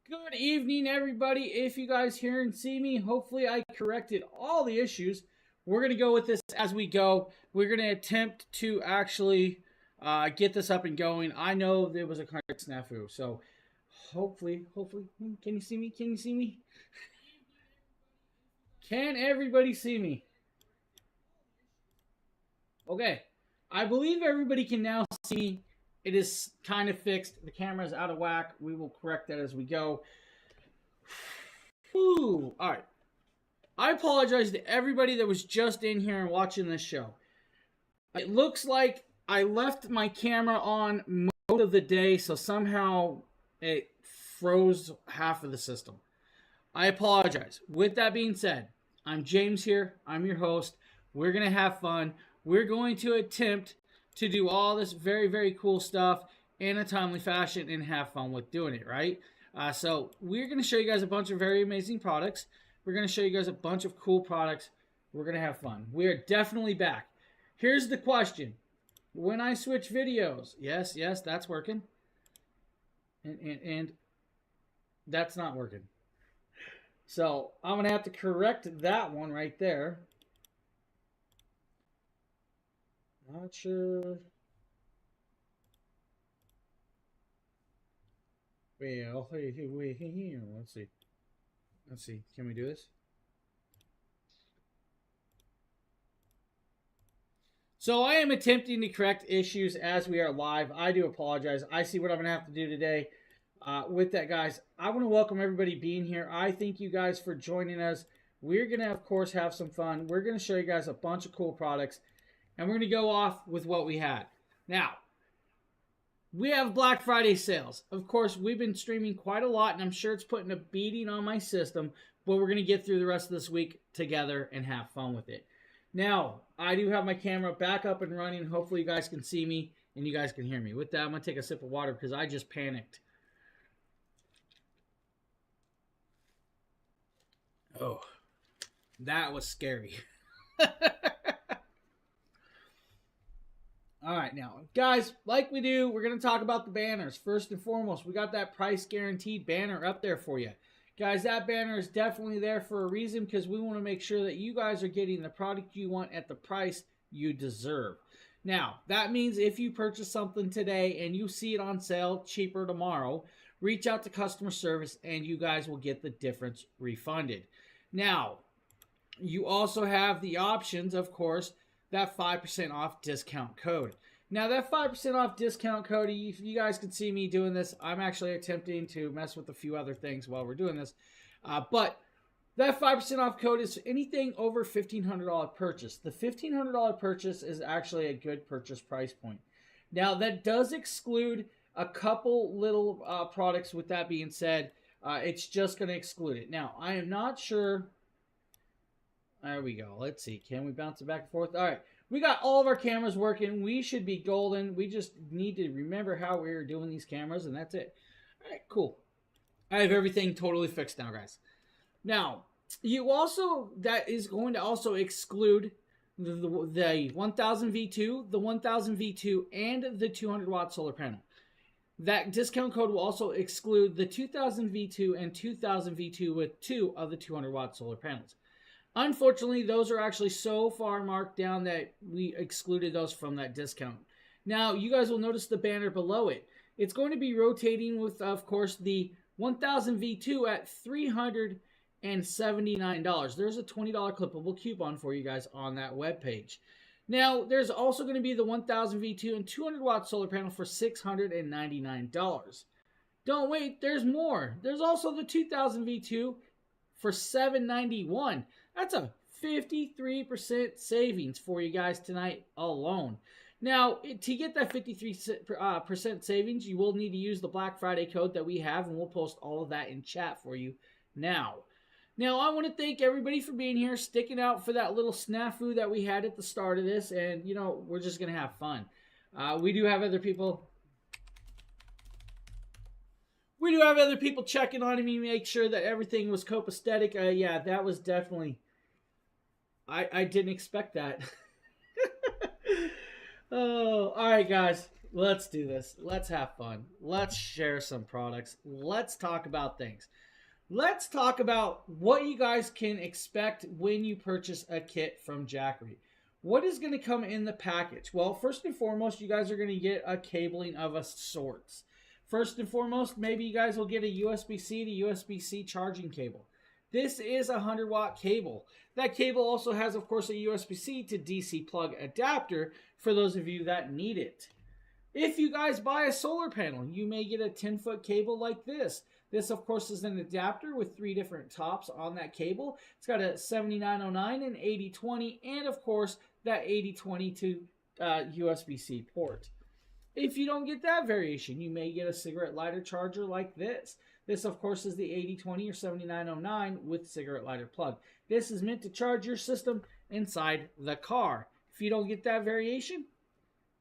Good evening, everybody. If you guys hear and see me, hopefully I corrected all the issues. We're going to go with this as we go. We're going to attempt to actually get this up and going. I know there was a correct snafu, so hopefully, can you see me? Can you see me? Can everybody see me? Okay. I believe everybody can now see me. It is kind of fixed. The camera is out of whack. We will correct that as we go. Whew. All right. I apologize to everybody that was just in here and watching this show. It looks like I left my camera on most of the day, so somehow it froze half of the system. I apologize. With that being said, I'm James here. I'm your host. We're going to have fun. We're going to attempt to do all this very, very cool stuff in a timely fashion and have fun with doing it, right? So we're going to show you guys a bunch of very amazing products. We're going to show you guys a bunch of cool products. We're going to have fun. We are definitely back. Here's the question. When I switch videos, yes, that's working. And that's not working. So I'm going to have to correct that one right there. Not sure. Well, here. Let's see. Can we do this? So I am attempting to correct issues as we are live. I do apologize. I see what I'm going to have to do today. With that, guys, I want to welcome everybody being here. I thank you guys for joining us. We're going to, of course, have some fun. We're going to show you guys a bunch of cool products. And we're going to go off with what we had. Now, we have Black Friday sales. Of course, we've been streaming quite a lot, and I'm sure it's putting a beating on my system, but we're going to get through the rest of this week together and have fun with it. Now, I do have my camera back up and running. Hopefully, you guys can see me and you guys can hear me. With that, I'm going to take a sip of water because I just panicked. Oh, that was scary. All right, now, guys, like we do, we're going to talk about the banners. First and foremost, we got that price guaranteed banner up there for you. Guys, that banner is definitely there for a reason because we want to make sure that you guys are getting the product you want at the price you deserve. Now, that means if you purchase something today and you see it on sale cheaper tomorrow, reach out to customer service and you guys will get the difference refunded. Now, you also have the options, of course, that 5% off discount code. Now, that 5% off discount code, if you guys can see me doing this, I'm actually attempting to mess with a few other things while we're doing this. But that 5% off code is anything over $1,500 purchase. The $1,500 purchase is actually a good purchase price point. Now, that does exclude a couple little products. With that being said, it's just going to exclude it. Now, I am not sure. There we go. Let's see. Can we bounce it back and forth? All right. We got all of our cameras working. We should be golden. We just need to remember how we are doing these cameras, and that's it. All right, cool. I have everything totally fixed now, guys. Now, you also, that is going to also exclude the 1000 V2, the 1000 V2, and the 200 watt solar panel. That discount code will also exclude the 2000 V2 and 2000 V2 with 2 of the 200 watt solar panels. Unfortunately, those are actually so far marked down that we excluded those from that discount. Now, you guys will notice the banner below it. It's going to be rotating with, of course, the 1000 V2 at $379. There's a $20 clippable coupon for you guys on that webpage. Now, there's also going to be the 1000 V2 and 200 watt solar panel for $699. Don't wait, there's more. There's also the 2000 V2 for $791. That's a 53% savings for you guys tonight alone. Now, to get that 53% savings, you will need to use the Black Friday code that we have, and we'll post all of that in chat for you now. Now, I want to thank everybody for being here, sticking out for that little snafu that we had at the start of this, and, you know, we're just going to have fun. We do have other people... We do have other people checking on me, make sure that everything was copacetic. Yeah, that was definitely... I didn't expect that. Oh, all right, guys. Let's do this. Let's have fun. Let's share some products. Let's talk about things. Let's talk about what you guys can expect when you purchase a kit from Jackery. What is going to come in the package? Well, first and foremost, you guys are going to get a cabling of a sorts. First and foremost, maybe you guys will get a USB-C to USB-C charging cable. This is a 100-watt cable. That cable also has, of course, a USB-C to DC plug adapter for those of you that need it. If you guys buy a solar panel, you may get a 10-foot cable like this. This, of course, is an adapter with 3 different tops on that cable. It's got a 7909 and 8020, and, of course, that 8020 to USB-C port. If you don't get that variation, you may get a cigarette lighter charger like this. This, of course, is the 8020 or 7909 with cigarette lighter plug. This is meant to charge your system inside the car. If you don't get that variation,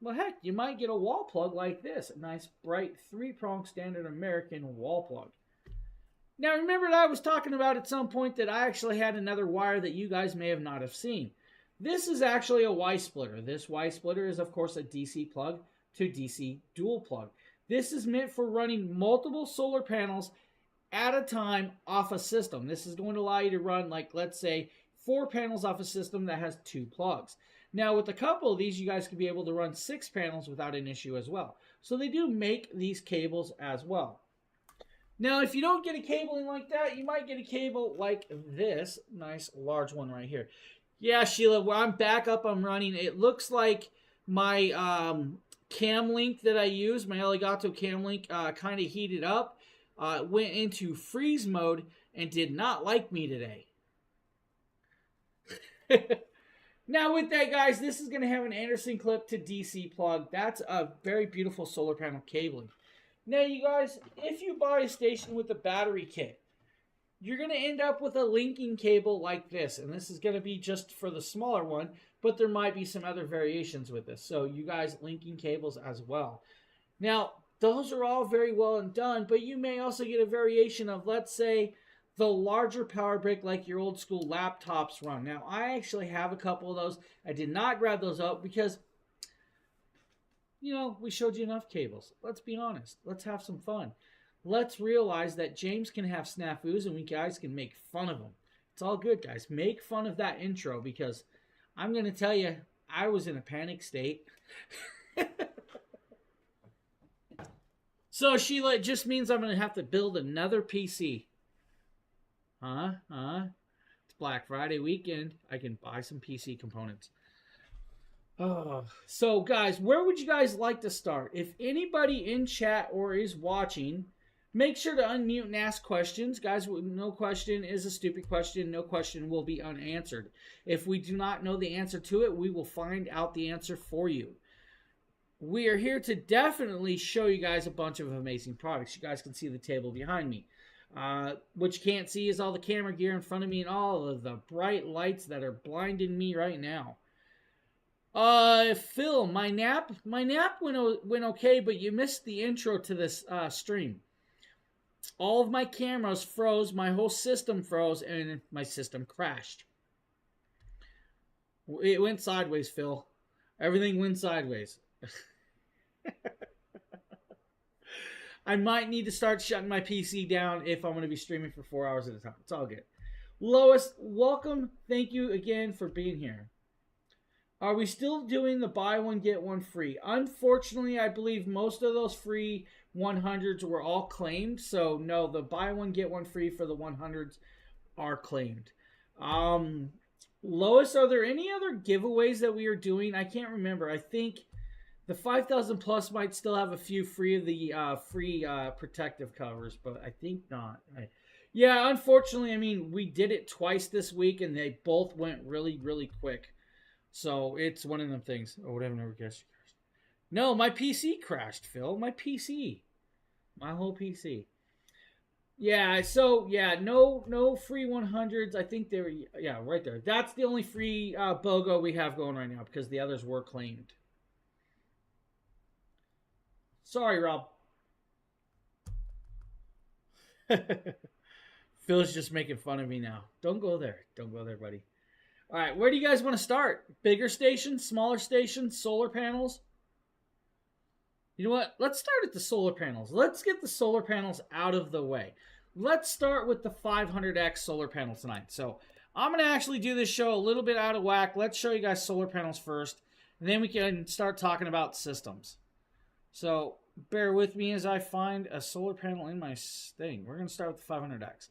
well, heck, you might get a wall plug like this. A nice, bright, 3-prong standard American wall plug. Now, remember that I was talking about at some point that I actually had another wire that you guys may have not have seen. This is actually a Y splitter. This Y splitter is, of course, a DC plug to DC dual plug. This is meant for running multiple solar panels at a time off a system. This is going to allow you to run, like, let's say, 4 panels off a system that has 2 plugs. Now, with a couple of these, you guys could be able to run 6 panels without an issue as well. So they do make these cables as well. Now, if you don't get a cabling like that, you might get a cable like this. Nice large one right here. Yeah, Sheila, well, I'm back up, I'm running. It looks like my cam link that I use, my Elgato cam link, kind of heated up, went into freeze mode, and did not like me today. Now with that, guys, this is going to have an Anderson clip to DC plug. That's a very beautiful solar panel cabling. Now, you guys, if you buy a station with a battery kit, you're going to end up with a linking cable like this. And this is going to be just for the smaller one, but there might be some other variations with this. So you guys, linking cables as well. Now, those are all very well and done, but you may also get a variation of, let's say, the larger power brick like your old school laptops run. Now, I actually have a couple of those. I did not grab those up because, you know, we showed you enough cables. Let's be honest. Let's have some fun. Let's realize that James can have snafus and we guys can make fun of him. It's all good, guys. Make fun of that intro because I'm going to tell you, I was in a panic state. So, Sheila, it just means I'm going to have to build another PC. It's Black Friday weekend. I can buy some PC components. So, guys, where would you guys like to start? If anybody in chat or is watching, make sure to unmute and ask questions. Guys, no question is a stupid question. No question will be unanswered. If we do not know the answer to it, we will find out the answer for you. We are here to definitely show you guys a bunch of amazing products. You guys can see the table behind me. What you can't see is all the camera gear in front of me and all of the bright lights that are blinding me right now. Phil, my nap went okay, but you missed the intro to this stream. All of my cameras froze, my whole system froze, and my system crashed. It went sideways, Phil. Everything went sideways. I might need to start shutting my PC down if I'm going to be streaming for 4 hours at a time. It's all good. Lois, welcome. Thank you again for being here. Are we still doing the buy one, get one free? Unfortunately, I believe most of those free 100s were all claimed. So, no, the buy one, get one free for the 100s are claimed. Lois, are there any other giveaways that we are doing? I can't remember. I think the 5,000 plus might still have a few free of the protective covers, but I think not. Yeah, unfortunately, I mean, we did it twice this week, and they both went really, really quick. So it's one of them things. Oh, whatever, never guessed. No, my PC crashed, Phil. My PC. My whole PC. Yeah, so, yeah, no free 100s. I think they were, yeah, right there. That's the only free BOGO we have going right now because the others were claimed. Sorry, Rob. Phil's just making fun of me now. Don't go there. Don't go there, buddy. All right, where do you guys want to start? Bigger stations, smaller stations, solar panels? You know what? Let's start at the solar panels. Let's get the solar panels out of the way. Let's start with the 500X solar panel tonight. So I'm going to actually do this show a little bit out of whack. Let's show you guys solar panels first, and then we can start talking about systems. So bear with me as I find a solar panel in my thing. We're going to start with the 500X.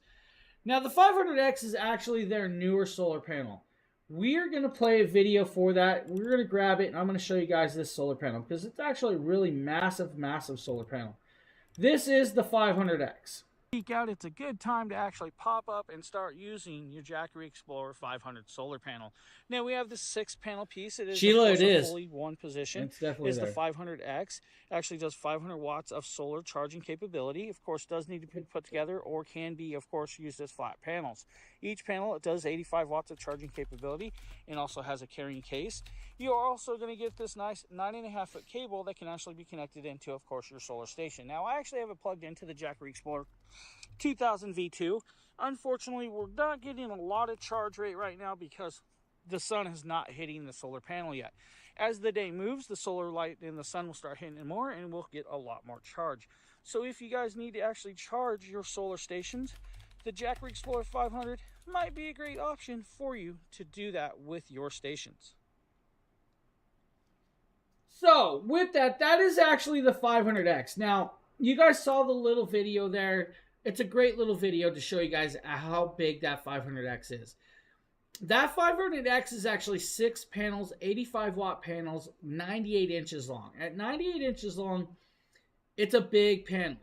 Now the 500X is actually their newer solar panel. We're going to play a video for that. We're going to grab it, and I'm going to show you guys this solar panel because it's actually a really massive, massive solar panel. This is the 500X. Out, it's a good time to actually pop up and start using your Jackery Explorer 500 solar panel. Now we have the 6-panel piece. It is Sheila, it is fully one position. It's definitely is the 500X. Actually does 500 watts of solar charging capability. Of course, does need to be put together or can be, of course, used as flat panels. Each panel, it does 85 watts of charging capability and also has a carrying case. You are also going to get this nice 9.5-foot cable that can actually be connected into, of course, your solar station. Now, I actually have it plugged into the Jackery Explorer 2000 V2. Unfortunately, we're not getting a lot of charge rate right now because the sun is not hitting the solar panel yet. As the day moves, the solar light and the sun will start hitting it more and we'll get a lot more charge. So if you guys need to actually charge your solar stations, the Jackery Explorer 500 might be a great option for you to do that with your stations. So with that, that is actually the 500X. Now, you guys saw the little video there. It's a great little video to show you guys how big that 500X is. That 500X is actually 6 panels, 85 watt panels, 98 inches long. At 98 inches long, it's a big panel.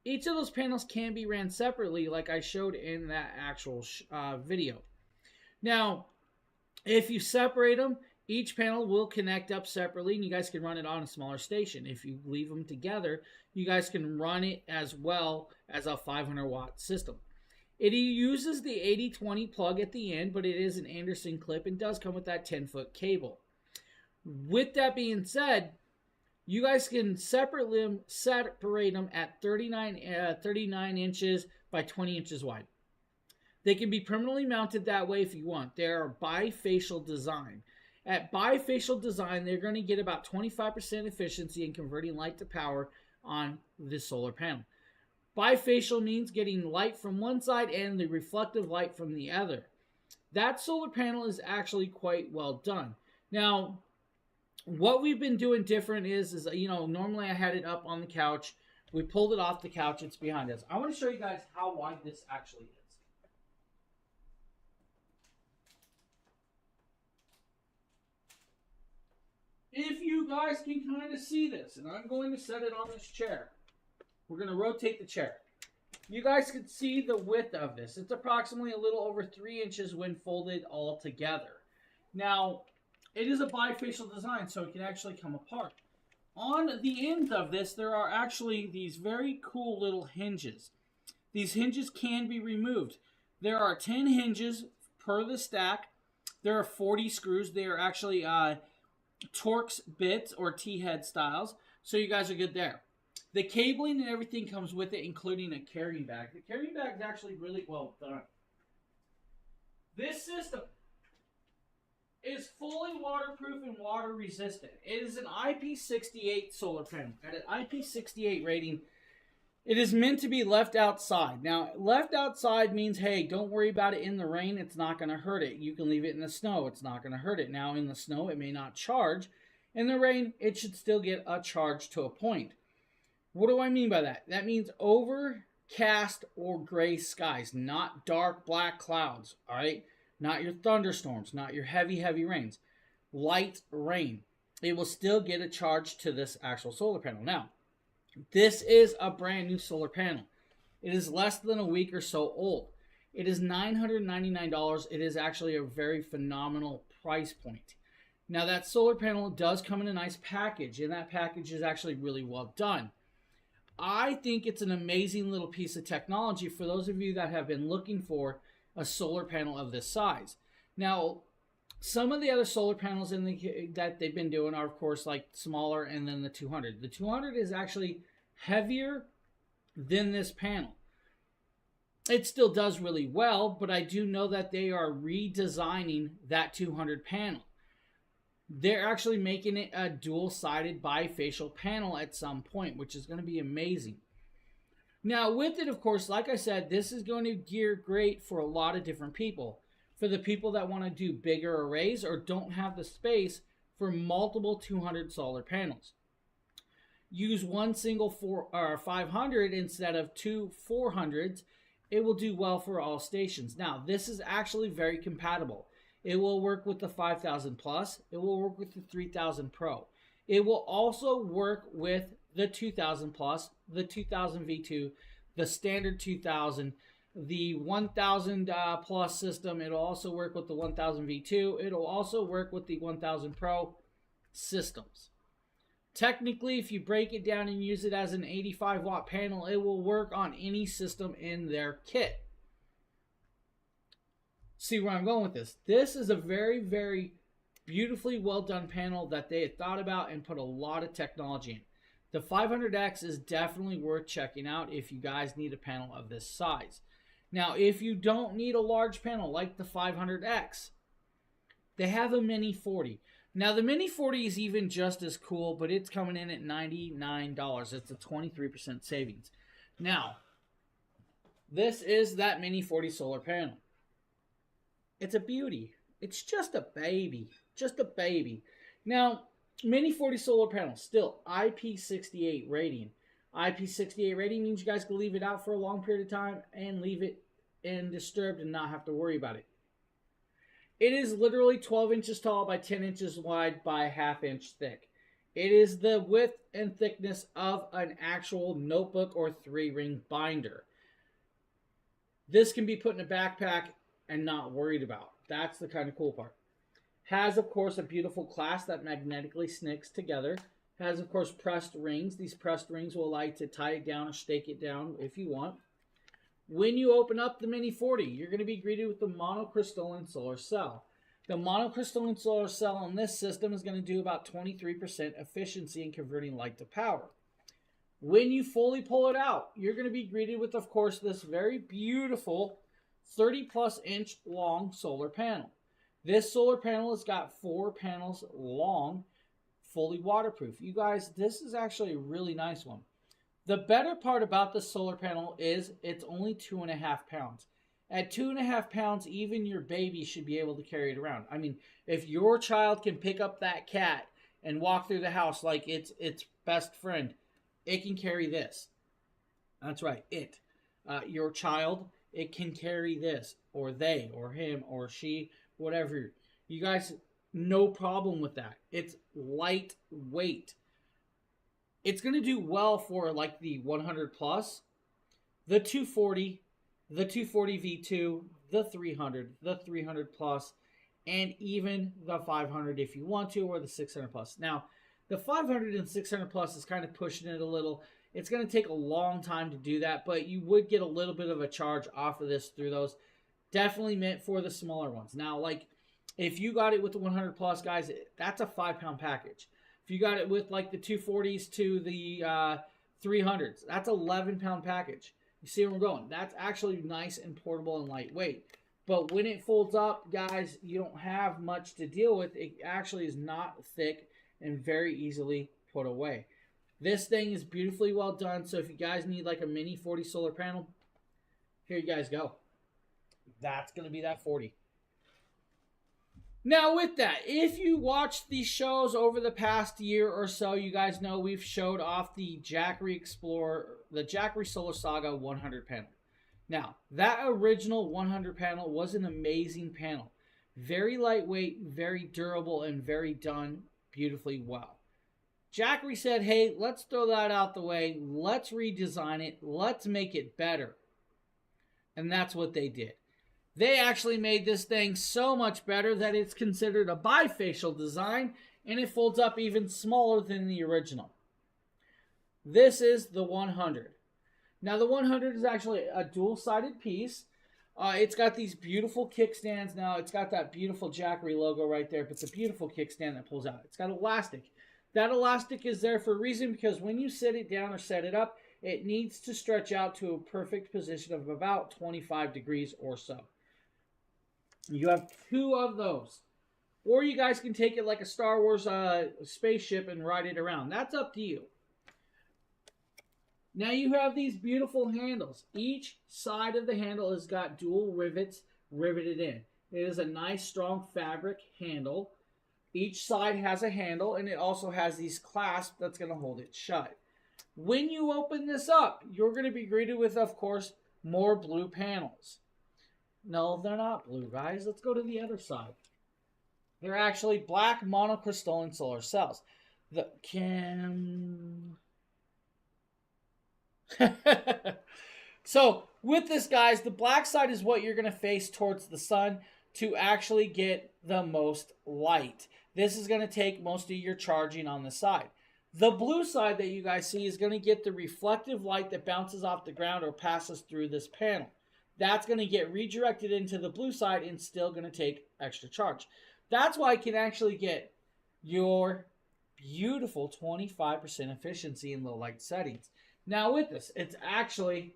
Each of those panels can be ran separately like I showed in that actual video. Now, if you separate them, each panel will connect up separately and you guys can run it on a smaller station. If you leave them together, you guys can run it as well as a 500 watt system. It uses the 80-20 plug at the end, but it is an Anderson clip and does come with that 10-foot cable. With that being said, you guys can separate them at 39 inches by 20 inches wide. They can be permanently mounted that way if you want. They are bifacial design. At bifacial design, they're going to get about 25% efficiency in converting light to power on this solar panel. Bifacial means getting light from one side and the reflective light from the other. That solar panel is actually quite well done. Now, what we've been doing different is normally I had it up on the couch. We pulled it off the couch. It's behind us. I want to show you guys how wide this actually is. If you guys can kind of see this, and I'm going to set it on this chair. We're going to rotate the chair. You guys can see the width of this. It's approximately a little over 3 inches when folded all together. Now, it is a bifacial design, so it can actually come apart. On the end of this, there are actually these very cool little hinges. These hinges can be removed. There are 10 hinges per the stack. There are 40 screws. They are actually Torx bits or T-head styles, so you guys are good there. The cabling and everything comes with it, including a carrying bag. The carrying bag is actually really well done. This system is fully waterproof and water resistant. It is an IP68 solar panel. At an IP68 rating, it is meant to be left outside. Now, left outside means, hey, don't worry about it in the rain. It's not going to hurt it. You can leave it in the snow. It's not going to hurt it. Now, in the snow, it may not charge. In the rain, it should still get a charge to a point. What do I mean by that? That means overcast or gray skies, not dark black clouds, all right? Not your thunderstorms, not your heavy, heavy rains. Light rain. It will still get a charge to this actual solar panel. Now, this is a brand new solar panel. It is less than a week or so old. It is $999. It is actually a very phenomenal price point. Now, that solar panel does come in a nice package, and that package is actually really well done. I think it's an amazing little piece of technology for those of you that have been looking for a solar panel of this size. Now, some of the other solar panels that they've been doing are, of course, like smaller, and then the 200. The 200 is actually heavier than this panel. It still does really well, but I do know that they are redesigning that 200 panel. They're actually making it a dual-sided bifacial panel at some point, which is going to be amazing. Now, with it, of course, like I said, this is going to gear great for a lot of different people. For the people that want to do bigger arrays or don't have the space for multiple 200 solar panels. Use one single 500 instead of two 400s. It will do well for all stations. Now, this is actually very compatible. It will work with the 5000 Plus. It will work with the 3000 Pro. It will also work with the 2000 Plus, the 2000 V2, the standard 2000, the 1000 Plus system. It'll also work with the 1000 V2. It'll also work with the 1000 Pro systems. Technically, if you break it down and use it as an 85 watt panel, it will work on any system in their kit. See where I'm going with this? This is a very, very beautifully well done panel that they had thought about and put a lot of technology in. The 500X is definitely worth checking out if you guys need a panel of this size. Now, if you don't need a large panel like the 500X, they have a Mini 40. Now, the Mini 40 is even just as cool, but it's coming in at $99. It's a 23% savings. Now, this is that Mini 40 solar panel. It's a beauty. It's just a baby. Just a baby. Now, Mini 40 solar panel, still IP68 rating. IP68 rating means you guys can leave it out for a long period of time and leave it undisturbed and not have to worry about it. It is literally 12 inches tall by 10 inches wide by ½ inch thick. It is the width and thickness of an actual notebook or 3-ring binder. This can be put in a backpack and not worried about. That's the kind of cool part. Has, of course, a beautiful clasp that magnetically sticks together. Has, of course, pressed rings. These pressed rings will allow you to tie it down or stake it down if you want. When you open up the Mini 40, you're going to be greeted with the monocrystalline solar cell. The monocrystalline solar cell on this system is going to do about 23% efficiency in converting light to power. When you fully pull it out, you're going to be greeted with, of course, this very beautiful 30+ inch long solar panel. This solar panel has got 4 panels long, fully waterproof. You guys, this is actually a really nice one. The better part about the solar panel is it's only 2.5 pounds. At 2.5 pounds, even your baby should be able to carry it around. I mean, if your child can pick up that cat and walk through the house like it's its best friend, it can carry this. That's right, it. Your child, it can carry this, or they, or him, or she, whatever. You guys, no problem with that. It's lightweight. It's going to do well for like the 100 plus, the 240, the 240 V2, the 300 plus, and even the 500 if you want to, or the 600 plus. Now, the 500 and 600 plus is kind of pushing it a little. It's going to take a long time to do that, but you would get a little bit of a charge off of this through those. Definitely meant for the smaller ones. Now, like, if you got it with the 100 plus, guys, that's a 5-pound package. If you got it with like the 240s to the 300s, that's an 11-pound package. You see where I'm going? That's actually nice and portable and lightweight. But when it folds up, guys, you don't have much to deal with. It actually is not thick and very easily put away. This thing is beautifully well done. So if you guys need like a Mini 40 solar panel, here you guys go. That's going to be that 40. Now with that, if you watched these shows over the past year or so, you guys know we've showed off the Jackery Explorer, the Jackery Solar Saga 100 panel. Now, that original 100 panel was an amazing panel. Very lightweight, very durable, and very done beautifully well. Jackery said, hey, let's throw that out the way. Let's redesign it. Let's make it better. And that's what they did. They actually made this thing so much better that it's considered a bifacial design, and it folds up even smaller than the original. This is the 100. Now, the 100 is actually a dual-sided piece. It's got these beautiful kickstands. Now, it's got that beautiful Jackery logo right there, but it's a beautiful kickstand that pulls out. It's got elastic. That elastic is there for a reason, because when you set it down or set it up, it needs to stretch out to a perfect position of about 25 degrees or so. You have 2 of those. Or you guys can take it like a Star Wars spaceship and ride it around. That's up to you. Now you have these beautiful handles. Each side of the handle has got dual rivets riveted in. It is a nice strong fabric handle. Each side has a handle, and it also has these clasps that's going to hold it shut. When you open this up, you're going to be greeted with, of course, more blue panels. No, they're not blue, guys. Let's go to the other side. They're actually black monocrystalline solar cells. The So with this, guys, the black side is what you're going to face towards the sun to actually get the most light. This is going to take most of your charging on the side. The blue side that you guys see is going to get the reflective light that bounces off the ground or passes through this panel. That's going to get redirected into the blue side and still going to take extra charge. That's why I can actually get your beautiful 25% efficiency in low light settings. Now with this, it's actually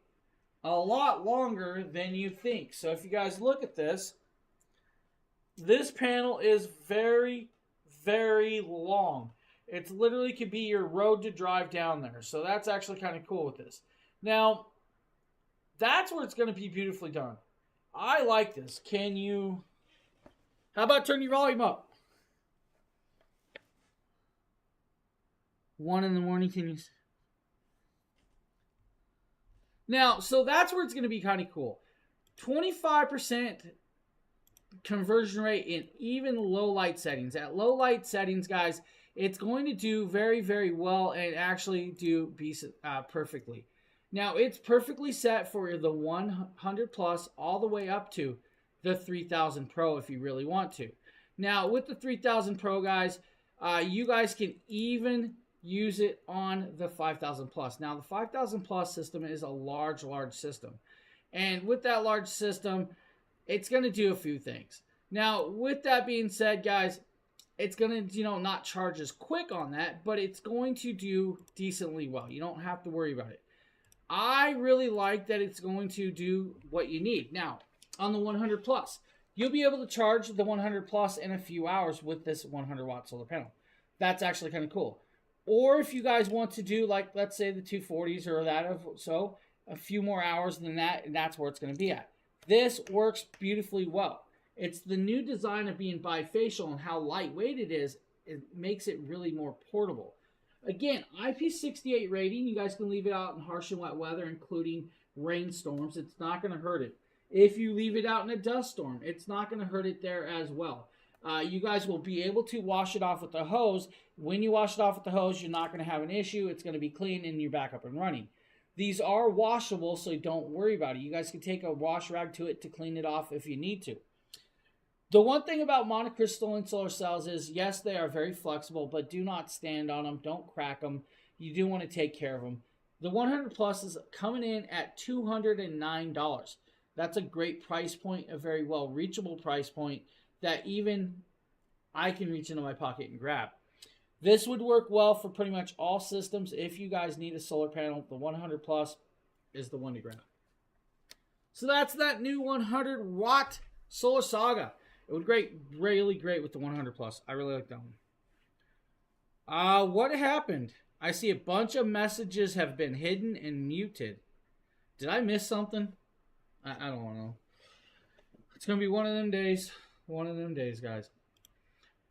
a lot longer than you think. So if you guys look at this, this panel is very, very long. It literally could be your road to drive down there. So that's actually kind of cool with this. Now, that's where it's going to be beautifully done. I like this. How about turn your volume up? 1 in the morning, can you? Now, so that's where it's going to be kind of cool. 25% conversion rate in even low light settings. At low light settings, guys, it's going to do very, very well and actually do perfectly. Now, it's perfectly set for the 100 plus all the way up to the 3000 Pro if you really want to. Now, with the 3000 Pro, guys, you guys can even use it on the 5000 plus. Now, the 5000 plus system is a large system. And with that large system, it's going to do a few things. Now, with that being said, guys, it's going to, not charge as quick on that, but it's going to do decently well. You don't have to worry about it. I really like that it's going to do what you need. Now, on the 100 plus, you'll be able to charge the 100 plus in a few hours with this 100 watt solar panel. That's actually kind of cool. Or if you guys want to do, like, let's say the 240s or a few more hours than that, and that's where it's going to be at. This works beautifully well. It's the new design of being bifacial and how lightweight it is. It makes it really more portable. Again, IP68 rating. You guys can leave it out in harsh and wet weather, including rainstorms. It's not going to hurt it. If you leave it out in a dust storm, it's not going to hurt it there as well. You guys will be able to wash it off with the hose. When you wash it off with the hose, you're not going to have an issue. It's going to be clean and you're back up and running. These are washable, so don't worry about it. You guys can take a wash rag to it to clean it off if you need to. The one thing about monocrystalline solar cells is, yes, they are very flexible, but do not stand on them. Don't crack them. You do want to take care of them. The 100 plus is coming in at $209. That's a great price point, a very well reachable price point that even I can reach into my pocket and grab. This would work well for pretty much all systems. If you guys need a solar panel, the 100 plus is the one to grab. So that's that new 100 watt Solar Saga. It would really great with the 100 plus. I really like that one. What happened? I see a bunch of messages have been hidden and muted. Did I miss something? I don't know. It's going to be one of them days. One of them days, guys.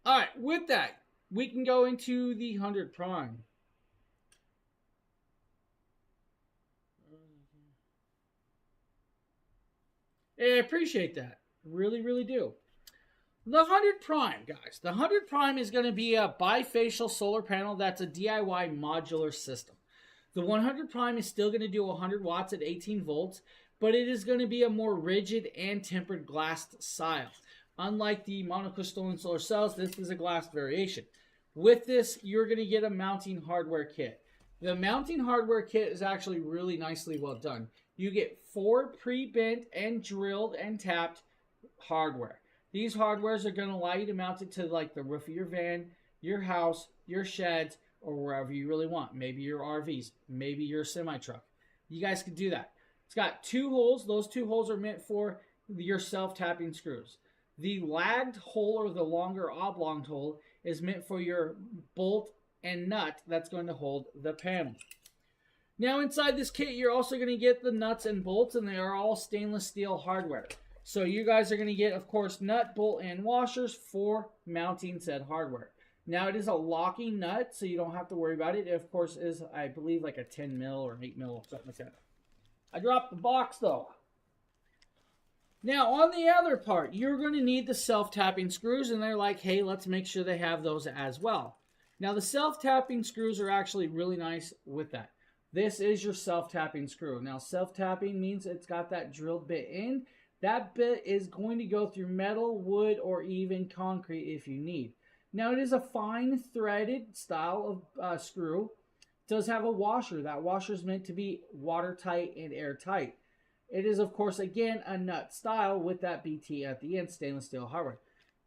All right, with that, we can go into the 100 Prime. I appreciate that. Really, really do. The 100 Prime, guys. The 100 Prime is going to be a bifacial solar panel that's a DIY modular system. The 100 Prime is still going to do 100 watts at 18 volts, but it is going to be a more rigid and tempered glassed style. Unlike the monocrystalline solar cells, this is a glass variation. With this, you're going to get a mounting hardware kit. The mounting hardware kit is actually really nicely well done. You get 4 pre-bent and drilled and tapped hardware. These hardwares are going to allow you to mount it to like the roof of your van, your house, your sheds, or wherever you really want. Maybe your RVs, maybe your semi-truck. You guys can do that. It's got 2 holes. Those 2 holes are meant for your self-tapping screws. The lagged hole or the longer oblong hole is meant for your bolt and nut that's going to hold the panel. Now inside this kit, you're also going to get the nuts and bolts, and they are all stainless steel hardware. So you guys are going to get, of course, nut, bolt, and washers for mounting said hardware. Now it is a locking nut, so you don't have to worry about it. It, of course, is, I believe, like a 10 mil or 8 mil, something like that. I dropped the box, though. Now, on the other part, you're going to need the self-tapping screws, and they're like, hey, let's make sure they have those as well. Now, the self-tapping screws are actually really nice with that. This is your self-tapping screw. Now, self-tapping means it's got that drilled bit in. That bit is going to go through metal, wood, or even concrete if you need. Now, it is a fine threaded style of screw. It does have a washer. That washer is meant to be watertight and airtight. It is, of course, again, a nut style with that BT at the end, stainless steel hardware.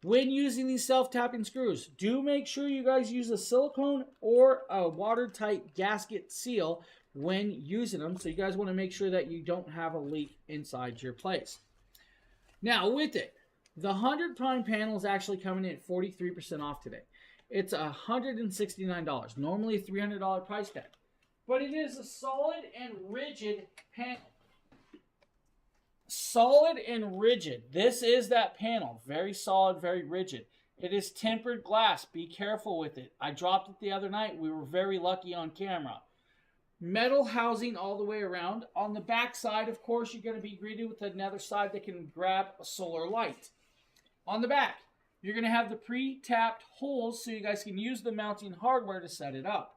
When using these self-tapping screws, do make sure you guys use a silicone or a watertight gasket seal when using them. So you guys want to make sure that you don't have a leak inside your place. Now, with it, the 100 prime panel is actually coming in at 43% off today. It's $169, normally a $300 price tag. But it is a solid and rigid panel. Solid and rigid. This is that panel. Very solid, very rigid. It is tempered glass. Be careful with it. I dropped it the other night. We were very lucky on camera. Metal housing all the way around. On the back side, of course, you're going to be greeted with another side that can grab a solar light. On the back, you're going to have the pre-tapped holes so you guys can use the mounting hardware to set it up.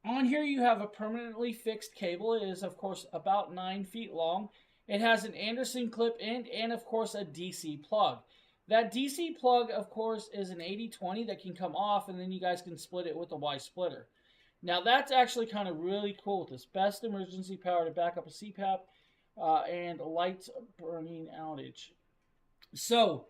On here, you have a permanently fixed cable. It is, of course, about 9 feet long. It has an Anderson clip end and, of course, a DC plug. That DC plug, of course, is an 80-20 that can come off, and then you guys can split it with a Y splitter. Now, that's actually kind of really cool with this. Best emergency power to back up a CPAP and lights burning outage. So,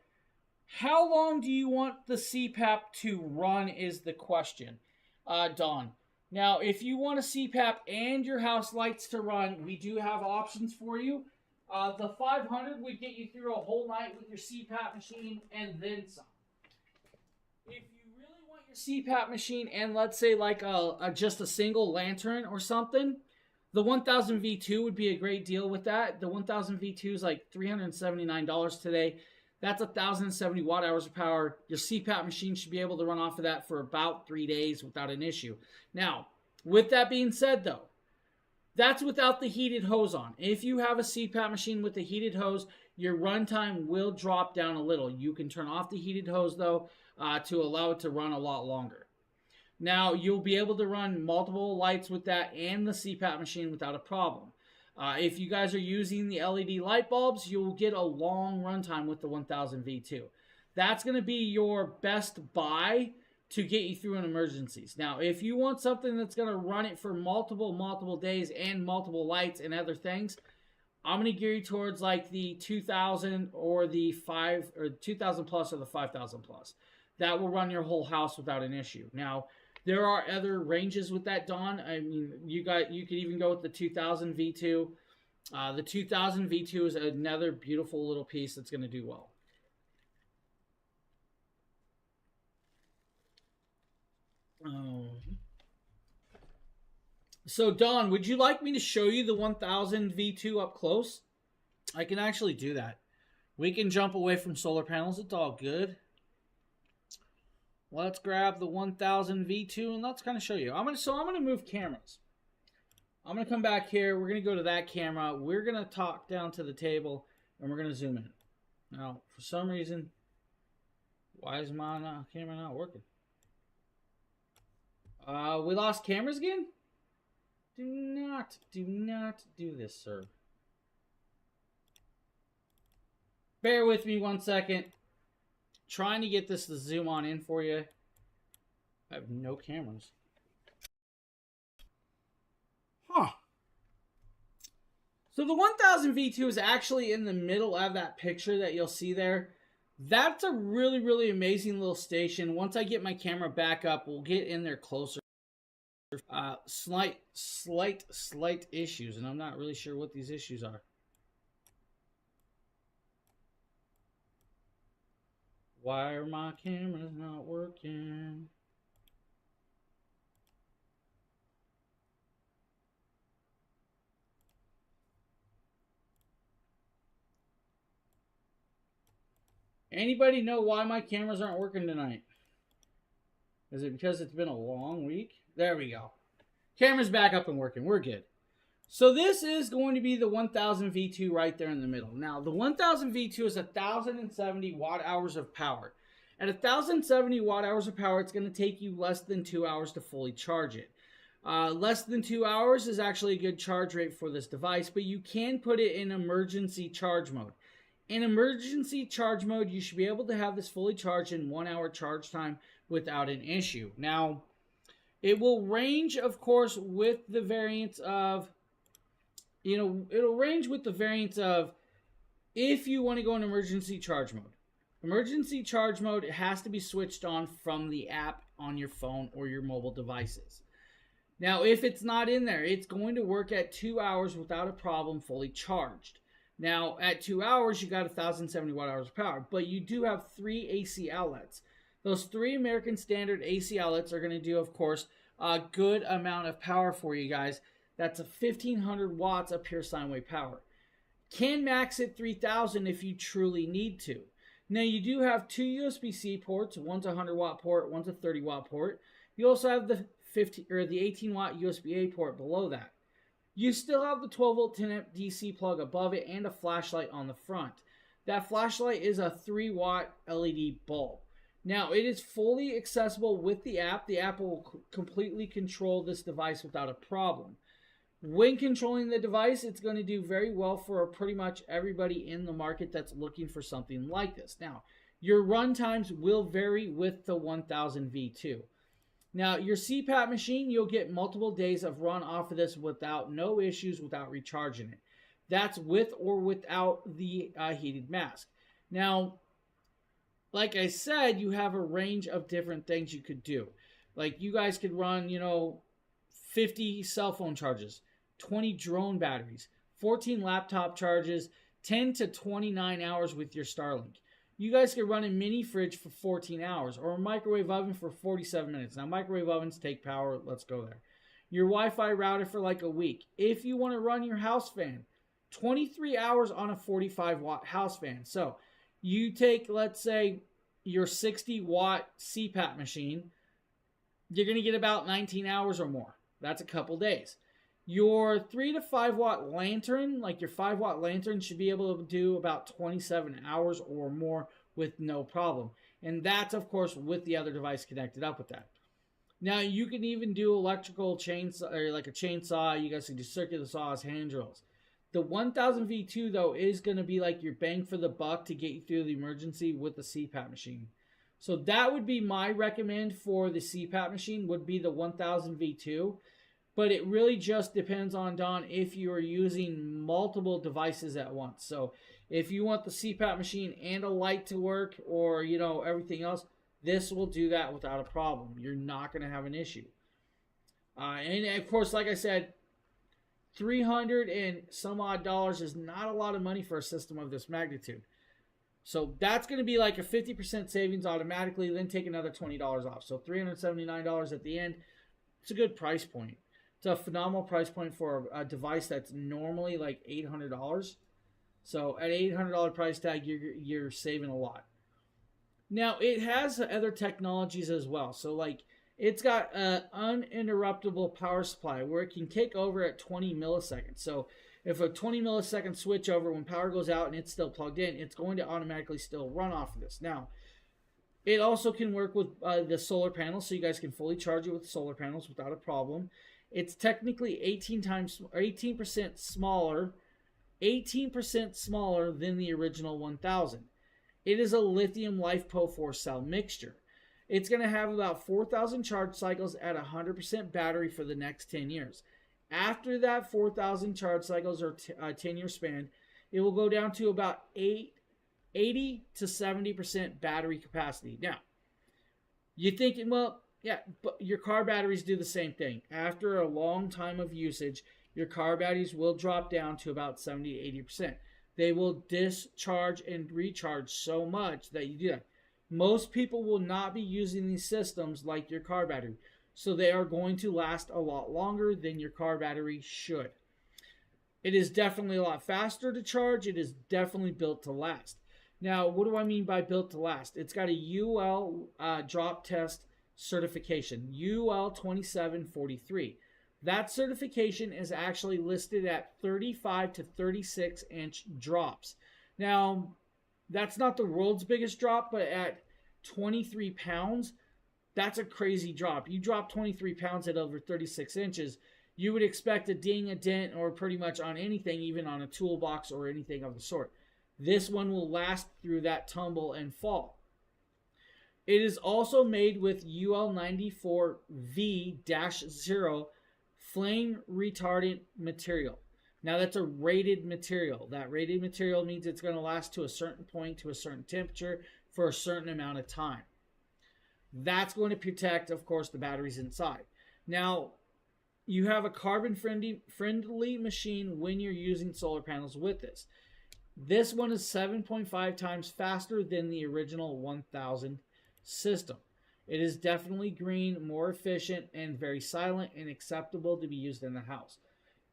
how long do you want the CPAP to run is the question, Don. Now, if you want a CPAP and your house lights to run, we do have options for you. The 500 would get you through a whole night with your CPAP machine and then some. If you really want your CPAP machine and let's say like just a single lantern or something, the 1000 V2 would be a great deal with that. The 1000 V2 is like $379 today. That's 1,070 watt hours of power. Your CPAP machine should be able to run off of that for about 3 days without an issue. Now, with that being said though, that's without the heated hose on. If you have a CPAP machine with the heated hose, your runtime will drop down a little. You can turn off the heated hose, though, to allow it to run a lot longer. Now, you'll be able to run multiple lights with that and the CPAP machine without a problem. If you guys are using the LED light bulbs, you'll get a long runtime with the 1000 V2. That's going to be your best buy to get you through in emergencies. Now, if you want something that's going to run it for multiple days and multiple lights and other things, I'm going to gear you towards like the 2000 or the 2000 plus or the 5000 plus. That will run your whole house without an issue. Now, there are other ranges with that, Don. I mean, you could even go with the 2000 V2. The 2000 V2 is another beautiful little piece that's going to do well. So, Don, would you like me to show you the 1000 V2 up close? I can actually do that. We can jump away from solar panels. It's all good. Let's grab the 1000 V2 and let's kind of show you. I'm gonna move cameras. I'm gonna come back here. We're gonna go to that camera. We're gonna talk down to the table and we're gonna zoom in. Now, for some reason, why is my camera not working? We lost cameras again? Do not do this, sir. Bear with me 1 second. Trying to get this to zoom on in for you. I have no cameras. Huh. So the 1000 V2 is actually in the middle of that picture that you'll see there. That's a really, really amazing little station. Once I get my camera back up, we'll get in there closer. Slight issues, and I'm not really sure what these issues are. Why are my cameras not working? Anybody know why my cameras aren't working tonight? Is it because it's been a long week? There we go. Camera's back up and working. We're good. So this is going to be the 1000 V2 right there in the middle. Now, the 1000 V2 is 1070 watt hours of power. At 1070 watt hours of power, it's going to take you less than 2 hours to fully charge it. Less than 2 hours is actually a good charge rate for this device, but you can put it in emergency charge mode. In emergency charge mode, you should be able to have this fully charged in 1 hour charge time without an issue. Now, it will range, of course, with the variance of, it'll range with the variance of if you want to go in emergency charge mode. Emergency charge mode, it has to be switched on from the app on your phone or your mobile devices. Now, if it's not in there, it's going to work at 2 hours without a problem fully charged. Now, at 2 hours, you got 1070 watt hours of power, but you do have 3 AC outlets. Those 3 American Standard AC outlets are going to do, of course, a good amount of power for you guys. That's 1500 watts of pure sine wave power. Can max at 3000 if you truly need to. Now, you do have 2 USB-C ports. One's a 100 watt port, one's a 30 watt port. You also have the 18 watt USB-A port below that. You still have the 12 volt 10 amp DC plug above it and a flashlight on the front. That flashlight is a 3 watt LED bulb. Now, it is fully accessible with the app. The app will completely control this device without a problem. When controlling the device, it's going to do very well for pretty much everybody in the market that's looking for something like this. Now, your run times will vary with the 1000 V2. Now, your CPAP machine, you'll get multiple days of run off of this without no issues, without recharging it. That's with or without the heated mask. Now, like I said, you have a range of different things you could do. Like, you guys could run, 50 cell phone charges, 20 drone batteries, 14 laptop charges, 10 to 29 hours with your Starlink. You guys could run a mini fridge for 14 hours or a microwave oven for 47 minutes. Now, microwave ovens take power. Let's go there. Your Wi-Fi router for like a week. If you want to run your house fan, 23 hours on a 45 watt house fan. So you take, let's say, your 60 watt CPAP machine. You're going to get about 19 hours or more. That's a couple days. Your 3 to 5 watt lantern, like your 5 watt lantern, should be able to do about 27 hours or more with no problem. And that's, of course, with the other device connected up with that. Now, you can even do electrical chainsaw, or like a chainsaw. You guys can do circular saws, hand drills. The 1000 V2, though, is going to be like your bang for the buck to get you through the emergency with the CPAP machine. So that would be my recommend for the CPAP machine, would be the 1000 V2. But it really just depends on, Don, if you are using multiple devices at once. So if you want the CPAP machine and a light to work, or, everything else, this will do that without a problem. You're not going to have an issue. And of course, like I said, $300 and some odd is not a lot of money for a system of this magnitude. So that's going to be like a 50% savings automatically, then take another $20 off. So $379 at the end. It's a good price point. It's a phenomenal price point for a device that's normally like $800. So at $800 price tag, you're saving a lot. Now, it has other technologies as well. So like, it's got an uninterruptible power supply where it can kick over at 20 milliseconds. So if a 20 millisecond switch over, when power goes out and it's still plugged in, it's going to automatically still run off of this. Now, it also can work with the solar panels, so you guys can fully charge it with solar panels without a problem. It's technically 18% smaller, 18% smaller than the original 1000. It is a lithium LiFePO4 cell mixture. It's going to have about 4,000 charge cycles at 100% battery for the next 10 years. After that 4,000 charge cycles or 10-year span, it will go down to about 80 to 70% battery capacity. Now, you're thinking, well, yeah, but your car batteries do the same thing. After a long time of usage, your car batteries will drop down to about 70 to 80%. They will discharge and recharge so much that you do that. Most people will not be using these systems like your car battery. So they are going to last a lot longer than your car battery should. It is definitely a lot faster to charge. It is definitely built to last. Now, what do I mean by built to last? It's got a UL drop test certification, UL 2743. That certification is actually listed at 35 to 36 inch drops. Now, that's not the world's biggest drop, but at 23 pounds, that's a crazy drop. You drop 23 pounds at over 36 inches, you would expect a ding, a dent, or pretty much on anything, even on a toolbox or anything of the sort. This one will last through that tumble and fall. It is also made with UL94V-0 flame retardant material. Now that's a rated material. That rated material means it's going to last to a certain point, to a certain temperature, for a certain amount of time. That's going to protect, of course, the batteries inside. Now, you have a carbon-friendly machine when you're using solar panels with this. This one is 7.5 times faster than the original 1000 system. It is definitely green, more efficient, and very silent and acceptable to be used in the house.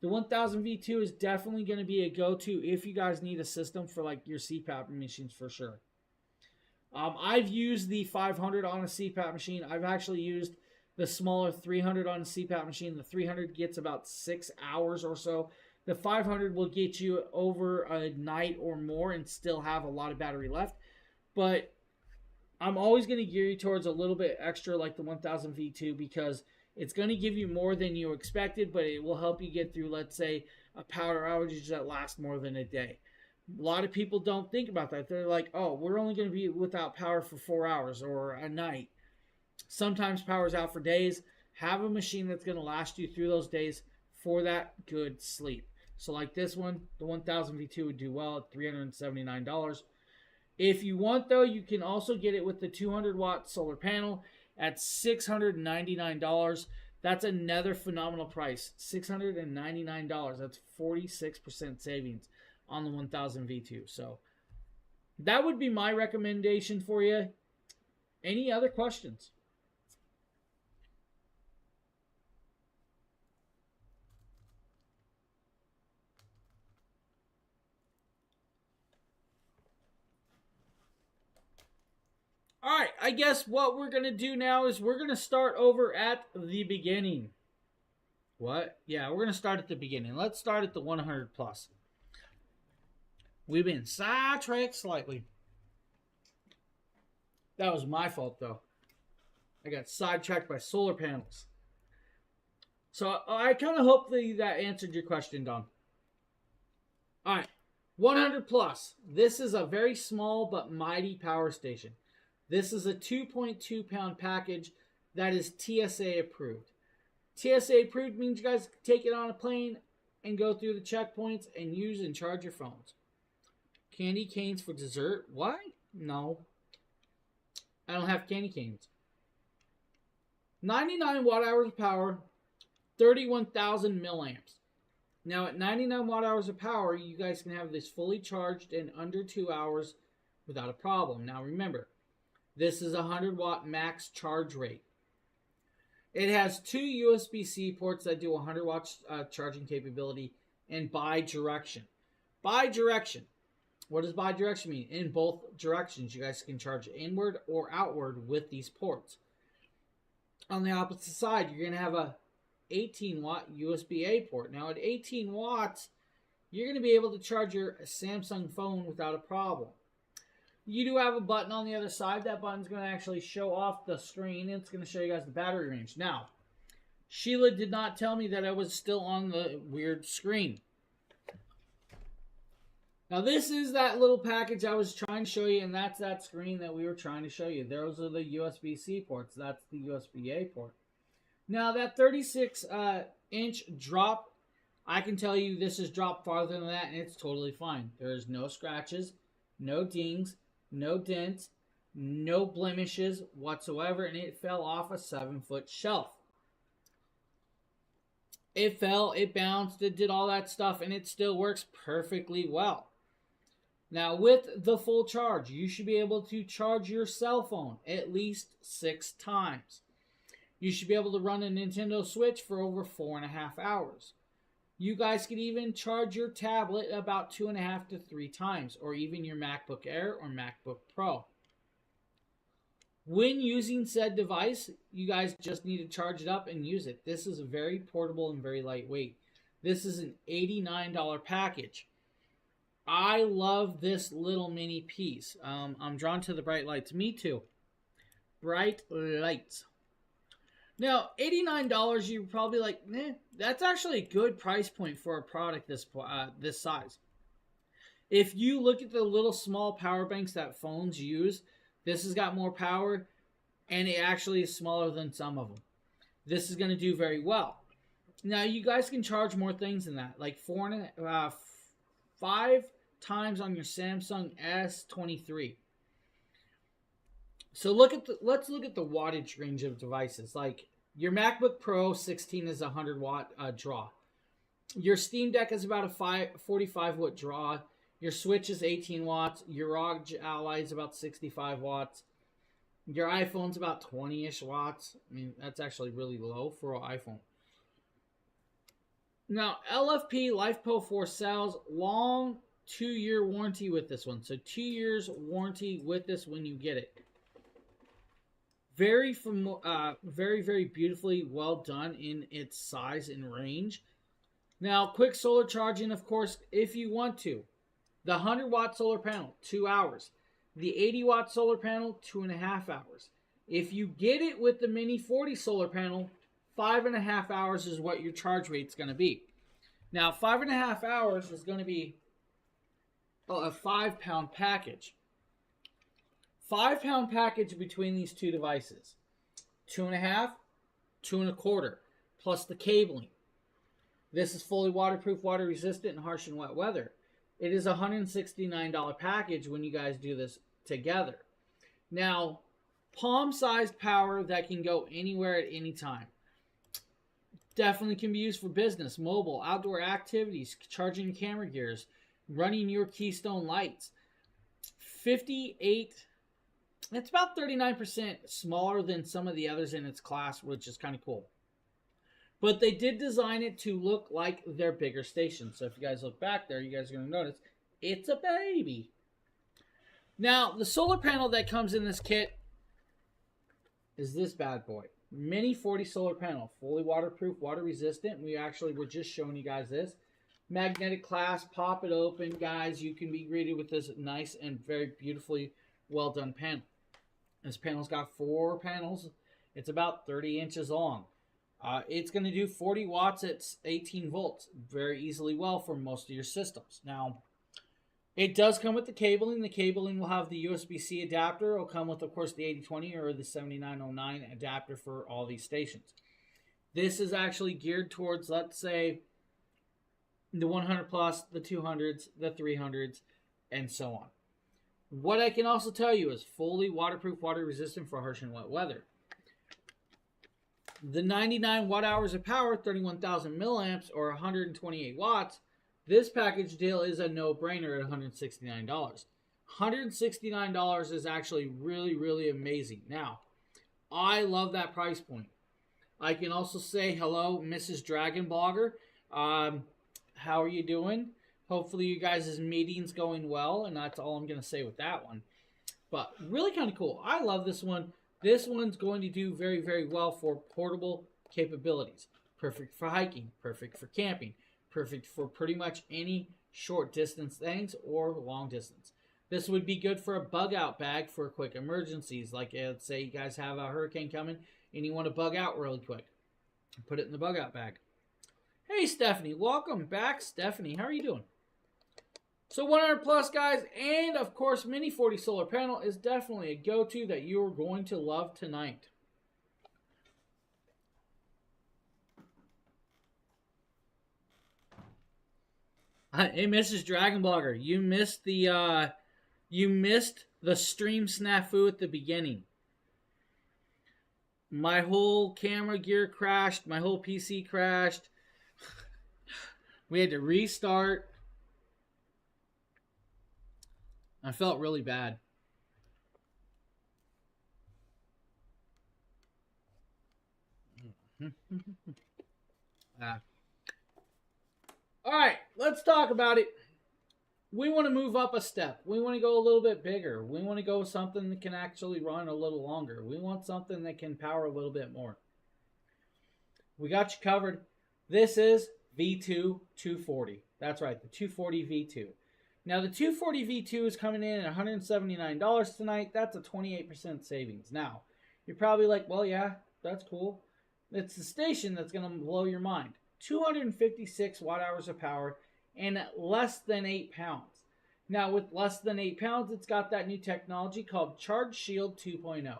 The 1000 V2 is definitely going to be a go-to if you guys need a system for like your CPAP machines for sure. I've used the 500 on a CPAP machine. I've actually used the smaller 300 on a CPAP machine. The 300 gets about 6 hours or so. The 500 will get you over a night or more and still have a lot of battery left. But I'm always going to gear you towards a little bit extra like the 1000 V2 because it's going to give you more than you expected, but it will help you get through, let's say, a power outage that lasts more than a day. A lot of people don't think about that. They're like, oh, we're only going to be without power for 4 hours or a night. Sometimes power's out for days. Have a machine that's going to last you through those days for that good sleep. So like this one, the 1000 V2 would do well at $379. If you want, though, you can also get it with the 200-watt solar panel at $699. That's another phenomenal price. $699. That's 46% savings on the 1000 V2. So that would be my recommendation for you. Any other questions? All right, I guess what we're going to do now is we're going to start over at the beginning. What? Yeah, we're going to start at the beginning. Let's start at the 100 plus. We've been sidetracked slightly. That was my fault, though. I got sidetracked by solar panels. So I kind of hope that answered your question, Don. All right, 100 plus. This is a very small but mighty power station. This is a 2.2 pound package that is TSA approved. TSA approved means you guys can take it on a plane and go through the checkpoints and use and charge your phones. Candy canes for dessert? What? No. I don't have candy canes. 99 watt hours of power, 31,000 milliamps. Now at 99 watt hours of power, you guys can have this fully charged in under 2 hours without a problem. Now remember, this is a 100 watt max charge rate. It has two USB-C ports that do 100 watts charging capability and bi-direction. Bi-direction. What does bi-direction mean? In both directions, you guys can charge inward or outward with these ports. On the opposite side, you're going to have a 18 watt USB-A port. Now at 18 watts, you're going to be able to charge your Samsung phone without a problem. You do have a button on the other side. That button's going to actually show off the screen. It's going to show you guys the battery range. Now, Sheila did not tell me that I was still on the weird screen. Now, this is that little package I was trying to show you, and that's that screen that we were trying to show you. Those are the USB-C ports. That's the USB-A port. Now, that 36-inch drop, I can tell you this is dropped farther than that, and it's totally fine. There's no scratches, no dings, no dents, no blemishes whatsoever, and it fell off a 7-foot shelf. It fell, it bounced, it did all that stuff, and it still works perfectly well. Now, with the full charge, you should be able to charge your cell phone at least 6 times. You should be able to run a Nintendo Switch for over 4.5 hours. You guys could even charge your tablet about 2.5 to 3 times, or even your MacBook Air or MacBook Pro. When using said device, you guys just need to charge it up and use it. This is very portable and very lightweight. This is an $89 package. I love this little mini piece. I'm drawn to the bright lights. Me too. Bright lights. Now, $89, you're probably like, that's actually a good price point for a product this size. If you look at the little small power banks that phones use, this has got more power, and it actually is smaller than some of them. This is going to do very well. Now, you guys can charge more things than that, like 5 times on your Samsung S23. So let's look at the wattage range of devices. Like your MacBook Pro 16 is a 100-watt draw. Your Steam Deck is about a 45-watt draw. Your Switch is 18 watts. Your ROG Ally is about 65 watts. Your iPhone's about 20-ish watts. I mean, that's actually really low for an iPhone. Now, LFP LifePo 4 cells, long 2-year warranty with this one. So 2 years warranty with this when you get it. Very, very beautifully well done in its size and range. Now, quick solar charging, of course, if you want to. The 100-watt solar panel, 2 hours. The 80-watt solar panel, 2.5 hours. If you get it with the Mini 40 solar panel, 5.5 hours is what your charge rate's going to be. Now, 5.5 hours is going to be a 5-pound package. 5-pound package between these two devices. 2.5, 2.25, plus the cabling. This is fully waterproof, water resistant, and harsh and wet weather. It is a $169 package when you guys do this together. Now, palm-sized power that can go anywhere at any time. Definitely can be used for business, mobile, outdoor activities, charging camera gears, running your Keystone lights. 58, it's about 39% smaller than some of the others in its class, which is kind of cool. But they did design it to look like their bigger stations. So if you guys look back there, you guys are going to notice it's a baby. Now, the solar panel that comes in this kit is this bad boy. Mini 40 solar panel, fully waterproof, water resistant. We actually were just showing you guys this. Magnetic clasp, pop it open, guys. You can be greeted with this nice and very beautifully well done panel. This panel's got 4 panels. It's about 30 inches long. It's going to do 40 watts at 18 volts very easily well for most of your systems. Now, it does come with the cabling. The cabling will have the USB-C adapter. It will come with, of course, the 8020 or the 7909 adapter for all these stations. This is actually geared towards, let's say, the 100 plus, the 200s, the 300s, and so on. What I can also tell you is fully waterproof, water resistant for harsh and wet weather. The 99 watt hours of power, 31,000 milliamps, or 128 watts, this package deal is a no-brainer at $169. $169 is actually really amazing. Now, I love that price point. I can also say hello, Mrs. Dragon Blogger. How are you doing? Hopefully you guys' meeting's going well, and that's all I'm going to say with that one. But really kind of cool. I love this one. This one's going to do very well for portable capabilities. Perfect for hiking, perfect for camping, perfect for pretty much any short distance things or long distance. This would be good for a bug out bag for quick emergencies. Like let's say you guys have a hurricane coming and you want to bug out really quick. Put it in the bug out bag. Hey Stephanie, welcome back Stephanie. How are you doing? So 100 plus guys, and of course Mini 40 solar panel is definitely a go-to that you are going to love tonight. Hey Mrs. Dragon Blogger, you missed the stream snafu at the beginning. My whole camera gear crashed, my whole PC crashed. We had to restart. I felt really bad. All right, let's talk about it. We want to move up a step. We want to go a little bit bigger. We want to go with something that can actually run a little longer. We want something that can power a little bit more. We got you covered. This is V2 240. That's right, the 240 V2. Now, the 240 V2 is coming in at $179 tonight. That's a 28% savings. Now, you're probably like, well, yeah, that's cool. It's the station that's going to blow your mind. 256 watt-hours of power and less than 8 pounds. Now, with less than 8 pounds, it's got that new technology called Charge Shield 2.0.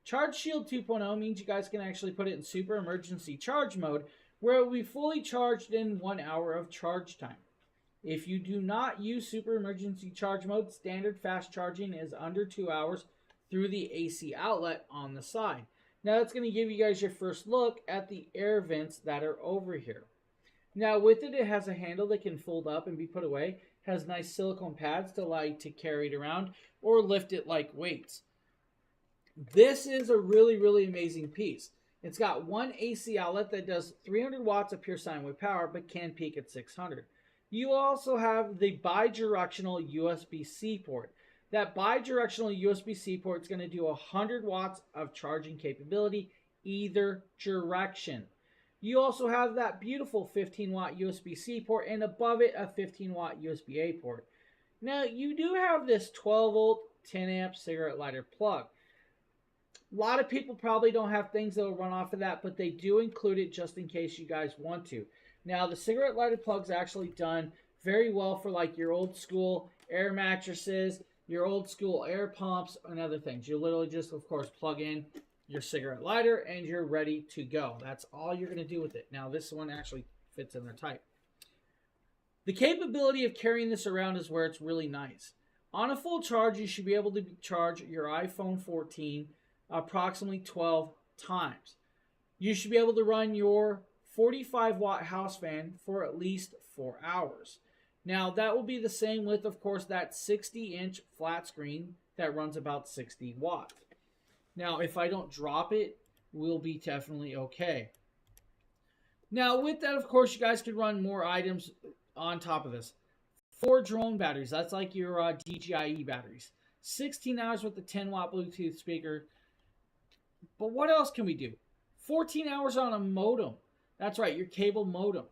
Charge Shield 2.0 means you guys can actually put it in super emergency charge mode, where it will be fully charged in 1 hour of charge time. If you do not use super emergency charge mode, standard fast charging is under 2 hours through the AC outlet on the side. Now that's going to give you guys your first look at the air vents that are over here. Now with it, it has a handle that can fold up and be put away. It has nice silicone pads to allow you to carry it around or lift it like weights. This is a really, really amazing piece. It's got one AC outlet that does 300 watts of pure sine wave power, but can peak at 600. You also have the bidirectional USB-C port. That bidirectional USB-C port is going to do 100 watts of charging capability either direction. You also have that beautiful 15 watt USB-C port, and above it a 15 watt USB-A port. Now you do have this 12 volt 10 amp cigarette lighter plug. A lot of people probably don't have things that will run off of that, but they do include it just in case you guys want to. Now, the cigarette lighter plug's actually done very well for like your old school air mattresses, your old school air pumps, and other things. You literally just, of course, plug in your cigarette lighter and you're ready to go. That's all you're going to do with it. Now, this one actually fits in there tight. The capability of carrying this around is where it's really nice. On a full charge, you should be able to charge your iPhone 14 approximately 12 times. You should be able to run your 45 watt house fan for at least 4 hours. Now that will be the same with, of course, that 60-inch flat screen that runs about 60 watts. Now if I don't drop it, we'll be definitely okay. Now with that, of course, you guys could run more items on top of this. 4 drone batteries, that's like your DJI batteries. 16 hours with the 10 watt Bluetooth speaker. But what else can we do? 14 hours on a modem. That's right, your cable modem.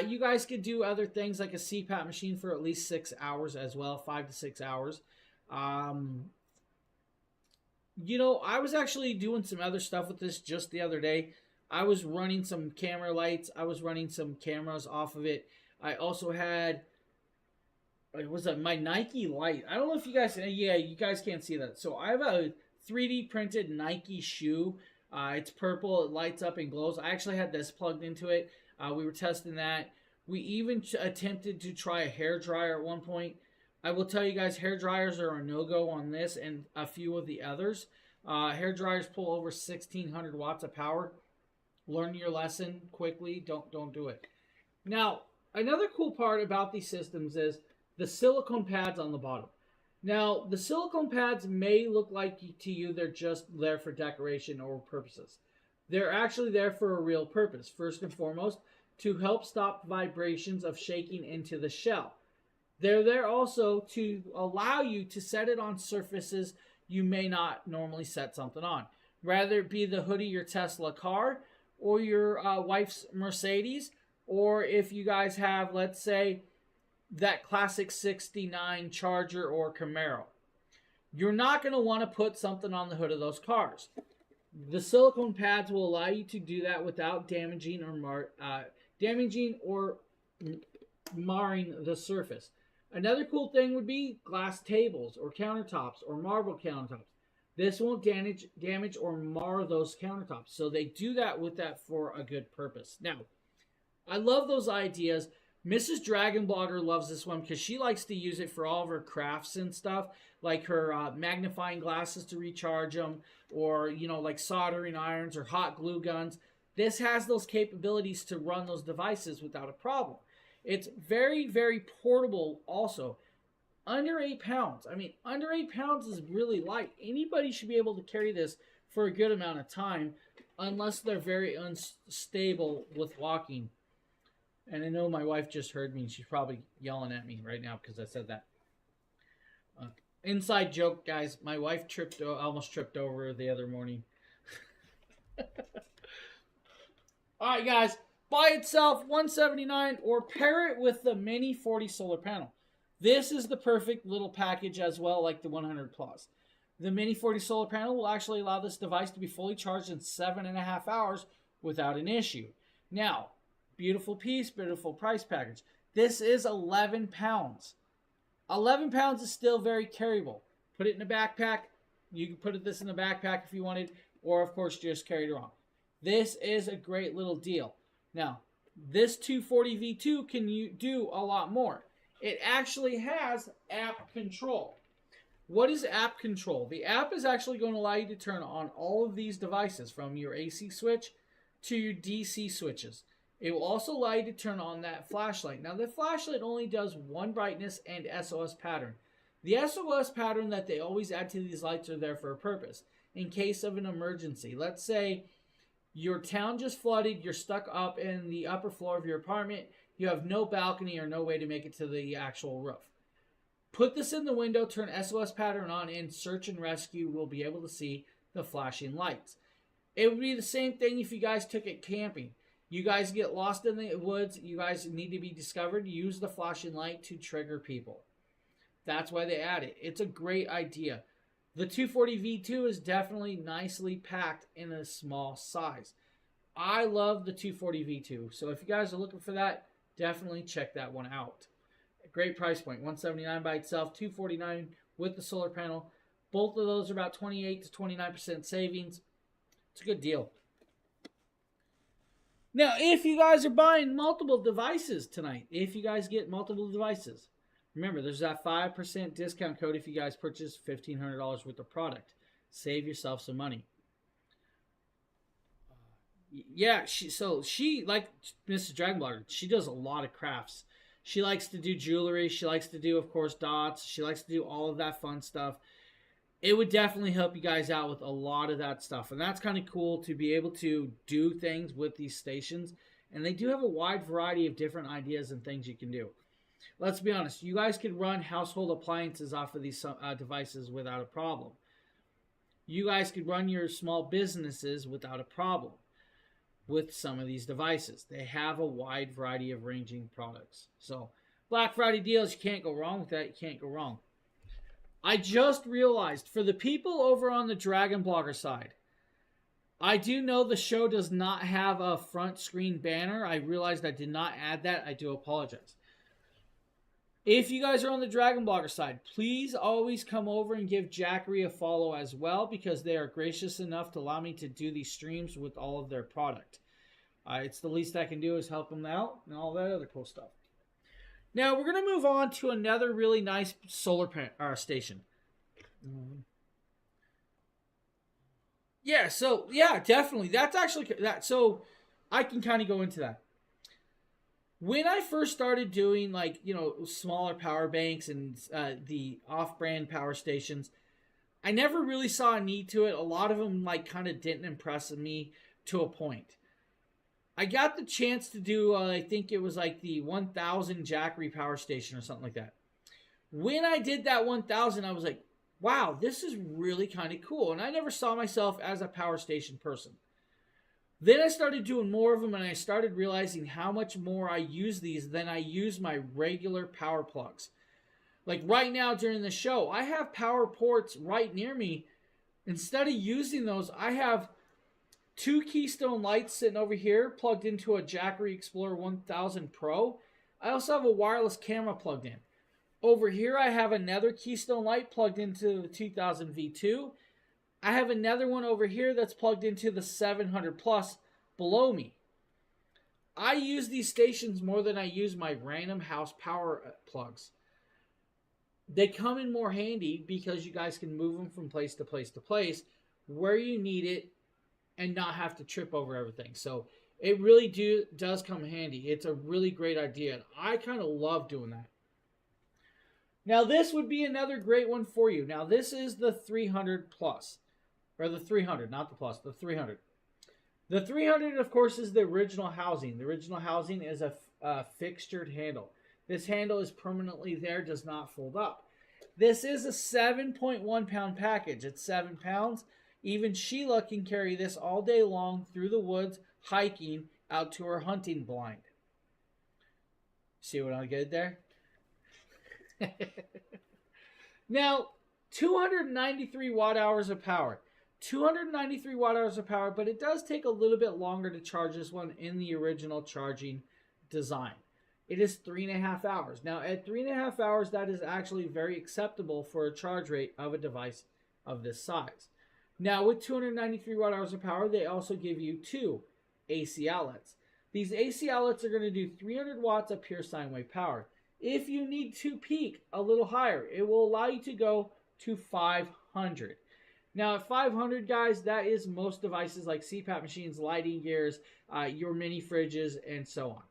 You guys could do other things like a CPAP machine for at least 6 hours as well, 5 to 6 hours. You know, I was actually doing some other stuff with this just the other day. I was running some camera lights. I was running some cameras off of it. I also had, it was my Nike light. I don't know if you guys, yeah, you guys can't see that. So I have a 3D printed Nike shoe. It's purple, it lights up and glows. I actually had this plugged into it. We were testing that. We even attempted to try a hair dryer at one point. I will tell you guys, hair dryers are a no-go on this and a few of the others. Hair dryers pull over 1,600 watts of power. Learn your lesson quickly. Don't do it. Now, another cool part about these systems is the silicone pads on the bottom. Now, the silicone pads may look like to you they're just there for decoration or purposes. They're actually there for a real purpose. First and foremost, to help stop vibrations of shaking into the shell. They're there also to allow you to set it on surfaces you may not normally set something on. Rather it be the hood of your Tesla car or your wife's Mercedes, or if you guys have, let's say, that classic 69 Charger or Camaro. You're not going to want to put something on the hood of those cars. The silicone pads will allow you to do that without damaging or marring the surface. Another cool thing would be glass tables or countertops or marble countertops. This won't damage or mar those countertops. So they do that with that for a good purpose. Now, I love those ideas. Mrs. Dragon Blogger loves this one because she likes to use it for all of her crafts and stuff, like her magnifying glasses to recharge them, or, you know, like soldering irons or hot glue guns. This has those capabilities to run those devices without a problem. It's very, very portable also. under 8 pounds. I mean, under 8 pounds is really light. Anybody should be able to carry this for a good amount of time, unless they're very unstable with walking. And I know my wife just heard me, and she's probably yelling at me right now because I said that. Inside joke, guys. My wife almost tripped over the other morning. All right, guys. By itself, $179, or pair it with the Mini 40 solar panel. This is the perfect little package as well, like the 100 Plus. The Mini 40 solar panel will actually allow this device to be fully charged in 7.5 hours without an issue. Now, beautiful piece, beautiful price package. This is 11 pounds. 11 pounds is still very carryable. Put it in a backpack. You can put this in a backpack if you wanted, or of course just carry it around. This is a great little deal. Now, this 240 V2 can do a lot more. It actually has app control. What is app control? The app is actually going to allow you to turn on all of these devices, from your AC switch to your DC switches. It will also allow you to turn on that flashlight. Now, the flashlight only does one brightness and SOS pattern. The SOS pattern that they always add to these lights are there for a purpose. In case of an emergency, let's say your town just flooded, you're stuck up in the upper floor of your apartment, you have no balcony or no way to make it to the actual roof. Put this in the window, turn SOS pattern on, and search and rescue will be able to see the flashing lights. It would be the same thing if you guys took it camping. You guys get lost in the woods, you guys need to be discovered, use the flashing light to trigger people. That's why they add it. It's a great idea. The 240 V2 is definitely nicely packed in a small size. I love the 240 V2, so if you guys are looking for that, definitely check that one out. Great price point, $179 by itself, $249 with the solar panel. Both of those are about 28 to 29% savings. It's a good deal. Now, if you guys are buying multiple devices tonight, if you guys get multiple devices, remember, there's that 5% discount code if you guys purchase $1,500 worth of product. Save yourself some money. Yeah, she like Mrs. Dragonblogger, she does a lot of crafts. She likes to do jewelry. She likes to do, of course, dots. She likes to do all of that fun stuff. It would definitely help you guys out with a lot of that stuff. And that's kind of cool to be able to do things with these stations. And they do have a wide variety of different ideas and things you can do. Let's be honest. You guys could run household appliances off of these devices without a problem. You guys could run your small businesses without a problem with some of these devices. They have a wide variety of ranging products. So, Black Friday deals, you can't go wrong with that. You can't go wrong. I just realized, for the people over on the Dragon Blogger side, I do know the show does not have a front screen banner. I realized I did not add that. I do apologize. If you guys are on the Dragon Blogger side, please always come over and give Jackery a follow as well, because they are gracious enough to allow me to do these streams with all of their product. It's the least I can do is help them out and all that other cool stuff. Now, we're going to move on to another really nice solar station. Yeah, so, yeah, definitely. That's actually, so I can kind of go into that. When I first started doing, like, smaller power banks and the off-brand power stations, I never really saw a need to it. A lot of them, like, kind of didn't impress me to a point. I got the chance to do, I think it was like the 1000 Jackery power station or something like that. When I did that 1000, I was like, wow, this is really kind of cool. And I never saw myself as a power station person. Then I started doing more of them, and I started realizing how much more I use these than I use my regular power plugs. Like right now during the show, I have power ports right near me. Instead of using those, I have 2 Keystone lights sitting over here plugged into a Jackery Explorer 1000 Pro. I also have a wireless camera plugged in. Over here, I have another Keystone light plugged into the 2000 V2. I have another one over here that's plugged into the 700 Plus below me. I use these stations more than I use my random house power plugs. They come in more handy because you guys can move them from place to place to place where you need it and not have to trip over everything. So it really does come handy. It's a really great idea. And I kind of love doing that. Now this would be another great one for you. Now this is the 300 plus, or the 300, not the plus, the 300. The 300, of course, is the original housing. The original housing is a fixtured handle. This handle is permanently there, does not fold up. This is a 7.1 pound package. It's 7 pounds. Even Sheila can carry this all day long through the woods, hiking out to her hunting blind. See what I did there? Now, 293 watt hours of power. 293 watt hours of power, but it does take a little bit longer to charge this one in the original charging design. It is 3.5 hours. Now, at 3.5 hours, that is actually very acceptable for a charge rate of a device of this size. Now, with 293 watt hours of power, they also give you 2 AC outlets. These AC outlets are going to do 300 watts of pure sine wave power. If you need to peak a little higher, it will allow you to go to 500. Now, at 500, guys, that is most devices like CPAP machines, lighting gears, your mini fridges, and so on.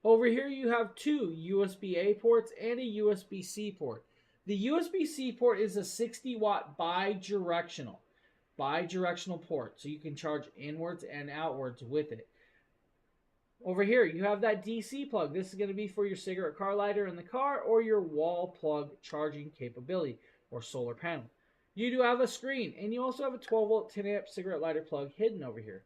Over here, you have 2 USB-A ports and a USB-C port. The USB-C port is a 60 watt bidirectional port, so you can charge inwards and outwards with it. Over here, you have that DC plug. This is going to be for your cigarette car lighter in the car or your wall plug charging capability or solar panel. You do have a screen, and you also have a 12 volt 10 amp cigarette lighter plug hidden over here.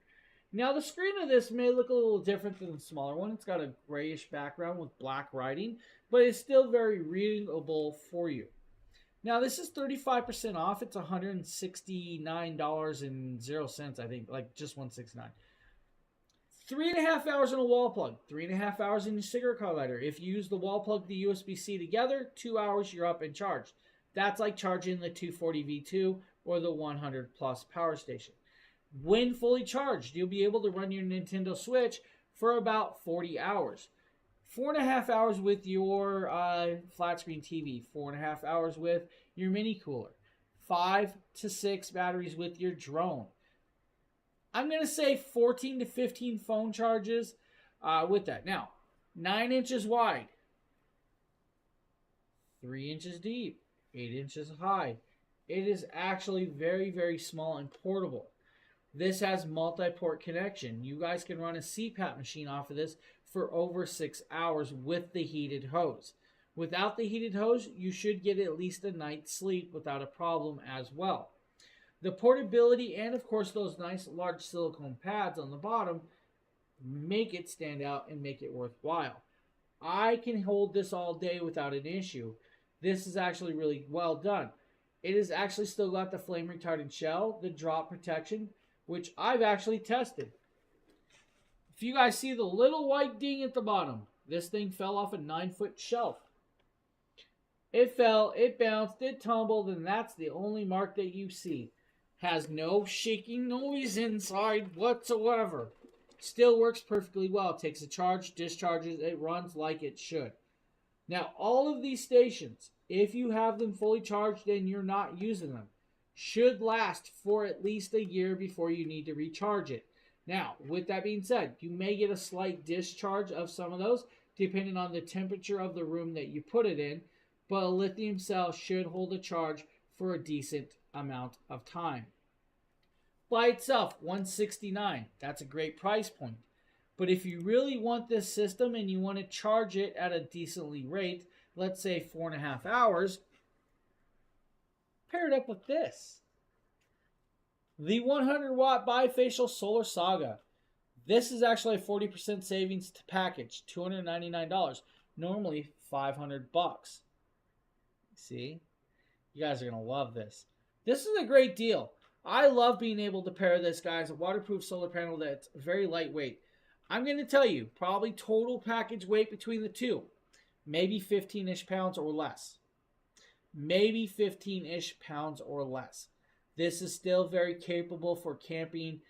Now, the screen of this may look a little different than the smaller one. It's got a grayish background with black writing, but it's still very readable for you. Now, this is 35% off. It's $169.00, I think, like just $169. 3.5 hours in a wall plug, 3.5 hours in your cigarette car lighter. If you use the wall plug, the USB-C together, 2 hours, you're up and charged. That's like charging the 240 V2 or the 100 plus power station. When fully charged, you'll be able to run your Nintendo Switch for about 40 hours. 4.5 hours with your flat screen TV. 4.5 hours with your mini cooler. 5 to 6 batteries with your drone. I'm going to say 14 to 15 phone charges with that. Now, 9 inches wide. 3 inches deep. 8 inches high. It is actually very, very small and portable. This has multi-port connection. You guys can run a CPAP machine off of this for over 6 hours with the heated hose. Without the heated hose, you should get at least a night's sleep without a problem as well. The portability and, of course, those nice large silicone pads on the bottom make it stand out and make it worthwhile. I can hold this all day without an issue. This is actually really well done. It has actually still got the flame retardant shell, the drop protection, which I've actually tested. If you guys see the little white ding at the bottom, this thing fell off a 9-foot shelf. It fell, it bounced, it tumbled, and that's the only mark that you see. Has no shaking noise inside whatsoever. Still works perfectly well. It takes a charge, discharges, it runs like it should. Now, all of these stations, if you have them fully charged and you're not using them, should last for at least a year before you need to recharge it. Now, with that being said, you may get a slight discharge of some of those, depending on the temperature of the room that you put it in, but a lithium cell should hold a charge for a decent amount of time. By itself, $169. That's a great price point. But if you really want this system and you want to charge it at a decently rate, let's say 4.5 hours, pair it up with this. The 100 watt bifacial solar saga. This is actually a 40% savings to package, $299. Normally $500. See? You guys are going to love this. This is a great deal. I love being able to pair this, guys. A waterproof solar panel that's very lightweight. I'm going to tell you, probably total package weight between the two, maybe 15-ish pounds or less. Maybe 15-ish pounds or less. This is still very capable for camping,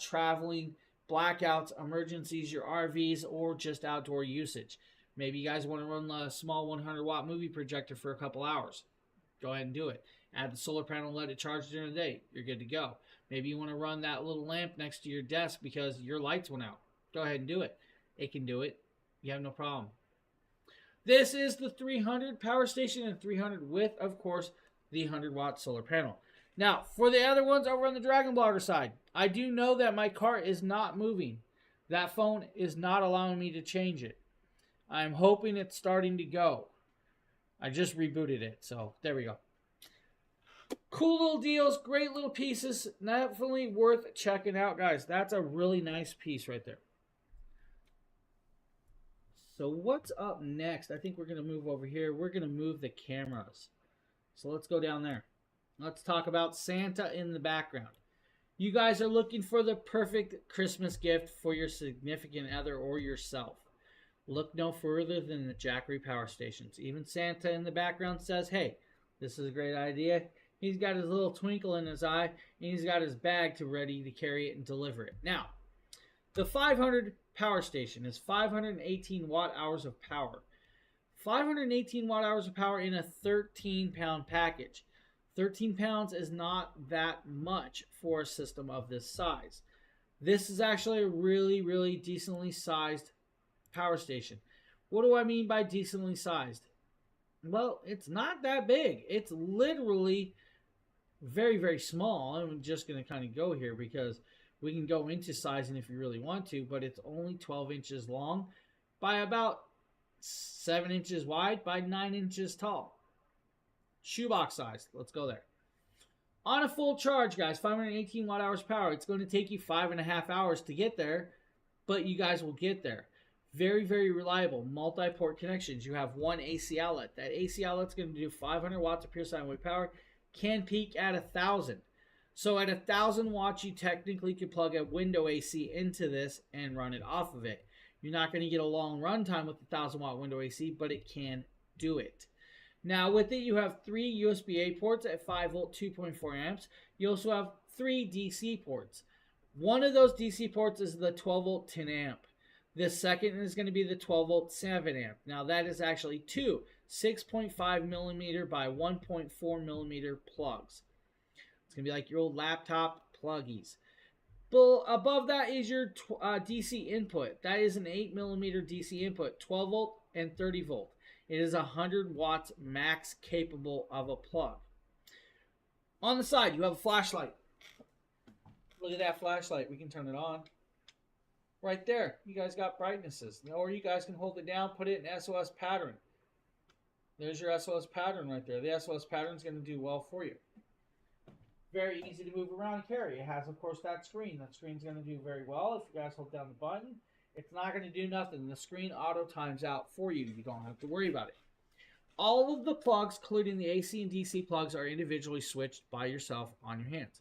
traveling, blackouts, emergencies, your RVs, or just outdoor usage. Maybe you guys want to run a small 100-watt movie projector for a couple hours. Go ahead and do it. Add the solar panel and let it charge during the day. You're good to go. Maybe you want to run that little lamp next to your desk because your lights went out. Go ahead and do it. It can do it. You have no problem. This is the 300 power station and 300 with, of course, the 100-watt solar panel. Now, for the other ones over on the Dragon Blogger side, I do know that my cart is not moving. That phone is not allowing me to change it. I'm hoping it's starting to go. I just rebooted it, so there we go. Cool little deals, great little pieces. Definitely worth checking out, guys. That's a really nice piece right there. So what's up next? I think we're going to move over here. We're going to move the cameras. So let's go down there. Let's talk about Santa in the background. You guys are looking for the perfect Christmas gift for your significant other or yourself. Look no further than the Jackery power stations. Even Santa in the background says, hey, this is a great idea. He's got his little twinkle in his eye, and he's got his bag ready to carry it and deliver it. Now, the 500 power station is 518 watt hours of power. 518 watt hours of power in a 13-pound package. 13 pounds is not that much for a system of this size. This is actually a really, really decently sized power station. What do I mean by decently sized? Well, it's not that big. It's literally very, very small. I'm just going to kind of go here because we can go into sizing if you really want to, but it's only 12 inches long by about 7 inches wide by 9 inches tall. Shoebox size. Let's go there. On a full charge, guys, 518 watt hours power. It's going to take you 5.5 hours to get there, but you guys will get there. Very, very reliable. Multi-port connections. You have one AC outlet. That AC outlet's going to do 500 watts of pure sine wave power. Can peak at 1,000. So at 1,000 watts, you technically could plug a window AC into this and run it off of it. You're not going to get a long run time with 1,000 watt window AC, but it can do it. Now with it, you have 3 USB-A ports at 5 volt, 2.4 amps. You also have 3 DC ports. One of those DC ports is the 12 volt, 10 amp. The second is going to be the 12 volt 7 amp. Now that is actually 2 6.5 millimeter by 1.4 millimeter plugs. It's going to be like your old laptop pluggies. But above that is your DC input. That is an 8 millimeter DC input, 12 volt and 30 volt. It is 100 watts max capable of a plug. On the side, you have a flashlight. Look at that flashlight. We can turn it on. Right there, you guys got brightnesses. Or you guys can hold it down, put it in SOS pattern. There's your SOS pattern right there. The SOS pattern is going to do well for you. Very easy to move around and carry. It has, of course, that screen. That screen's going to do very well if you guys hold down the button. It's not going to do nothing. The screen auto times out for you. You don't have to worry about it. All of the plugs, including the AC and DC plugs, are individually switched by yourself on your hands.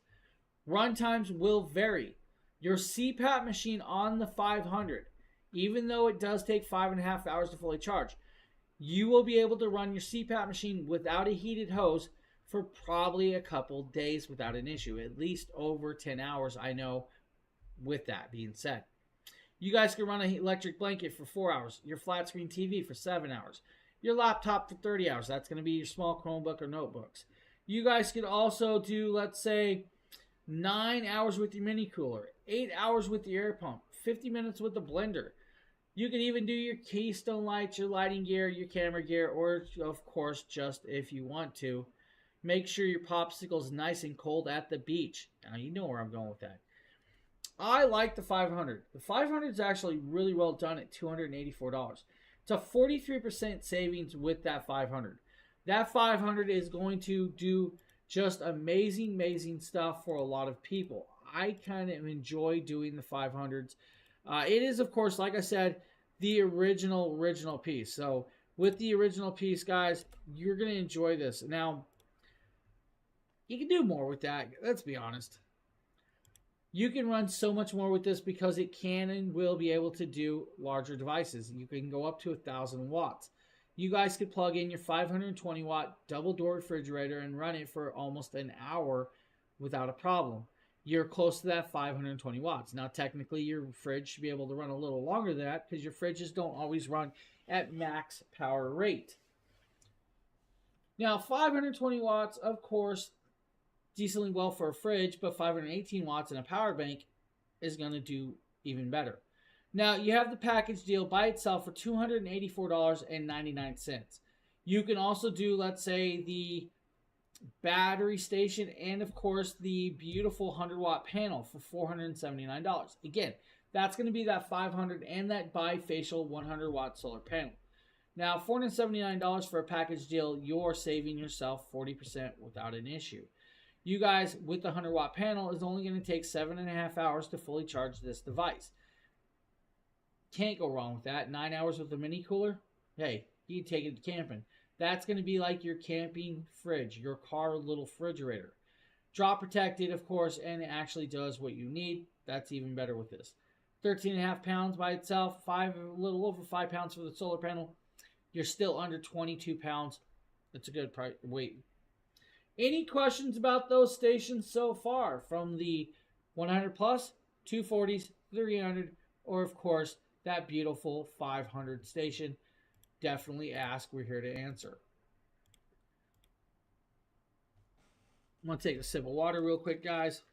Run times will vary. Your CPAP machine on the 500, even though it does take 5.5 hours to fully charge, you will be able to run your CPAP machine without a heated hose for probably a couple days without an issue. At least over 10 hours, I know, with that being said. You guys can run an electric blanket for 4 hours, your flat screen TV for 7 hours, your laptop for 30 hours. That's going to be your small Chromebook or notebooks. You guys could also do, let's say, 9 hours with your mini cooler, 8 hours with the air pump, 50 minutes with the blender. You can even do your Keystone lights, your lighting gear, your camera gear, or of course, just if you want to, make sure your popsicle's nice and cold at the beach. Now you know where I'm going with that. I like the 500. The 500 is actually really well done at $284. It's a 43% savings with that 500. That 500 is going to do just amazing, amazing stuff for a lot of people. I kind of enjoy doing the 500s. It is, of course, like I said, the original piece. So with the original piece, guys, you're going to enjoy this. Now, you can do more with that. Let's be honest. You can run so much more with this because it can and will be able to do larger devices. You can go up to 1,000 watts. You guys could plug in your 520 watt double door refrigerator and run it for almost an hour without a problem. You're close to that 520 watts. Now, technically, your fridge should be able to run a little longer than that because your fridges don't always run at max power rate. Now, 520 watts, of course, decently well for a fridge, but 518 watts in a power bank is going to do even better. Now, you have the package deal by itself for $284.99. You can also do, let's say, the battery station and, of course, the beautiful 100-watt panel for $479. Again, that's going to be that 500 and that bifacial 100-watt solar panel. Now, $479 for a package deal, you're saving yourself 40% without an issue. You guys, with the 100-watt panel, is only going to take 7.5 hours to fully charge this device. Can't go wrong with that. 9 hours with a mini cooler? Hey, you can take it camping. That's going to be like your camping fridge, your car little refrigerator. Drop protected, of course, and it actually does what you need. That's even better with this. 13.5 pounds by itself, a little over 5 pounds for the solar panel. You're still under 22 pounds. That's a good price. Wait. Any questions about those stations so far? From the 100 plus, 240s, 300, or of course, that beautiful 500 station? Definitely ask. We're here to answer. I'm going to take a sip of water real quick, guys.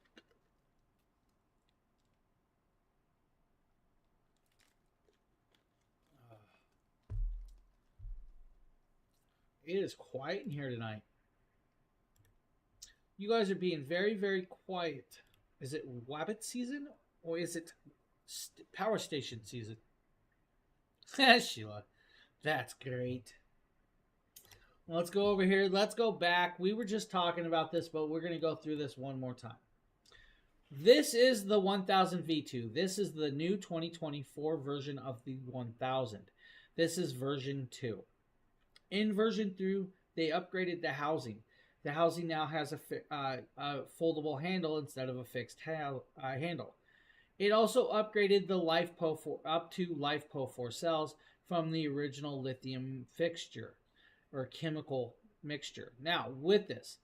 It is quiet in here tonight. You guys are being very, very quiet. Is it Wabbit season or is it power station season? Sheila, that's great. Let's go over here. Let's go back. We were just talking about this, but we're going to go through this one more time. This is the 1000 V2. This is the new 2024 version of the 1000. This is version 2. In version 3, they upgraded the housing. The housing now has a foldable handle instead of a fixed handle. It also upgraded the LiFePO4 up to LiFePO4 cells from the original lithium fixture or chemical mixture. Now, with this,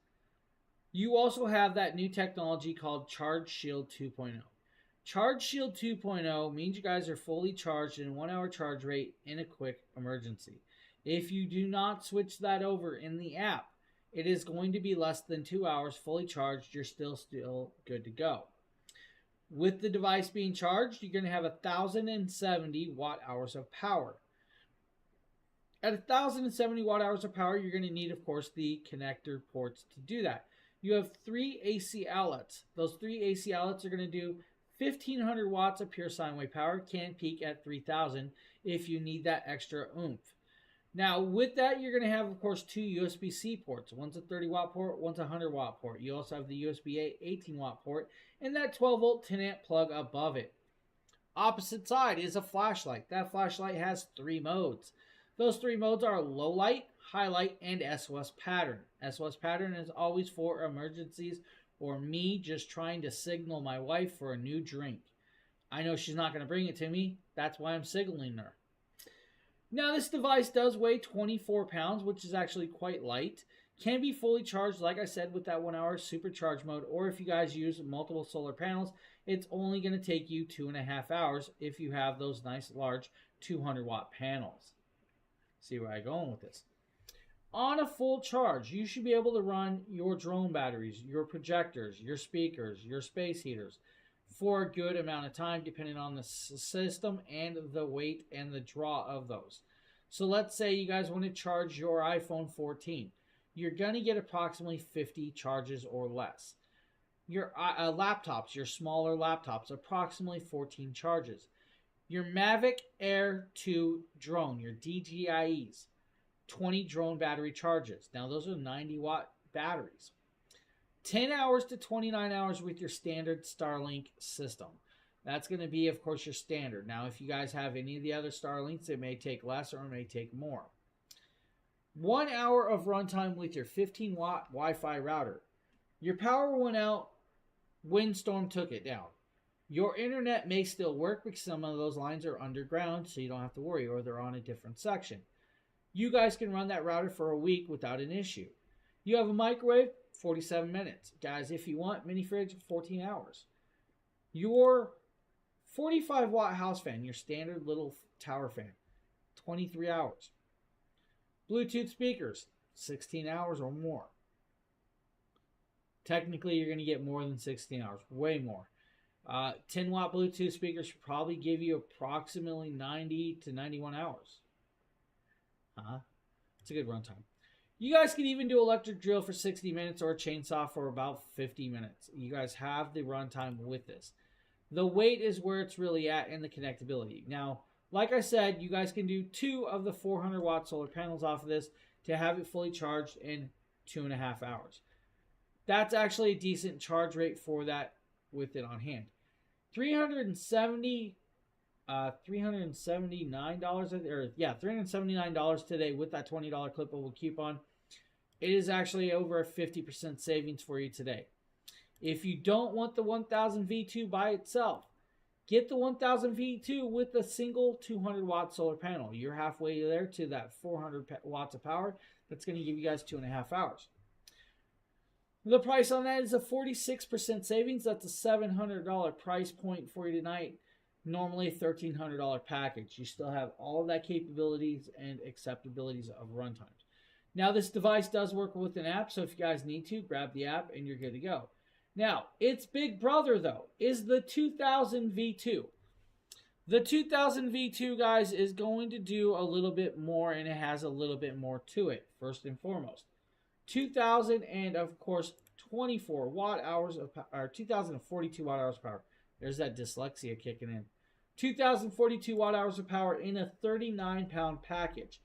you also have that new technology called Charge Shield 2.0. Charge Shield 2.0 means you guys are fully charged in 1 hour charge rate in a quick emergency. If you do not switch that over in the app, it is going to be less than 2 hours fully charged. You're still good to go. With the device being charged, you're going to have 1,070 watt hours of power. At 1,070 watt hours of power, you're going to need, of course, the connector ports to do that. You have 3 AC outlets. Those 3 AC outlets are going to do 1,500 watts of pure sine wave power. Can peak at 3,000 if you need that extra oomph. Now, with that, you're going to have, of course, 2 USB-C ports. One's a 30-watt port, one's a 100-watt port. You also have the USB-A 18-watt port and that 12-volt 10-amp plug above it. Opposite side is a flashlight. That flashlight has 3 modes. Those 3 modes are low light, high light, and SOS pattern. SOS pattern is always for emergencies or me just trying to signal my wife for a new drink. I know she's not going to bring it to me. That's why I'm signaling her. Now, this device does weigh 24 pounds, which is actually quite light. Can be fully charged, like I said, with that 1 hour supercharge mode. Or if you guys use multiple solar panels, it's only going to take you 2.5 hours if you have those nice large 200-watt panels. See where I'm going with this. On a full charge, you should be able to run your drone batteries, your projectors, your speakers, your space heaters for a good amount of time, depending on the system and the weight and the draw of those. So let's say you guys want to charge your iPhone 14. You're going to get approximately 50 charges or less. Your laptops, your smaller laptops, approximately 14 charges. Your Mavic Air 2 drone, your DJIs, 20 drone battery charges. Now, those are 90-watt batteries. 10 hours to 29 hours with your standard Starlink system. That's going to be, of course, your standard. Now, if you guys have any of the other Starlinks, it may take less or it may take more. 1 hour of runtime with your 15-watt Wi-Fi router. Your power went out, windstorm took it down. Your internet may still work because some of those lines are underground, so you don't have to worry, or they're on a different section. You guys can run that router for a week without an issue. You have a microwave, 47 minutes. Guys, if you want, mini fridge, 14 hours. Your 45-watt house fan, your standard little tower fan, 23 hours. Bluetooth speakers, 16 hours or more. Technically, you're going to get more than 16 hours, way more. 10 watt Bluetooth speakers should probably give you approximately 90 to 91 hours. It's a good runtime. You guys can even do electric drill for 60 minutes or a chainsaw for about 50 minutes. You guys have the runtime with this. The weight is where it's really at and the connectability. Now, like I said, you guys can do 2 of the 400 watt solar panels off of this to have it fully charged in 2.5 hours. That's actually a decent charge rate for that with it on hand. $379 $379 today with that $20 clippable coupon. It is actually over a 50% savings for you today. If you don't want the 1000 V2 by itself, get the 1000 V2 with a single 200 watt solar panel. You're halfway there to that 400 watts of power. That's going to give you guys 2.5 hours. The price on that is a 46% savings. That's a $700 price point for you tonight. Normally a $1,300 package. You still have all of that capabilities and acceptabilities of runtimes. Now, this device does work with an app, so if you guys need to, grab the app and you're good to go. Now, its big brother, though, is the 2000 V2. The 2000 V2, guys, is going to do a little bit more, and it has a little bit more to it, first and foremost. 2000 and, of course, 24 watt hours of power, or 2042 watt hours of power. There's that dyslexia kicking in. 2042 watt hours of power in a 39-pound package.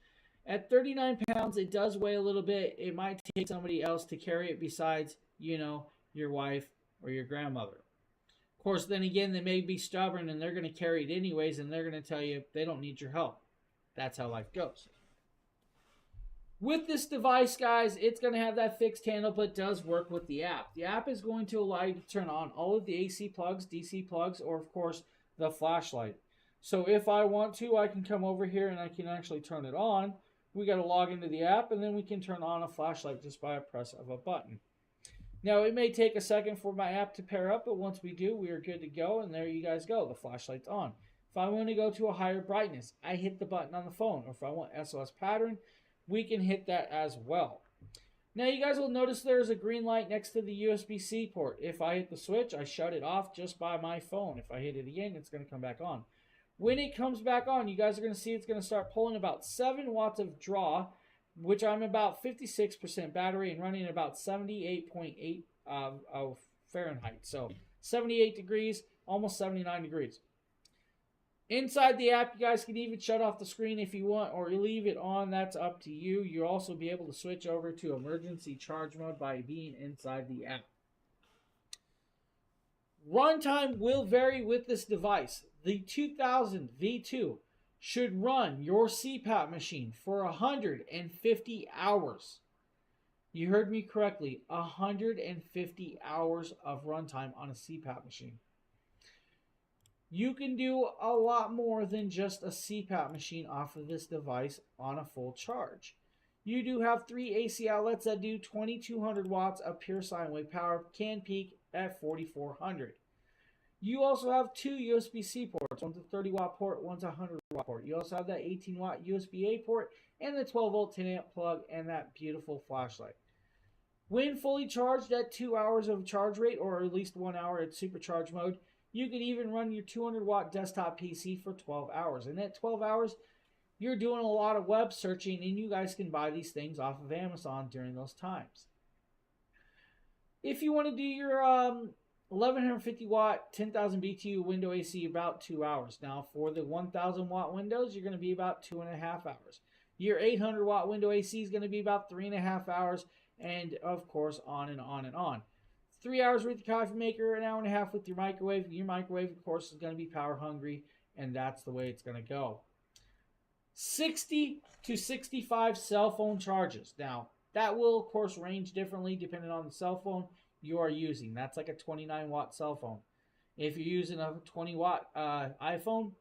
At 39 pounds, it does weigh a little bit. It might take somebody else to carry it besides, you know, your wife or your grandmother. Of course, then again, they may be stubborn and they're going to carry it anyways, and they're going to tell you they don't need your help. That's how life goes. With this device, guys, it's going to have that fixed handle, but it does work with the app. The app is going to allow you to turn on all of the AC plugs, DC plugs, or, of course, the flashlight. So if I want to, I can come over here and I can actually turn it on. We got to log into the app, and then we can turn on a flashlight just by a press of a button. Now, it may take a second for my app to pair up, but once we do, we are good to go, and there you guys go. The flashlight's on. If I want to go to a higher brightness, I hit the button on the phone. Or if I want SOS pattern, we can hit that as well. Now, you guys will notice there's a green light next to the USB-C port. If I hit the switch, I shut it off just by my phone. If I hit it again, it's going to come back on. When it comes back on, you guys are going to see it's going to start pulling about 7 watts of draw, which I'm about 56% battery and running at about 78.8 of Fahrenheit. So 78 degrees, almost 79 degrees. Inside the app, you guys can even shut off the screen if you want, or leave it on. That's up to you. You'll also be able to switch over to emergency charge mode by being inside the app. Runtime will vary with this device. The 2000 V2 should run your CPAP machine for 150 hours. You heard me correctly, 150 hours of runtime on a CPAP machine. You can do a lot more than just a CPAP machine off of this device on a full charge. You do have 3 AC outlets that do 2200 watts of pure sine wave power, can peak at 4400. You also have 2 USB-C ports. One's a 30 watt port, one's a 100 watt port. You also have that 18 watt USB-A port and the 12 volt 10 amp plug and that beautiful flashlight. When fully charged at 2 hours of charge rate, or at least 1 hour at supercharge mode, you can even run your 200 watt desktop PC for 12 hours. And at 12 hours, you're doing a lot of web searching, and you guys can buy these things off of Amazon during those times. If you want to do your 1150 watt 10,000 BTU window AC, about 2 hours. Now for the 1000 watt windows, you're going to be about 2.5 hours. Your 800 watt window AC is going to be about 3.5 hours, and of course on and on and on. 3 hours with your coffee maker, an hour and a half with your microwave. Your microwave, of course, is going to be power hungry, and that's the way it's going to go. 60 to 65 cell phone charges. Now, that will, of course, range differently depending on the cell phone you are using. That's like a 29 watt cell phone. If you're using a 20 watt iPhone,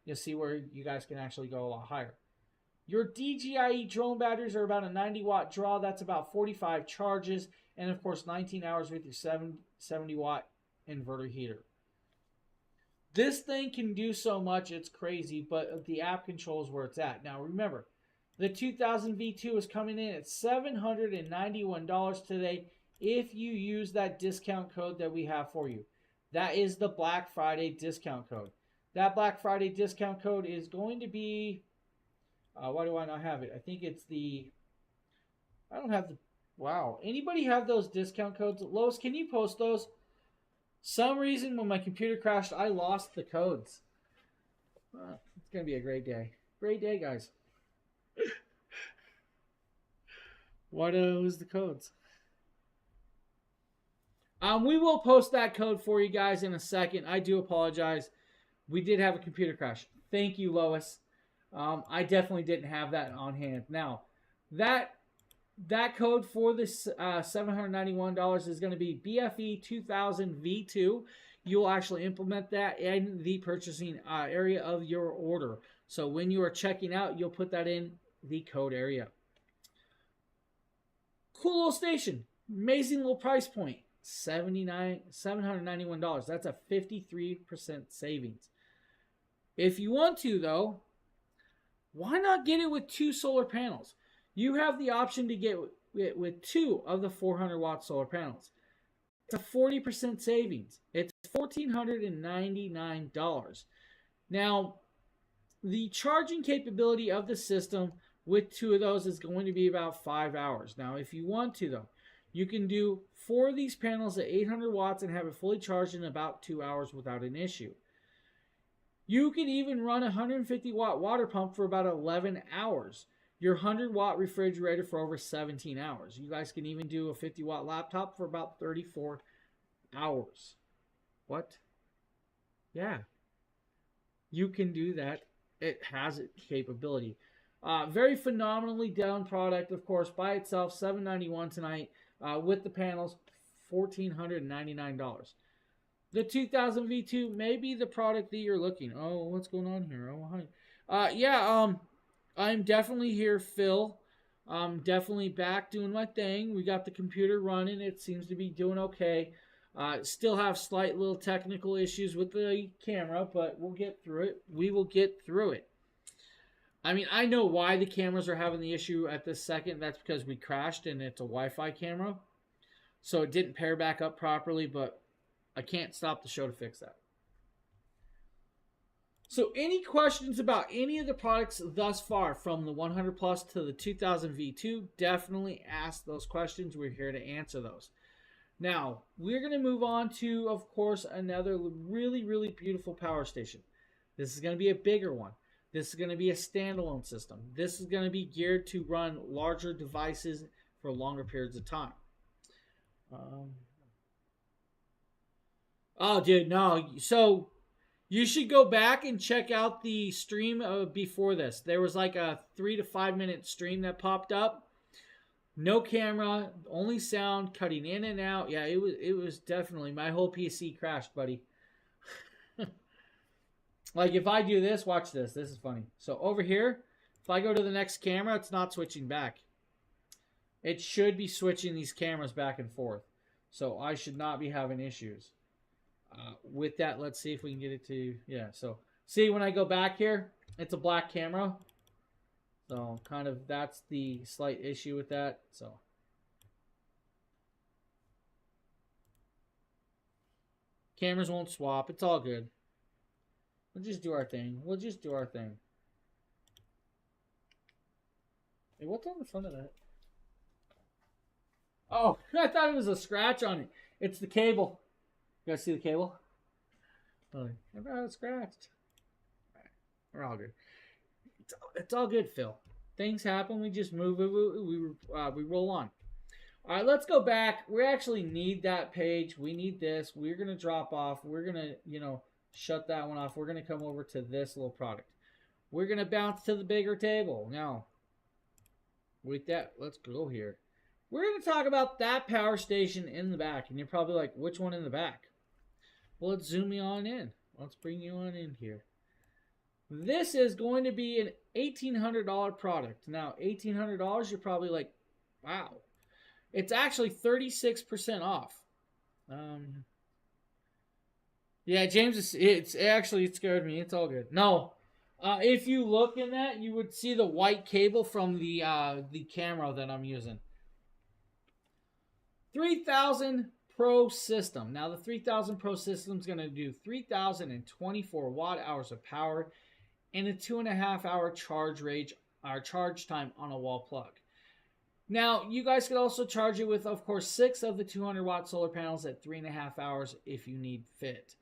you'll see where you guys can actually go a lot higher. Your DJI drone batteries are about a 90 watt draw. That's about 45 charges. And of course, 19 hours with your 70 watt inverter heater. This thing can do so much, it's crazy, but the app controls where it's at. Now remember, the 2000 V2 is coming in at $791 today if you use that discount code that we have for you. That is the Black Friday discount code. That Black Friday discount code is going to be, why do I not have it? I think it's the, I don't have the, wow. Anybody have those discount codes? Lois, can you post those? Some reason when my computer crashed, I lost the codes. It's going to be a great day. Great day, guys. Why did I lose the codes? We will post that code for you guys in a second. I do apologize. We did have a computer crash. Thank you, Lois. I definitely didn't have that on hand. Now, that code for this $791 is going to be BFE 2000 V2. You'll actually implement that in the purchasing area of your order. So when you are checking out, you'll put that in the code area. Cool little station. Amazing little price point. $791. That's a 53% savings. If you want to, though, why not get it with 2 solar panels? You have the option to get it with 2 of the 400-watt solar panels. It's a 40% savings. It's $1,499. Now, the charging capability of the system with 2 of those is going to be about 5 hours. Now, if you want to, though, you can do 4 of these panels at 800 watts and have it fully charged in about 2 hours without an issue. You can even run a 150-watt water pump for about 11 hours. Your 100-watt refrigerator for over 17 hours. You guys can even do a 50-watt laptop for about 34 hours. What? Yeah. You can do that. It has its capability. Very phenomenally done product, of course, by itself. $791 tonight. With the panels, $1,499. The 2000 V2 may be the product that you're looking. Oh, what's going on here? Oh, hi. I'm definitely here, Phil. I'm definitely back doing my thing. We got the computer running. It seems to be doing okay. Still have slight little technical issues with the camera, but we'll get through it. We will get through it. I mean, I know why the cameras are having the issue at this second. That's because we crashed and it's a Wi-Fi camera. So it didn't pair back up properly, but I can't stop the show to fix that. So any questions about any of the products thus far, from the 100 Plus to the 2000 V2, definitely ask those questions. We're here to answer those. Now, we're going to move on to, of course, another really, really beautiful power station. This is going to be a bigger one. This is going to be a standalone system. This is going to be geared to run larger devices for longer periods of time. Oh, dude, no. So you should go back and check out the stream before this. There was like a 3 to 5 minute stream that popped up. No camera, only sound, cutting in and out. Yeah, it was definitely, my whole PC crashed, buddy. Like if I do this, watch this. This is funny. So over here, if I go to the next camera, it's not switching back. It should be switching these cameras back and forth. So I should not be having issues. With that, let's see if we can get it to, yeah. So see, when I go back here, it's a black camera. So kind of that's the slight issue with that. So cameras won't swap. It's all good. We'll just do our thing. We'll just do our thing. Hey, what's on the front of that? Oh, I thought it was a scratch on it. It's the cable. You guys see the cable? Oh, it's scratched. All right. We're all good. It's all good, Phil. Things happen. We just move. We roll on. All right, let's go back. We actually need that page. We need this. We're going to drop off. We're going to, shut that one off. We're going to come over to this little product. We're going to bounce to the bigger table. Now, with that, let's go here. We're going to talk about that power station in the back. And you're probably like, which one in the back? Well, let's zoom you on in. Let's bring you on in here. This is going to be an $1,800 product. Now, $1,800, you're probably like, wow. It's actually 36% off. Yeah, James, it scared me. It's all good. No, if you look in that, you would see the white cable from the camera that I'm using. 3,000 Pro system. Now the 3000 Pro system is going to do 3024 watt hours of power and a 2.5 hour charge time on a wall plug. Now you guys could also charge it with, of course, 6 of the 200 watt solar panels at 3.5 hours if you need fit.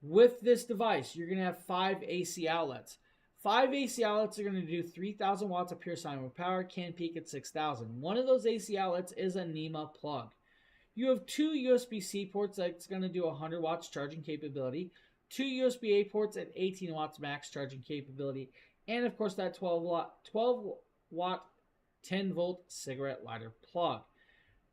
With this device, you're going to have 5 AC outlets. 5 AC outlets are going to do 3000 watts of pure sine wave power, can peak at 6000. One of those AC outlets is a NEMA plug. You have 2 USB-C ports that's going to do 100 watts charging capability, 2 USB-A ports at 18 watts max charging capability, and of course that 12 watt 10 volt cigarette lighter plug.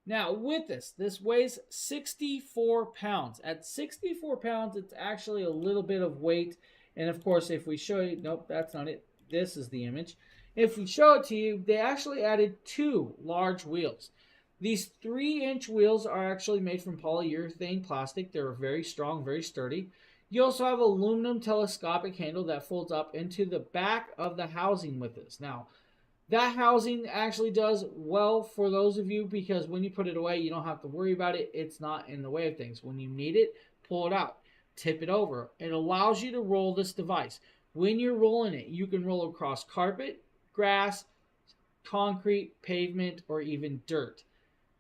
Now with this weighs 64 pounds. At 64 pounds, it's actually a little bit of weight. And of course, if we show you, nope, that's not it. This is the image. If we show it to you, they actually added 2 large wheels. These 3-inch wheels are actually made from polyurethane plastic. They're very strong, very sturdy. You also have aluminum telescopic handle that folds up into the back of the housing with this. Now, that housing actually does well for those of you because when you put it away, you don't have to worry about it. It's not in the way of things. When you need it, pull it out, tip it over. It allows you to roll this device. When you're rolling it, you can roll across carpet, grass, concrete, pavement, or even dirt.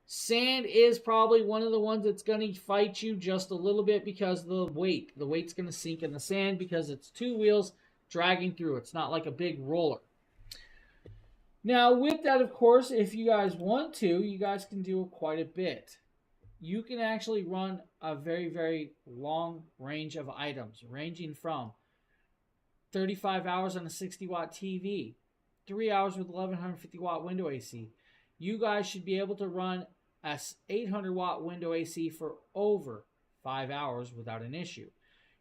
Sand is probably one of the ones that's going to fight you just a little bit because of the weight. The weight's going to sink in the sand because it's 2 wheels dragging through. It's not like a big roller. Now, with that, of course, if you guys want to, you guys can do quite a bit. You can actually run a very, very long range of items, ranging from 35 hours on a 60-watt TV, 3 hours with 1150 watt window AC. You guys should be able to run a 800 watt window AC for over 5 hours without an issue.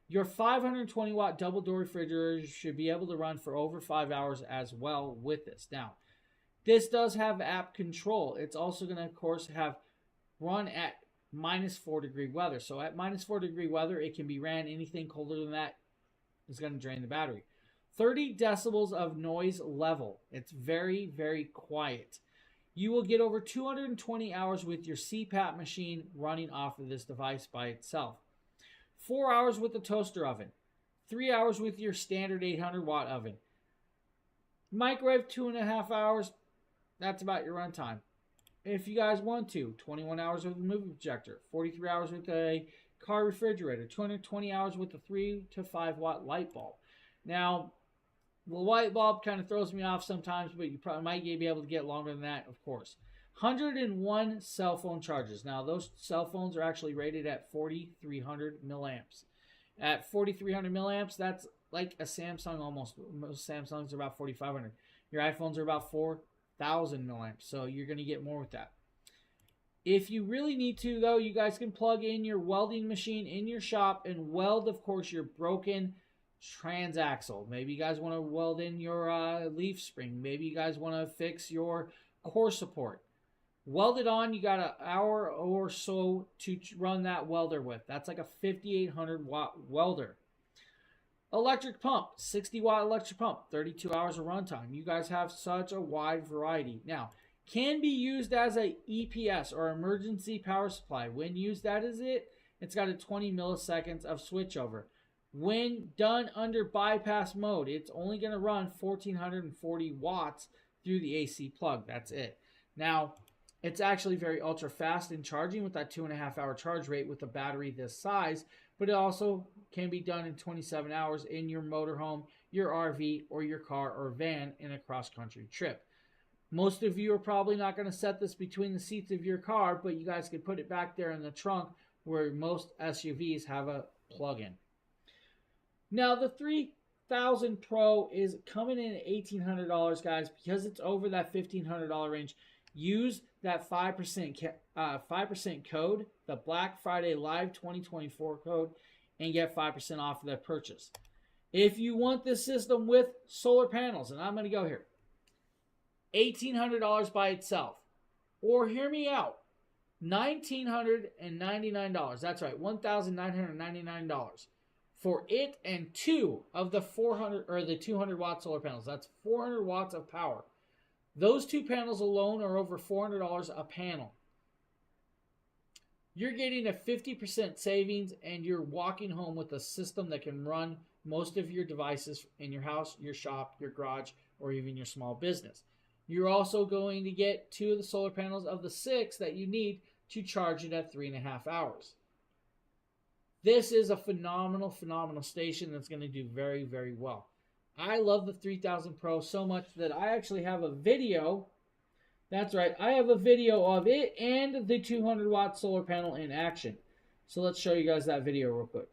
Your 520 watt double door refrigerator should be able to run for over 5 hours as well with this. Now, this does have app control. It's also going to, of course, have run at -4-degree weather. So at -4-degree weather, it can be ran. Anything colder than that is going to drain the battery. 30 decibels of noise level. It's very, very quiet. You will get over 220 hours with your CPAP machine running off of this device by itself. 4 hours with the toaster oven. 3 hours with your standard 800 watt oven. Microwave 2.5 hours. That's about your runtime. If you guys want to, 21 hours with a movie projector, 43 hours with a car refrigerator, 220 hours with a 3 to 5 watt light bulb. Now, the light bulb kind of throws me off sometimes, but you probably might be able to get longer than that, of course. 101 cell phone chargers. Now, those cell phones are actually rated at 4,300 milliamps. At 4,300 milliamps, that's like a Samsung almost. Most Samsungs are about 4,500. Your iPhones are about 4,000 milliamps, so you're going to get more with that. If you really need to, though, you guys can plug in your welding machine in your shop and weld, of course, your broken transaxle. Maybe you guys want to weld in your leaf spring. Maybe you guys want to fix your core support. Weld it on. You got an hour or so to run that welder with. That's like a 5,800 watt welder. Electric pump, 60 watt electric pump, 32 hours of runtime. You guys have such a wide variety. Now, can be used as a EPS or emergency power supply. When used as it's got a 20 milliseconds of switchover. When done under bypass mode, it's only going to run 1,440 watts through the AC plug. That's it. Now, it's actually very ultra fast in charging with that 2.5 hour charge rate with a battery this size, but it also can be done in 27 hours in your motorhome, your RV, or your car or van in a cross-country trip. Most of you are probably not going to set this between the seats of your car, but you guys can put it back there in the trunk where most SUVs have a plug-in. Now, the 3000 Pro is coming in at $1,800, guys, because it's over that $1,500 range. Use that 5% code, the Black Friday Live 2024 code, and get 5% off of that purchase. If you want this system with solar panels, and I'm going to go here, $1,800 by itself. Or hear me out, $1,999. That's right, $1,999 for it and 2 of the 400 or the 200 watt solar panels. That's 400 watts of power. Those 2 panels alone are over $400 a panel. you're getting a 50% savings, and you're walking home with a system that can run most of your devices in your house, your shop, your garage, or even your small business. You're also going to get 2 of the solar panels of the 6 that you need to charge it at 3.5 hours. This is a phenomenal station that's going to do very, very well. I love the 3000 Pro so much that I actually have a video. That's right, I have a video of it and the 200 watt solar panel in action. So let's show you guys that video real quick.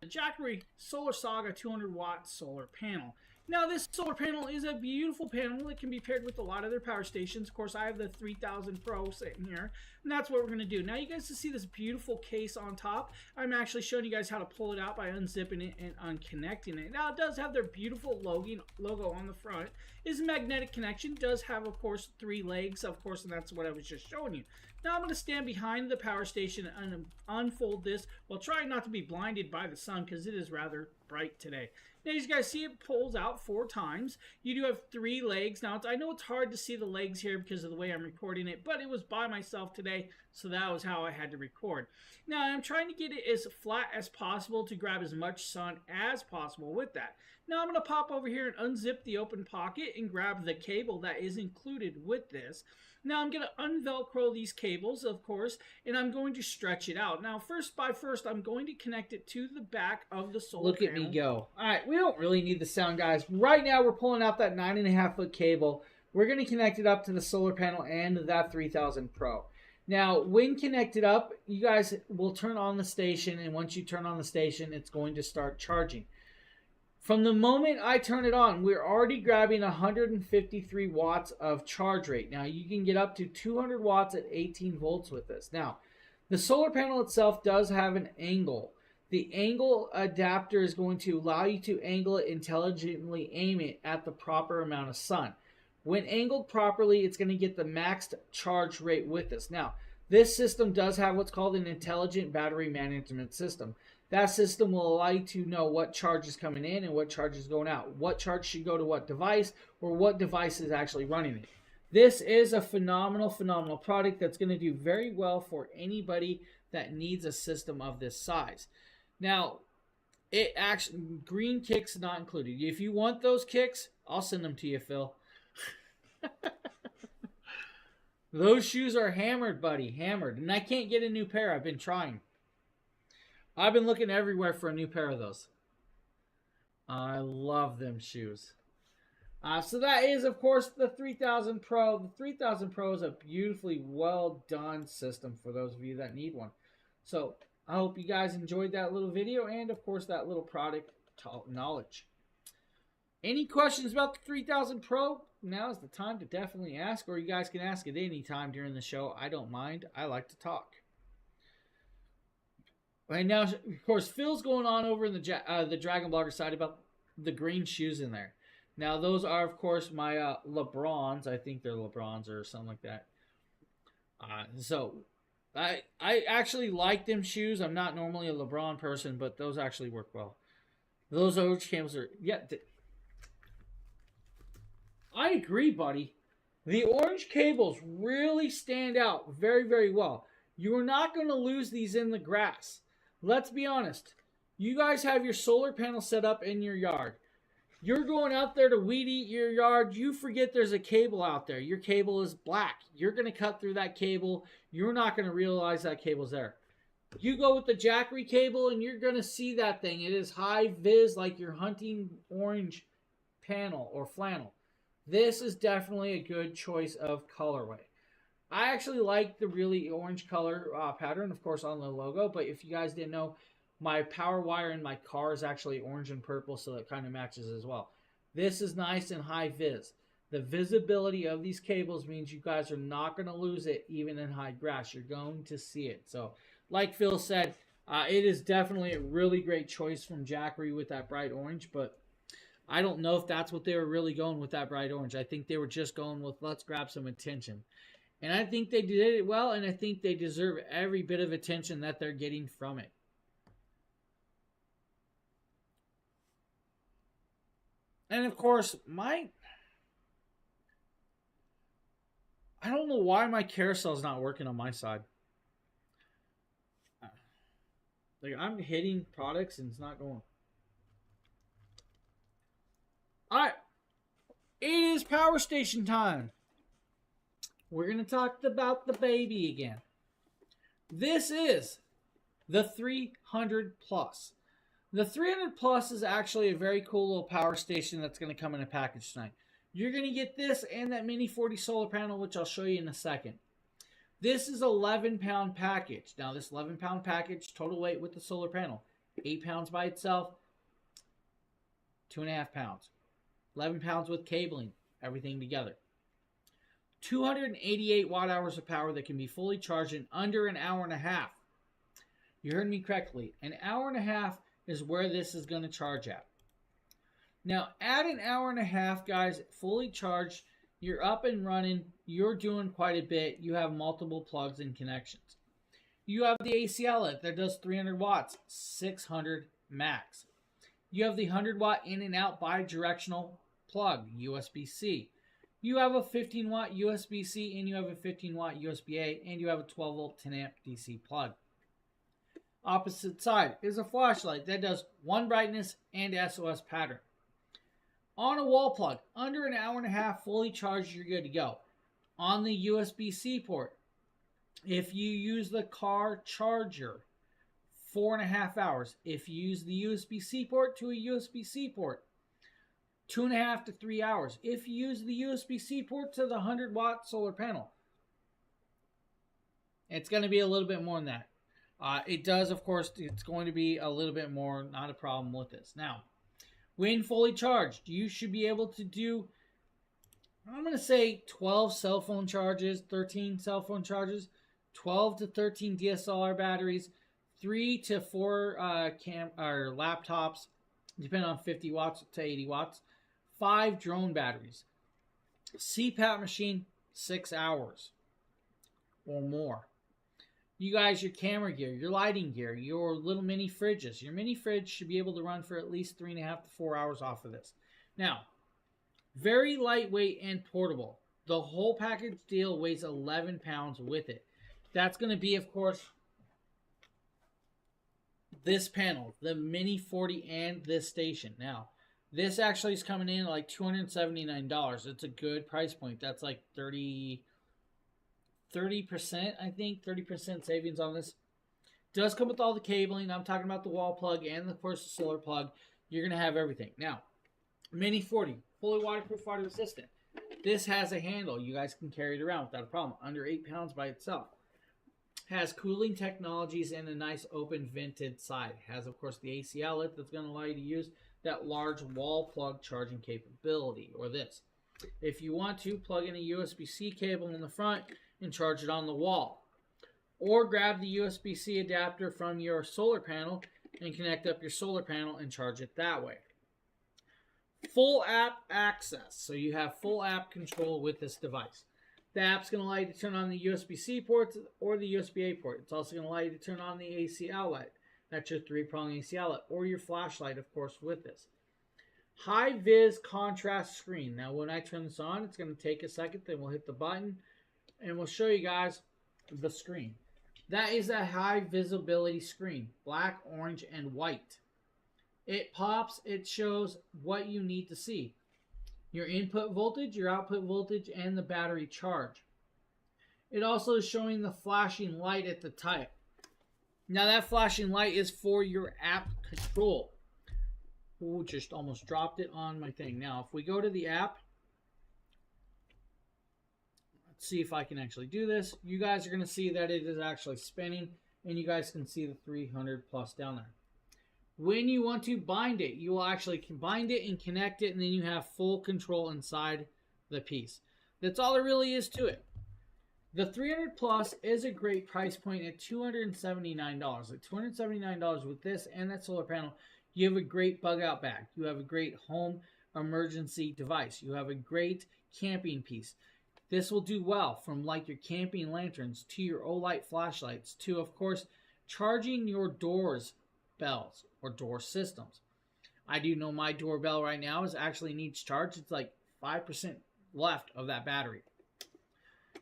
The Jackery Solar Saga 200 watt solar panel. Now this solar panel is a beautiful panel that can be paired with a lot of their power stations. Of course, I have the 3000 Pro sitting here, and that's what we're going to do. Now you guys can see this beautiful case on top. I'm actually showing you guys how to pull it out by unzipping it and unconnecting it. Now it does have their beautiful logo on the front. It's a magnetic connection. It does have, of course, 3 legs, of course, and that's what I was just showing you. Now I'm going to stand behind the power station and unfold this while trying not to be blinded by the sun because it is rather bright today. Now, as you guys see, it pulls out 4 times. You do have 3 legs. Now, I know it's hard to see the legs here because of the way I'm recording it, but it was by myself today, so that was how I had to record. Now, I'm trying to get it as flat as possible to grab as much sun as possible with that. Now, I'm going to pop over here and unzip the open pocket and grab the cable that is included with this. Now, I'm going to unvelcro these cables, of course, and I'm going to stretch it out. Now, first, I'm going to connect it to the back of the solar panel. Look at me go. All right, we don't really need the sound, guys. Right now, we're pulling out that 9.5 foot cable. We're going to connect it up to the solar panel and that 3000 Pro. Now, when connected up, you guys will turn on the station, and once you turn on the station, it's going to start charging. From the moment I turn it on, we're already grabbing 153 watts of charge rate. Now, you can get up to 200 watts at 18 volts with this. Now, the solar panel itself does have an angle. The angle adapter is going to allow you to angle it intelligently, aim it at the proper amount of sun. When angled properly, it's going to get the maxed charge rate with this. Now, this system does have what's called an intelligent battery management system. That system will allow you to know what charge is coming in and what charge is going out. What charge should go to what device, or what device is actually running it. This is a phenomenal product that's going to do very well for anybody that needs a system of this size. Now, it actually, green kicks not included. If you want those kicks, I'll send them to you, Phil. Those shoes are hammered, buddy, hammered. And I can't get a new pair. I've been trying. I've been looking everywhere for a new pair of those. I love them shoes. So that is, of course, the 3000 Pro. The 3000 Pro is a beautifully well done system for those of you that need one. So I hope you guys enjoyed that little video and, of course, that little product knowledge. Any questions about the 3000 Pro? Now is the time to definitely ask, or you guys can ask at any time during the show. I don't mind. I like to talk. Right now, of course, Phil's going on over in the Dragon Blogger side about the green shoes in there. Now, those are, of course, my LeBrons. I think they're LeBrons or something like that. So, I actually like them shoes. I'm not normally a LeBron person, but those actually work well. Those orange cables are... Yeah, I agree, buddy. The orange cables really stand out very, very well. You are not going to lose these in the grass. Let's be honest. You guys have your solar panel set up in your yard. You're going out there to weed eat your yard. You forget there's a cable out there. Your cable is black. You're going to cut through that cable. You're not going to realize that cable's there. You go with the Jackery cable and you're going to see that thing. It is high vis like you're hunting orange panel or flannel. This is definitely a good choice of colorway. I actually like the really orange color pattern, of course, on the logo. But if you guys didn't know, my power wire in my car is actually orange and purple, so it kind of matches as well. This is nice and high vis. The visibility of these cables means you guys are not going to lose it even in high grass. You're going to see it. So, like Phil said, it is definitely a really great choice from Jackery with that bright orange. But I don't know if that's what they were really going with that bright orange. I think they were just going with, let's grab some attention. And I think they did it well, and I think they deserve every bit of attention that they're getting from it. And of course, I I don't know why my carousel is not working on my side. Like, I'm hitting products and it's not going. Alright. It is power station time. We're going to talk about the baby again. This is the 300 Plus. The 300 Plus is actually a very cool little power station that's going to come in a package tonight. You're going to get this and that Mini 40 solar panel, which I'll show you in a second. This is 11-pound package. Now, this 11-pound package, total weight with the solar panel, 8 pounds by itself, 2.5 pounds. 11 pounds with cabling, everything together. 288 watt-hours of power that can be fully charged in under an hour and a half. You heard me correctly. An hour and a half is where this is going to charge at. Now, at an hour and a half, guys, fully charged, you're up and running. You're doing quite a bit. You have multiple plugs and connections. You have the AC outlet that does 300 watts, 600 max. You have the 100-watt in and out bi-directional plug, USB-C. You have a 15-watt USB-C, and you have a 15-watt USB-A, and you have a 12-volt 10-amp DC plug. Opposite side is a flashlight that does one brightness and SOS pattern. On a wall plug, under an hour and a half, fully charged, you're good to go. On the USB-C port, if you use the car charger, 4.5 hours. If you use the USB-C port to a USB-C port, 2.5 to 3 hours. If you use the USB-C port to the 100-watt solar panel, it's going to be a little bit more than that. It does, of course, it's going to be a little bit more, not a problem with this. Now, when fully charged, you should be able to do, I'm going to say 12 cell phone charges, 13 cell phone charges, 12 to 13 DSLR batteries, 3 to 4 laptops, depending on 50 watts to 80 watts, 5 drone batteries, CPAP machine, 6 hours or more. You guys, your camera gear, your lighting gear, your little mini fridges. Your mini fridge should be able to run for at least 3.5 to 4 hours off of this. Now, very lightweight and portable. The whole package deal weighs 11 pounds with it. That's going to be, of course, this panel, the Mini 40 and this station. Now, this actually is coming in at like $279. It's a good price point. That's like 30%, I think, 30% savings on this. Does come with all the cabling. I'm talking about the wall plug and, of course, the solar plug. You're going to have everything. Now, Mini 40, fully waterproof, water resistant. This has a handle. You guys can carry it around without a problem. Under 8 pounds by itself. Has cooling technologies and a nice open vented side. Has, of course, the AC outlet that's going to allow you to use that large wall plug charging capability, or this. If you want to, plug in a USB-C cable in the front and charge it on the wall. Or grab the USB-C adapter from your solar panel and connect up your solar panel and charge it that way. Full app access. So you have full app control with this device. The app's going to allow you to turn on the USB-C port or the USB-A port. It's also going to allow you to turn on the AC outlet. That's your 3-prong AC outlet. Or your flashlight, of course, with this. High-vis contrast screen. Now, when I turn this on, it's going to take a second. Then we'll hit the button. And we'll show you guys the screen. That is a high visibility screen. Black, orange, and white. It pops. It shows what you need to see. Your input voltage, your output voltage, and the battery charge. It also is showing the flashing light at the top. Now that flashing light is for your app control. Ooh, just almost dropped it on my thing. Now if we go to the app, let's see if I can actually do this. You guys are going to see that it is actually spinning, and you guys can see the 300 plus down there. When you want to bind it, you will actually bind it and connect it, and then you have full control inside the piece. That's all there really is to it. The 300 Plus is a great price point at $279. Like $279 with this and that solar panel, you have a great bug out bag. You have a great home emergency device. You have a great camping piece. This will do well from like your camping lanterns to your Olight flashlights to, of course, charging your doors bells or door systems. I do know my doorbell right now actually needs charge. It's like 5% left of that battery.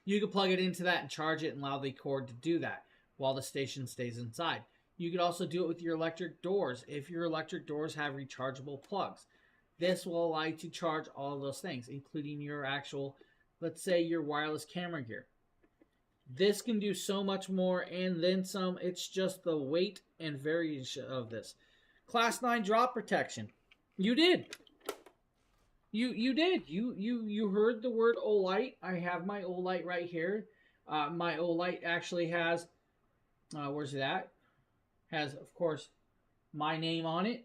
You could plug it into that and charge it and allow the cord to do that while the station stays inside. You could also do it with your electric doors if your electric doors have rechargeable plugs. This will allow you to charge all of those things, including your actual, let's say, your wireless camera gear. This can do so much more and then some. It's just the weight and variation of this. Class 9 drop protection. You did. You did. You heard the word Olight. I have my Olight right here. My Olight actually has, where's it at? Has, of course, my name on it.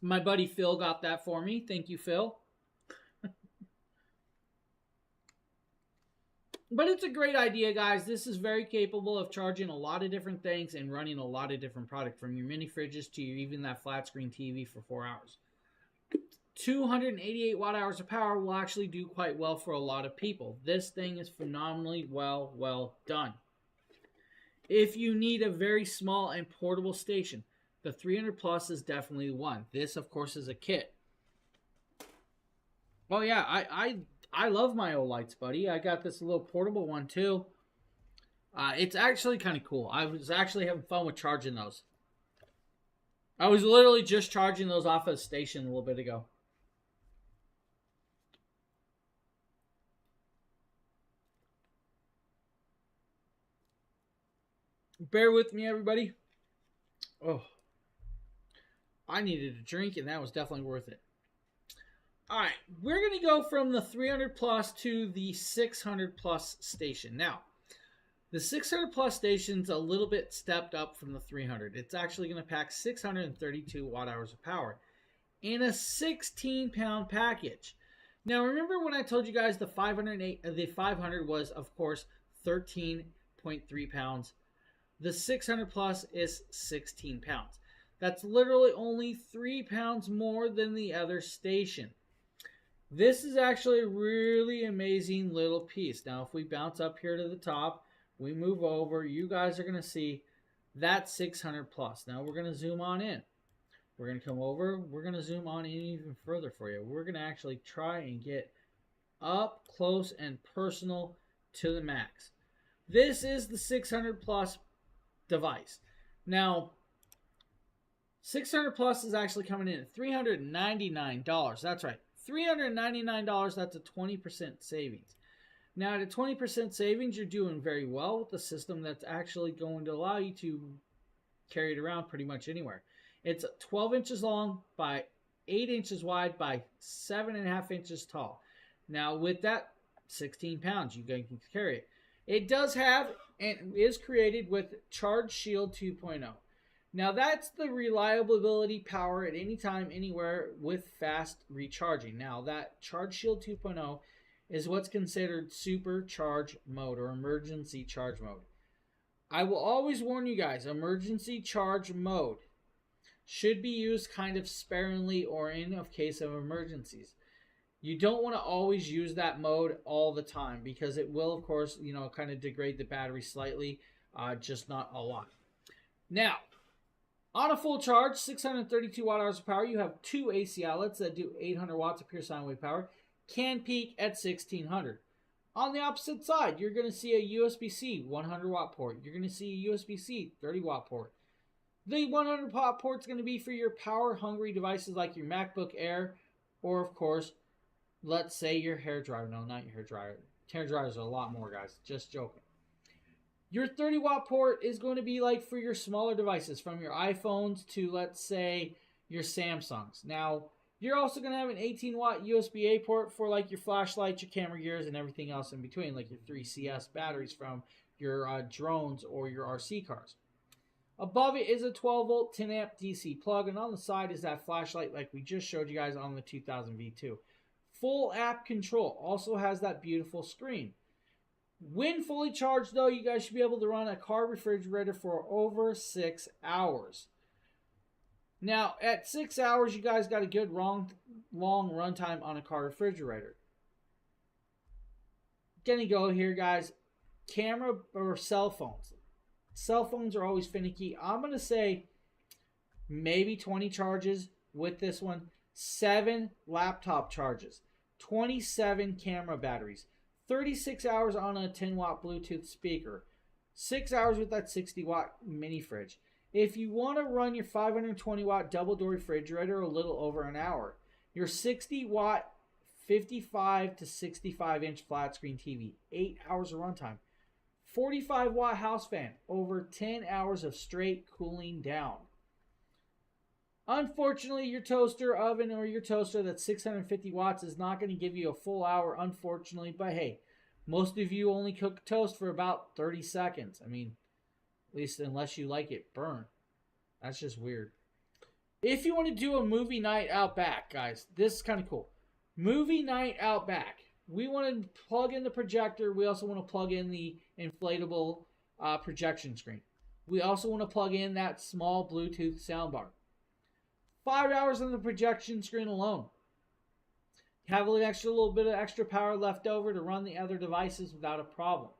My buddy Phil got that for me. Thank you, Phil. But it's a great idea, guys. This is very capable of charging a lot of different things and running a lot of different product, from your mini fridges to even that flat screen TV for 4 hours. 288 watt hours of power will actually do quite well for a lot of people. This thing is phenomenally well done. If you need a very small and portable station, the 300 Plus is definitely one. This, of course, is a kit. Oh yeah, I love my Olights, buddy. I got this little portable one too. It's actually kind of cool. I was actually having fun with charging those. I was literally just charging those off of a station a little bit ago. Bear with me, everybody. Oh, I needed a drink, and that was definitely worth it. All right, we're going to go from the 300 Plus to the 600 Plus station. Now, the 600 Plus station's a little bit stepped up from the 300. It's actually going to pack 632 watt hours of power in a 16-pound package. Now, remember when I told you guys the 500 was, of course, 13.3 pounds. The 600 Plus is 16 pounds. That's literally only 3 pounds more than the other station. This is actually a really amazing little piece. Now, if we bounce up here to the top, we move over, you guys are going to see that 600 Plus. Now, we're going to zoom on in. We're going to come over. We're going to zoom on in even further for you. We're going to actually try and get up close and personal to the max. This is the 600 Plus device. Now, 600 Plus is actually coming in at $399. That's right, $399. That's a 20% savings. Now, at a 20% savings, you're doing very well with the system that's actually going to allow you to carry it around pretty much anywhere. It's 12 inches long by 8 inches wide by 7.5 inches tall. Now, with that 16 pounds, you can carry it. It does have and is created with Charge Shield 2.0. Now, that's the reliability power at any time, anywhere with fast recharging. Now, that Charge Shield 2.0 is what's considered super charge mode or emergency charge mode. I will always warn you guys, emergency charge mode should be used kind of sparingly or in a case of emergencies. You don't want to always use that mode all the time because it will, of course, kind of degrade the battery slightly, just not a lot. Now, on a full charge, 632 watt hours of power, you have two AC outlets that do 800 watts of pure sine wave power, can peak at 1600. On the opposite side, you're going to see a USB-C 100 watt port. You're going to see a USB-C 30 watt port. The 100 watt port is going to be for your power hungry devices like your MacBook Air, or of course, let's say your hairdryer. No, not your hairdryer. Hairdryers are a lot more, guys. Just joking. Your 30 watt port is going to be like for your smaller devices, from your iPhones to, let's say, your Samsungs. Now, you're also going to have an 18 watt USB-A port for like your flashlights, your camera gears, and everything else in between, like your 3CS batteries from your drones or your RC cars. Above it is a 12 volt 10 amp DC plug, and on the side is that flashlight like we just showed you guys on the 2000 V2. Full app control, also has that beautiful screen. When fully charged though, you guys should be able to run a car refrigerator for over 6 hours. Now, at 6 hours, you guys got a good long runtime on a car refrigerator. Gonna go here, guys. Camera or cell phones. Cell phones are always finicky. I'm going to say maybe 20 charges with this one. 7 laptop charges, 27 camera batteries, 36 hours on a 10-watt Bluetooth speaker, 6 hours with that 60-watt mini fridge. If you want to run your 520-watt double-door refrigerator, a little over an hour. Your 60-watt 55 to 65-inch flat screen TV, 8 hours of runtime. 45-watt house fan, over 10 hours of straight cooling down. Unfortunately, your toaster oven or your toaster that's 650 watts is not going to give you a full hour, unfortunately. But hey, most of you only cook toast for about 30 seconds. I mean, at least unless you like it burnt. That's just weird. If you want to do a movie night out back, guys, this is kind of cool. Movie night out back. We want to plug in the projector. We also want to plug in the inflatable projection screen. We also want to plug in that small Bluetooth soundbar. 5 hours on the projection screen alone. Have a little bit of extra power left over to run the other devices without a problem.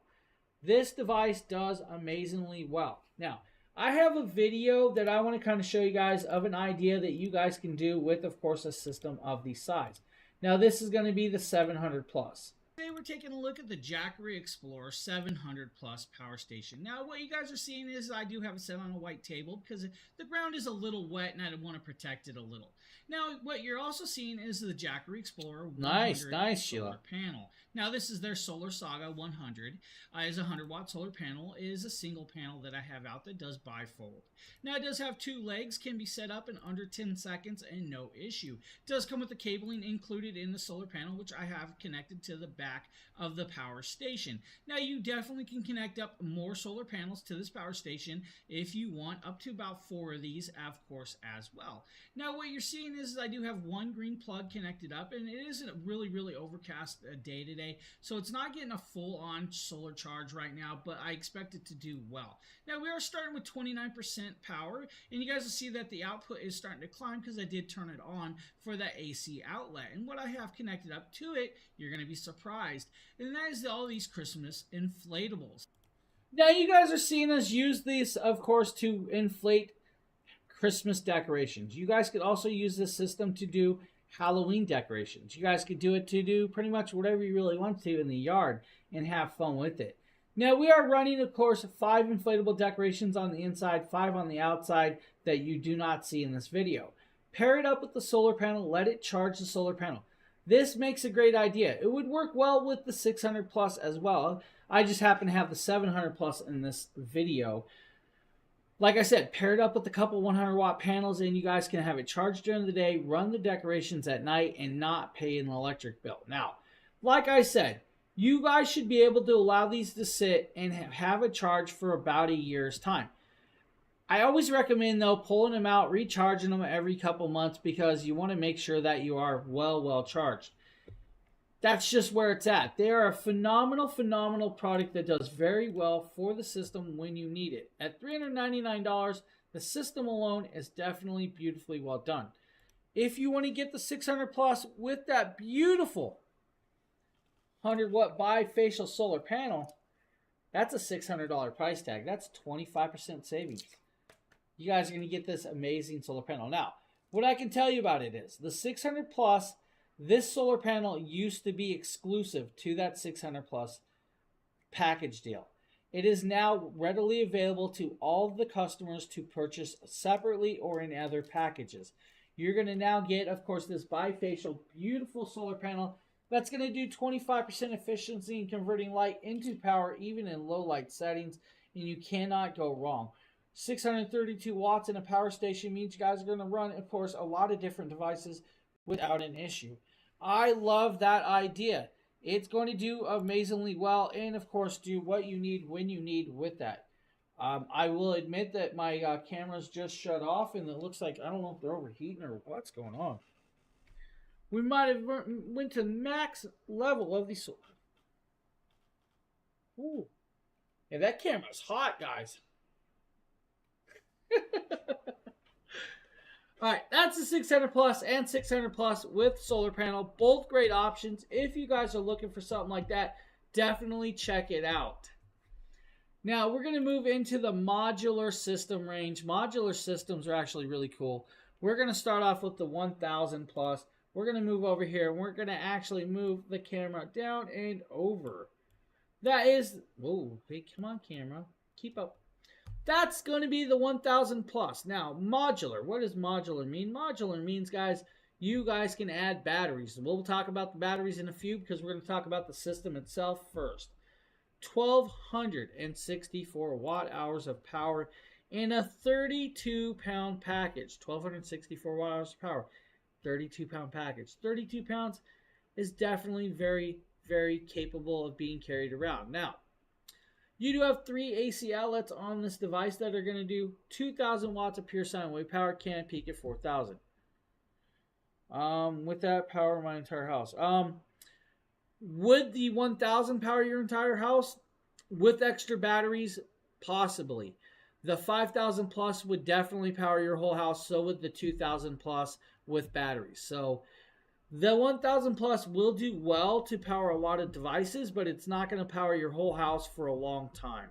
This device does amazingly well. Now, I have a video that I want to kind of show you guys of an idea that you guys can do with, of course, a system of the size. Now, this is going to be the 700 plus. Today we're taking a look at the Jackery Explorer 700 plus power station. Now what you guys are seeing is I do have it set on a white table because the ground is a little wet and I want to protect it a little. Now what you're also seeing is the Jackery Explorer 100 nice, Sheila. solar panel. Now this is their Solar Saga 100. Is a 100-watt solar panel. It is a single panel that I have out that does bifold. Now it does have 2 legs, can be set up in under 10 seconds and no issue. It does come with the cabling included in the solar panel, which I have connected to the back of the power station. Now you definitely can connect up more solar panels to this power station if you want, up to about 4 of these, of course, as well. Now what you're seeing is I do have one green plug connected up, and it isn't a really overcast day today, so it's not getting a full-on solar charge right now, but I expect it to do well. Now we are starting with 29% power, and you guys will see that the output is starting to climb because I did turn it on for that AC outlet. And what I have connected up to it, you're going to be surprised, and that is all these Christmas inflatables. Now you guys are seeing us use these, of course, to inflate Christmas decorations. You guys could also use this system to do Halloween decorations. You guys could do it to do pretty much whatever you really want to in the yard and have fun with it. Now we are running, of course, 5 inflatable decorations on the inside, 5 on the outside that you do not see in this video. Pair it up with the solar panel, let it charge the solar panel. This makes a great idea. It would work well with the 600 plus as well. I just happen to have the 700 plus in this video. Like I said, pair it up with a couple 100-watt panels and you guys can have it charged during the day, run the decorations at night, and not pay an electric bill. Now, like I said, you guys should be able to allow these to sit and have a charge for about a year's time. I always recommend, though, pulling them out, recharging them every couple months because you want to make sure that you are well charged. That's just where it's at. They are a phenomenal product that does very well for the system when you need it. At $399, the system alone is definitely beautifully well done. If you want to get the 600 plus with that beautiful 100-watt bifacial solar panel, that's a $600 price tag. That's 25% savings. You guys are going to get this amazing solar panel. Now, what I can tell you about it is the 600 plus, this solar panel used to be exclusive to that 600 plus package deal. It is now readily available to all of the customers to purchase separately or in other packages. You're going to now get, of course, this bifacial beautiful solar panel that's going to do 25% efficiency in converting light into power even in low light settings, and you cannot go wrong. 632 watts in a power station means you guys are going to run, of course, a lot of different devices without an issue. I love that idea. It's going to do amazingly well and, of course, do what you need when you need with that. I will admit that my cameras just shut off, and it looks like, I don't know if they're overheating or what's going on. We might have went to max level of these. Ooh. Yeah, that camera's hot, guys. Alright, that's the 600 plus and 600 plus with solar panel. Both great options. If you guys are looking for something like that, definitely check it out. Now, we're going to move into the modular system range. Modular systems are actually really cool. We're going to start off with the 1000 plus. We're going to move over here, and we're going to actually move the camera down and over. That is, whoa, hey, come on, camera. Keep up. That's going to be the 1000 plus. Now, modular. What does modular mean? Modular means, guys, you guys can add batteries. We'll talk about the batteries in a few because we're going to talk about the system itself first. 1,264 watt hours of power in a 32-pound package. 1,264 watt hours of power. 32-pound package. 32 pounds is definitely very, very capable of being carried around. Now, you do have 3 AC outlets on this device that are going to do 2,000 watts of pure sine wave power, can peak at 4,000. With that, power my entire house. Would the 1,000 power your entire house? With extra batteries, possibly. The 5,000 plus would definitely power your whole house. So would the 2,000 plus with batteries. So the 1,000 plus will do well to power a lot of devices, but it's not going to power your whole house for a long time.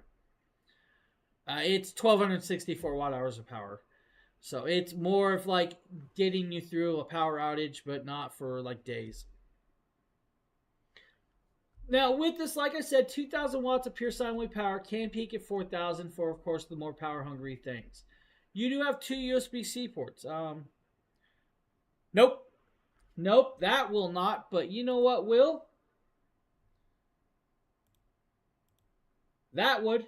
It's 1,264 watt hours of power. So it's more of like getting you through a power outage, but not for like days. Now with this, like I said, 2,000 watts of pure sine wave power, can peak at 4,000 for, of course, the more power hungry things. You do have 2 USB-C ports. Nope. Nope, that will not. But you know what will? That would.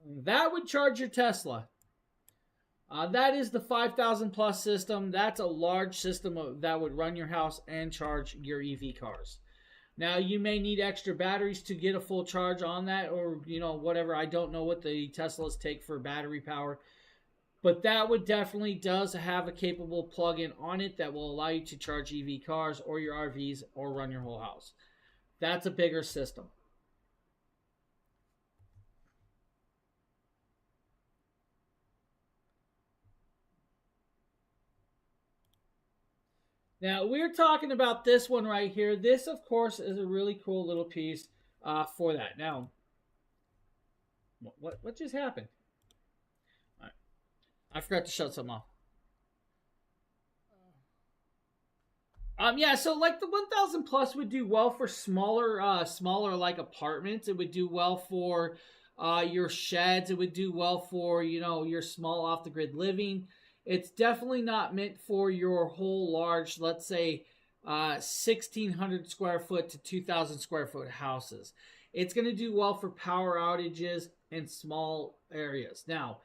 That would charge your Tesla. That is the 5,000 plus system. That's a large system that would run your house and charge your EV cars. Now, you may need extra batteries to get a full charge on that, or, you know, whatever. I don't know what the Teslas take for battery power. But that would definitely does have a capable plug-in on it that will allow you to charge EV cars or your RVs or run your whole house. That's a bigger system. Now, we're talking about this one right here. This, of course, is a really cool little piece for that. Now, what just happened? All right. I forgot to shut something off. Yeah, so like the 1,000 plus would do well for smaller like apartments. It would do well for your sheds. It would do well for, you know, your small off the grid living. It's definitely not meant for your whole large, let's say, 1,600 square foot to 2,000 square foot houses. It's going to do well for power outages in small areas. Now,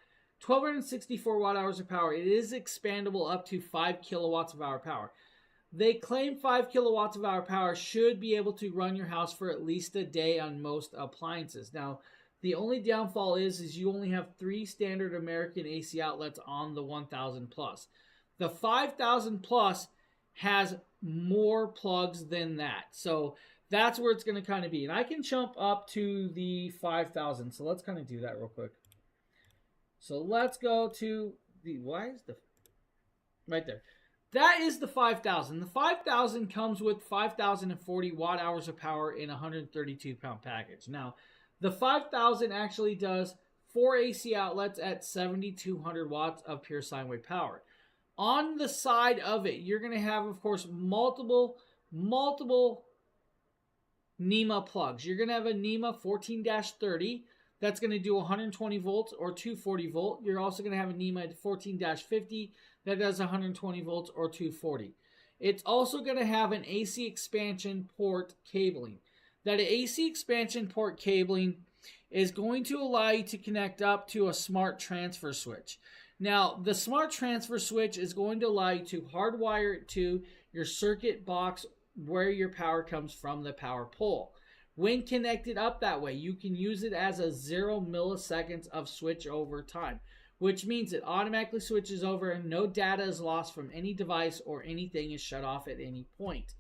1,264 watt hours of power. It is expandable up to 5 kilowatts of hour power. They claim 5 kilowatts of hour power should be able to run your house for at least a day on most appliances. Now, the only downfall is you only have 3 standard American AC outlets on the 1,000 plus. The 5,000 plus has more plugs than that. So that's where it's going to kind of be. And I can jump up to the 5,000. So let's kind of do that real quick. So let's go to the, why is the, right there. That is the 5,000. The 5,000 comes with 5,040 watt hours of power in a 132 pound package. Now, the 5,000 actually does 4 AC outlets at 7,200 watts of pure sine wave power. On the side of it, you're going to have, of course, multiple NEMA plugs. You're going to have a NEMA 14-30 that's going to do 120 volts or 240 volt. You're also going to have a NEMA 14-50 that does 120 volts or 240. It's also going to have an AC expansion port cabling. That AC expansion port cabling is going to allow you to connect up to a smart transfer switch. Now, the smart transfer switch is going to allow you to hardwire it to your circuit box where your power comes from, the power pole. When connected up that way, you can use it as a 0 milliseconds of switch over time, which means it automatically switches over and no data is lost from any device or anything is shut off at any point.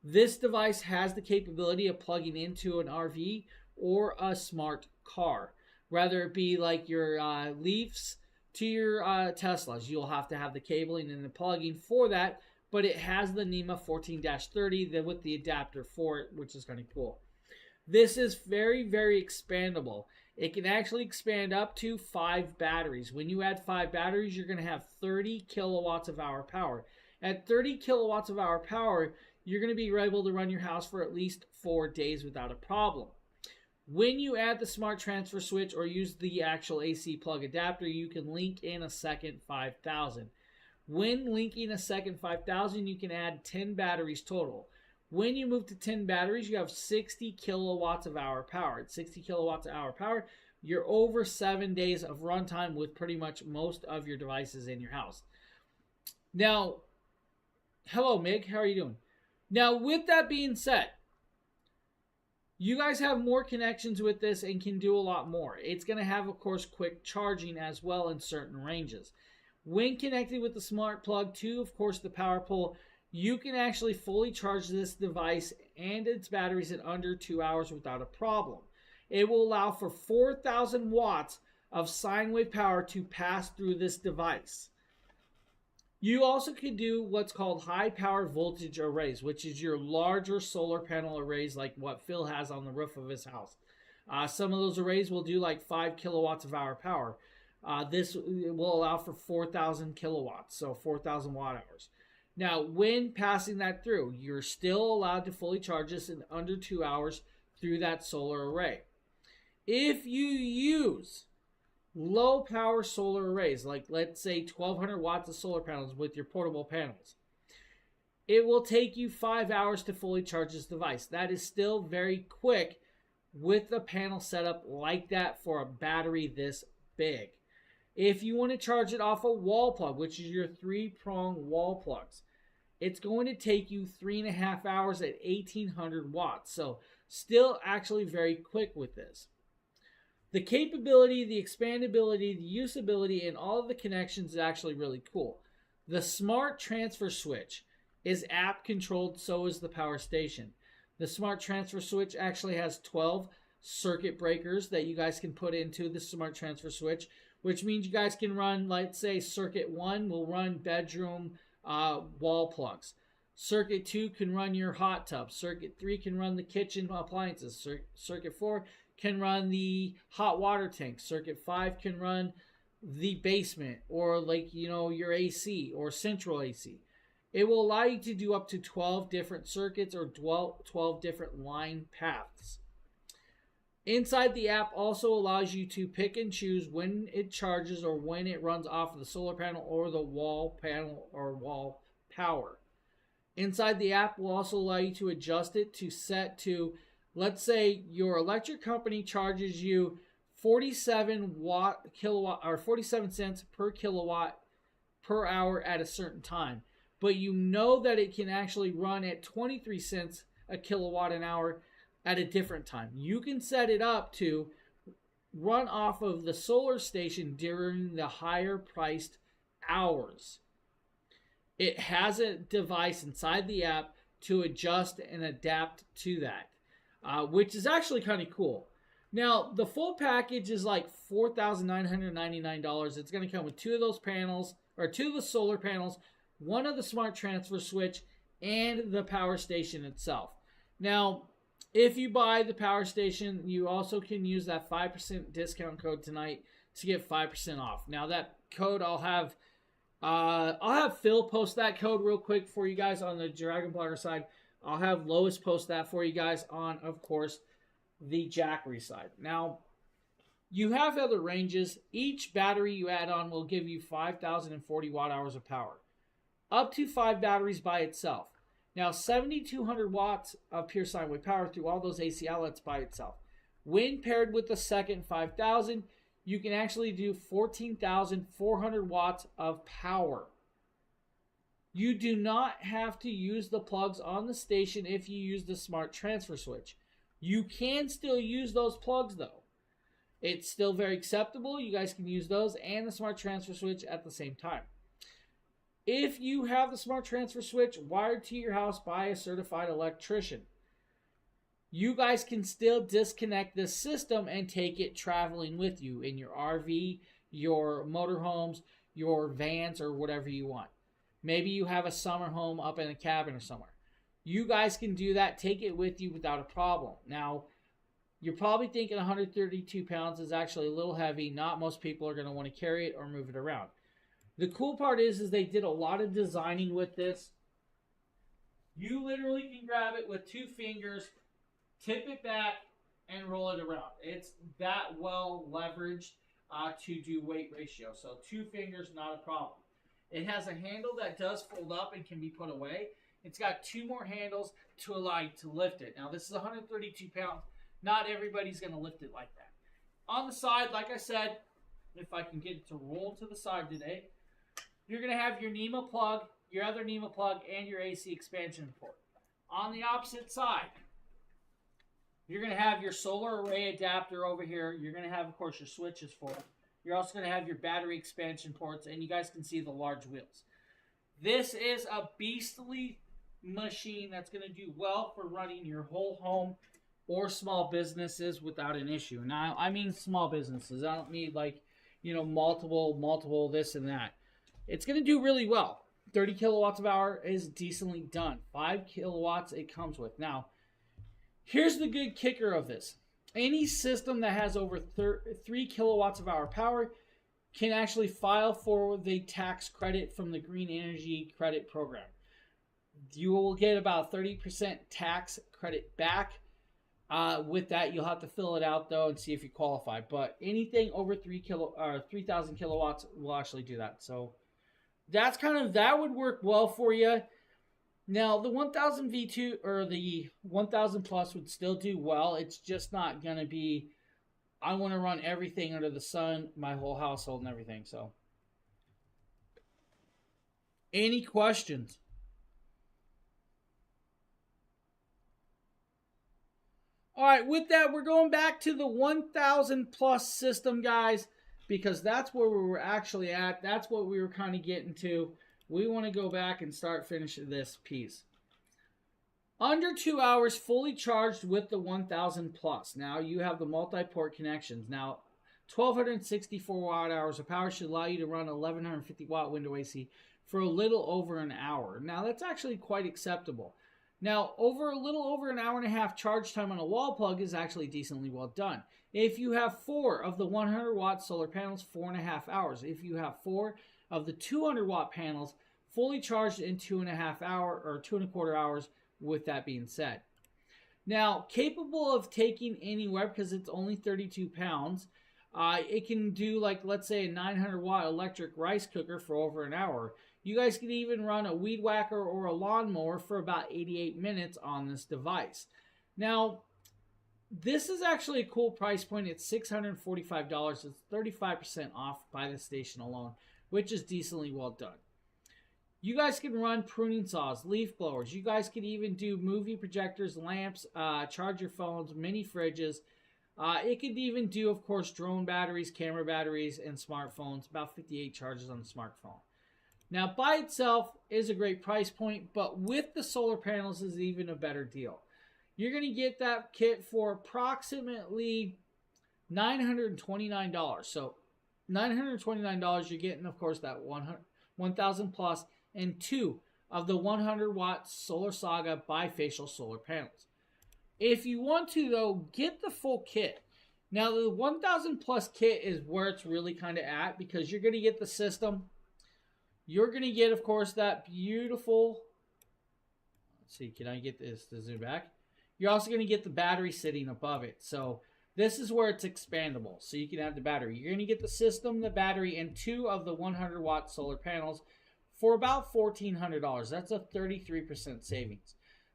This device has the capability of plugging into an RV or a smart car. Whether it be like your Leafs to your Teslas, you'll have to have the cabling and the plugging for that, but it has the NEMA 14-30 with the adapter for it, which is kind of cool. This is very, very expandable. It can actually expand up to 5 batteries. When you add 5 batteries, you're going to have 30 kilowatts of hour power. At 30 kilowatts of hour power, you're going to be able to run your house for at least 4 days without a problem. When you add the smart transfer switch or use the actual AC plug adapter, you can link in a second 5,000. When linking a second 5,000, you can add 10 batteries total. When you move to 10 batteries, you have 60 kilowatts of hour power. At 60 kilowatts of hour power, you're over 7 days of runtime with pretty much most of your devices in your house. Now, hello, Mig. How are you doing? Now, with that being said, you guys have more connections with this and can do a lot more. It's going to have, of course, quick charging as well in certain ranges. When connected with the smart plug to, of course, the power pole, you can actually fully charge this device and its batteries in under 2 hours without a problem. It will allow for 4,000 watts of sine wave power to pass through this device. You also can do what's called high power voltage arrays, which is your larger solar panel arrays like what Phil has on the roof of his house. Some of those arrays will do like 5 kilowatts of hour power. This will allow for 4,000 kilowatts, so 4,000 watt hours. Now, when passing that through, you're still allowed to fully charge this in under 2 hours through that solar array. If you use low power solar arrays, like let's say 1,200 watts of solar panels with your portable panels, it will take you 5 hours to fully charge this device. That is still very quick with a panel setup like that for a battery this big. If you want to charge it off a wall plug, which is your 3-prong wall plugs, it's going to take you 3.5 hours at 1,800 watts. So still actually very quick with this. The capability, the expandability, the usability, and all of the connections is actually really cool. The smart transfer switch is app controlled, so is the power station. The smart transfer switch actually has 12 circuit breakers that you guys can put into the smart transfer switch, which means you guys can run, let's say circuit 1 will run bedroom wall plugs. Circuit 2 can run your hot tub. Circuit 3 can run the kitchen appliances. Circuit 4 can run the hot water tank. Circuit 5 can run the basement or your AC or central AC. It will allow you to do up to 12 different circuits or 12 different line paths. Inside the app also allows you to pick and choose when it charges or when it runs off of the solar panel or the wall panel or wall power. Inside the app will also allow you to adjust it to set to, let's say your electric company charges you 47 cents per kilowatt per hour at a certain time, but you know that it can actually run at 23 cents a kilowatt an hour at a different time. You can set it up to run off of the solar station during the higher priced hours. It has a device inside the app to adjust and adapt to that, which is actually kind of cool. Now, the full package is like $4,999. It's going to come with 2 of those panels, or 2 of the solar panels, 1 of the smart transfer switch, and the power station itself. Now, if you buy the power station, you also can use that 5% discount code tonight to get 5% off. Now, that code I'll have Phil post that code real quick for you guys on the Dragon Blogger side. I'll have Lois post that for you guys on, of course, the Jackery side. Now, you have other ranges. Each battery you add on will give you 5,040 watt hours of power. Up to 5 batteries by itself. Now, 7,200 watts of pure sine wave power through all those AC outlets by itself. When paired with the second 5,000, you can actually do 14,400 watts of power. You do not have to use the plugs on the station if you use the smart transfer switch. You can still use those plugs though. It's still very acceptable. You guys can use those and the smart transfer switch at the same time. If you have the smart transfer switch wired to your house by a certified electrician, you guys can still disconnect this system and take it traveling with you in your RV, your motorhomes, your vans, or whatever you want. Maybe you have a summer home up in a cabin or somewhere. You guys can do that, take it with you without a problem. Now, You're probably thinking 132 pounds is actually a little heavy. Not most people are going to want to carry it or move it around. The cool part is they did a lot of designing with this. You literally can grab it with 2 fingers, tip it back, and roll it around. It's that well leveraged to do weight ratio. So 2 fingers, not a problem. It has a handle that does fold up and can be put away. It's got 2 more handles to allow you to lift it. Now, this is 132 pounds. Not everybody's going to lift it like that. On the side, like I said, if I can get it to roll to the side today, you're going to have your NEMA plug, your other NEMA plug, and your AC expansion port. On the opposite side, you're going to have your solar array adapter over here. You're going to have, of course, your switches for it. You're also going to have your battery expansion ports, and you guys can see the large wheels. This is a beastly machine that's going to do well for running your whole home or small businesses without an issue. Now, I mean small businesses. I don't mean like, multiple this and that. It's going to do really well. 30 kilowatts of hour is decently done. 5 kilowatts it comes with. Now, here's the good kicker of this. Any system that has over 3 kilowatts of hour power can actually file for the tax credit from the Green Energy Credit Program. You will get about 30% tax credit back. With that, you'll have to fill it out though and see if you qualify. But anything over 3,000 kilowatts will actually do that. So that's that would work well for you. Now the 1000 V2 or the 1000 plus would still do well. It's just not gonna be. I want to run everything under the sun, my whole household and everything. So, any questions? All right, with that, we're going back to the 1000 plus system, guys, because that's where we were actually at. That's what we were kind of getting to. We want to go back and start finishing this piece. Under 2 hours, fully charged with the 1000 plus. Now, you have the multi-port connections. Now, 1264 watt hours of power should allow you to run 1150 watt window AC for a little over an hour. Now, that's actually quite acceptable. Now, a little over an hour and a half charge time on a wall plug is actually decently well done. If you have 4 of the 100 watt solar panels, 4.5 hours. If you have 4 of the 200 watt panels, fully charged in 2.5 hours or 2.25 hours, with that being said. Now, capable of taking anywhere because it's only 32 pounds. It can do, like, let's say a 900 watt electric rice cooker for over an hour. You guys can even run a weed whacker or a lawnmower for about 88 minutes on this device. Now, this is actually a cool price point. It's $645. It's 35% off by the station alone, which is decently well done. You guys can run pruning saws, leaf blowers. You guys can even do movie projectors, lamps, charge your phones, mini fridges. It could even do, of course, drone batteries, camera batteries, and smartphones. About 58 charges on the smartphone. Now, by itself is a great price point, but with the solar panels is even a better deal. You're going to get that kit for approximately $929. So, $929, you're getting, of course, that 1000 plus and 2 of the 100 watt Solar Saga bifacial solar panels. If you want to, though, get the full kit. Now, the 1000 plus kit is where it's really kind of at because you're going to get the system. You're going to get, of course, that beautiful, let's see, can I get this to zoom back? You're also going to get the battery sitting above it. So this is where it's expandable. So you can have the battery. You're going to get the system, the battery, and 2 of the 100 watt solar panels for about $1,400. That's a 33% savings.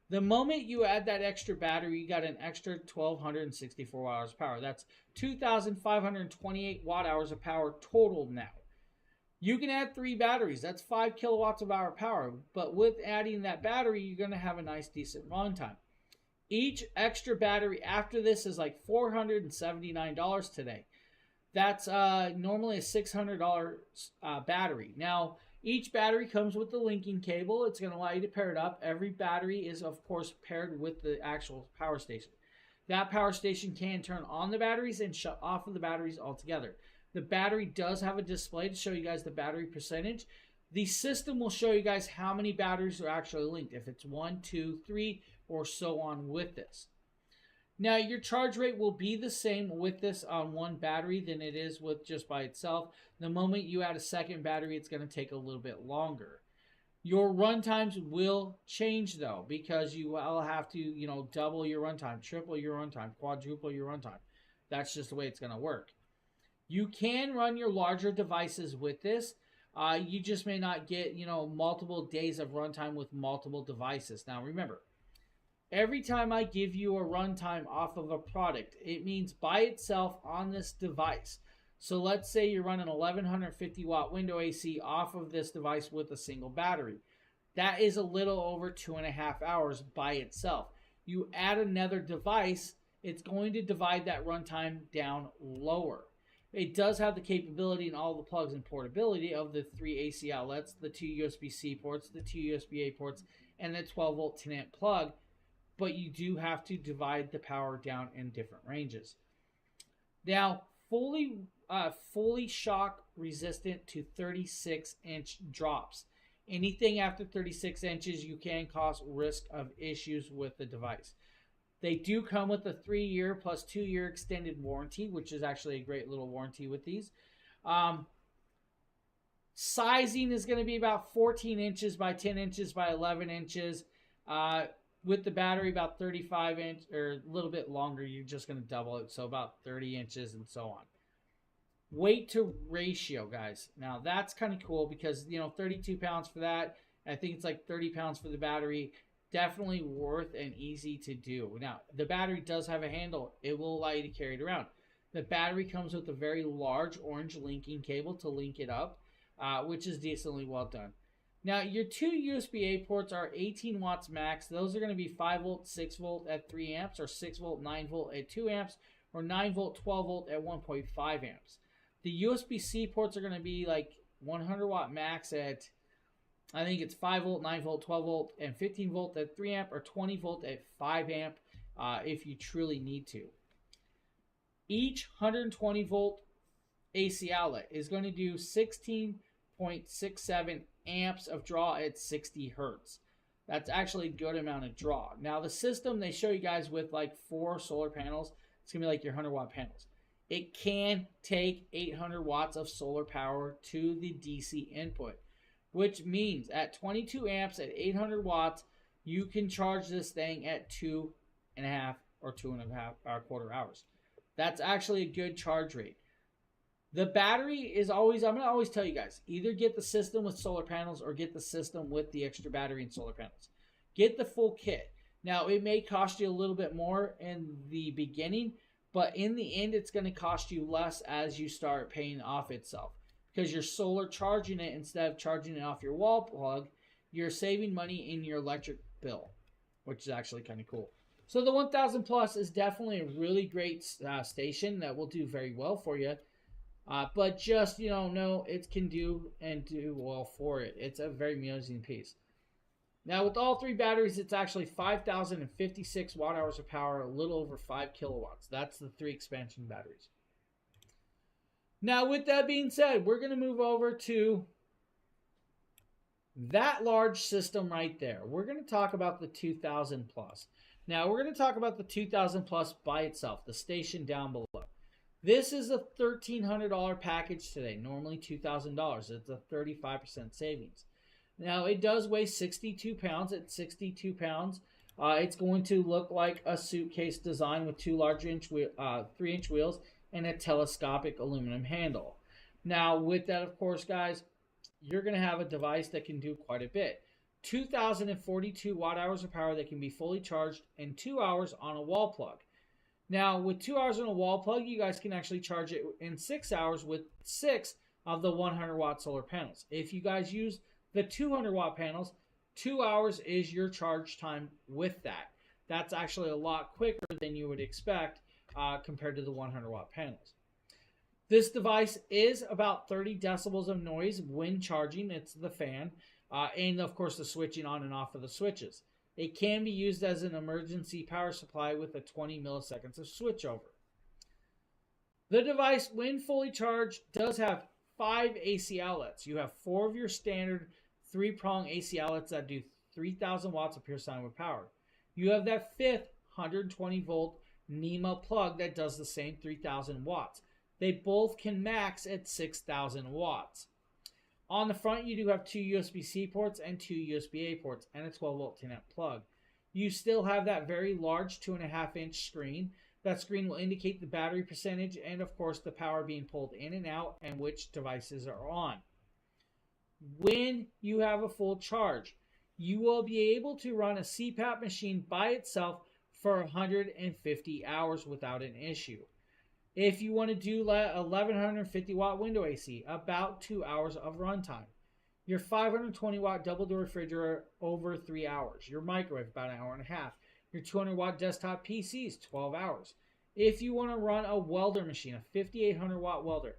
The moment you add that extra battery, you got an extra 1,264 hours of power. That's 2,528 watt hours of power total now. You can add 3 batteries. That's 5 kilowatts of hour power. But with adding that battery, you're going to have a nice, decent run time. Each extra battery after this is like $479 today. That's normally a $600 battery. Now, each battery comes with the linking cable. It's going to allow you to pair it up. Every battery is, of course, paired with the actual power station. That power station can turn on the batteries and shut off of the batteries altogether. The battery does have a display to show you guys the battery percentage. The system will show you guys how many batteries are actually linked, if it's 1, 2, 3, or so on with this. Now, your charge rate will be the same with this on one battery than it is with just by itself. The moment you add a second battery, it's going to take a little bit longer. Your run times will change though, because you will have to, double your runtime, triple your runtime, quadruple your runtime. That's just the way it's going to work. You can run your larger devices with this. You just may not get, multiple days of runtime with multiple devices. Now remember, every time I give you a runtime off of a product, it means by itself on this device. So let's say you're running 1150 watt window AC off of this device with a single battery. That is a little over 2.5 hours by itself. You add another device, it's going to divide that runtime down lower. It does have the capability and all the plugs and portability of the 3 AC outlets, the 2 USB-C ports, the 2 USB-A ports, and the 12 volt 10 amp plug, but you do have to divide the power down in different ranges. Now, fully shock resistant to 36-inch drops. Anything after 36 inches, you can cause risk of issues with the device. They do come with a 3-year plus 2-year extended warranty, which is actually a great little warranty with these. Sizing is going to be about 14 inches by 10 inches by 11 inches. With the battery, about 35 inch or a little bit longer, you're just going to double it. So about 30 inches and so on. Weight to ratio, guys. Now that's kind of cool because, 32 pounds for that. I think it's like 30 pounds for the battery. Definitely worth and easy to do. Now, the battery does have a handle. It will allow you to carry it around. The battery comes with a very large orange linking cable to link it up, which is decently well done. Now, your 2 USB-A ports are 18 watts max. Those are going to be 5 volt, 6 volt at 3 amps, or 6 volt, 9 volt at 2 amps, or 9 volt, 12 volt at 1.5 amps. The USB-C ports are going to be like 100 watt max at, I think it's 5 volt, 9 volt, 12 volt, and 15 volt at 3 amp, or 20 volt at 5 amp if you truly need to. Each 120 volt AC outlet is going to do 16.67 amps of draw at 60 hertz. That's actually a good amount of draw. Now the system they show you guys with like 4 solar panels, it's going to be like your 100 watt panels. It can take 800 watts of solar power to the DC input, which means at 22 amps at 800 watts, you can charge this thing at 2.5 or 2.5 quarter hours. That's actually a good charge rate. The battery is always, I'm going to always tell you guys, either get the system with solar panels or get the system with the extra battery and solar panels. Get the full kit. Now, it may cost you a little bit more in the beginning, but in the end, it's going to cost you less as you start paying off itself. Because you're solar charging it instead of charging it off your wall plug, you're saving money in your electric bill, which is actually kind of cool. So the 1000 Plus is definitely a really great station that will do very well for you. But just, know it can do well for it. It's a very amusing piece. Now, with all 3 batteries, it's actually 5,056 watt hours of power, a little over 5 kilowatts. That's the 3 expansion batteries. Now, with that being said, we're going to move over to that large system right there. We're going to talk about the 2000 Plus. Now, we're going to talk about the 2000 Plus by itself, the station down below. This is a $1,300 package today, normally $2,000. It's a 35% savings. Now, it does weigh 62 pounds. At 62 pounds, it's going to look like a suitcase design with 2 large 3-inch wheels and a telescopic aluminum handle. Now, with that, of course, guys, you're going to have a device that can do quite a bit. 2,042 watt hours of power that can be fully charged in 2 hours on a wall plug. Now, with 2 hours on a wall plug, you guys can actually charge it in 6 hours with 6 of the 100 watt solar panels. If you guys use the 200 watt panels, 2 hours is your charge time with that. That's actually a lot quicker than you would expect compared to the 100 watt panels. This device is about 30 decibels of noise when charging. It's the fan. And of course the switching on and off of the switches. It can be used as an emergency power supply with a 20 milliseconds of switchover. The device, when fully charged, does have 5 AC outlets. You have 4 of your standard 3-prong AC outlets that do 3,000 watts of pure sine wave power. You have that 5th 120 volt NEMA plug that does the same 3000 watts. They both can max at 6000 watts. On the front, you do have 2 USB-C ports and 2 USB-A ports and a 12-volt 10-amp plug. You still have that very large 2.5-inch screen. That screen will indicate the battery percentage and, of course, the power being pulled in and out and which devices are on. When you have a full charge, you will be able to run a CPAP machine by itself for 150 hours without an issue. If you want to do 1150 watt window AC, about 2 hours of runtime. Your 520 watt double door refrigerator, over 3 hours. Your microwave, about an hour and a half. Your 200 watt desktop PCs, 12 hours. If you want to run a welder machine, a 5800 watt welder,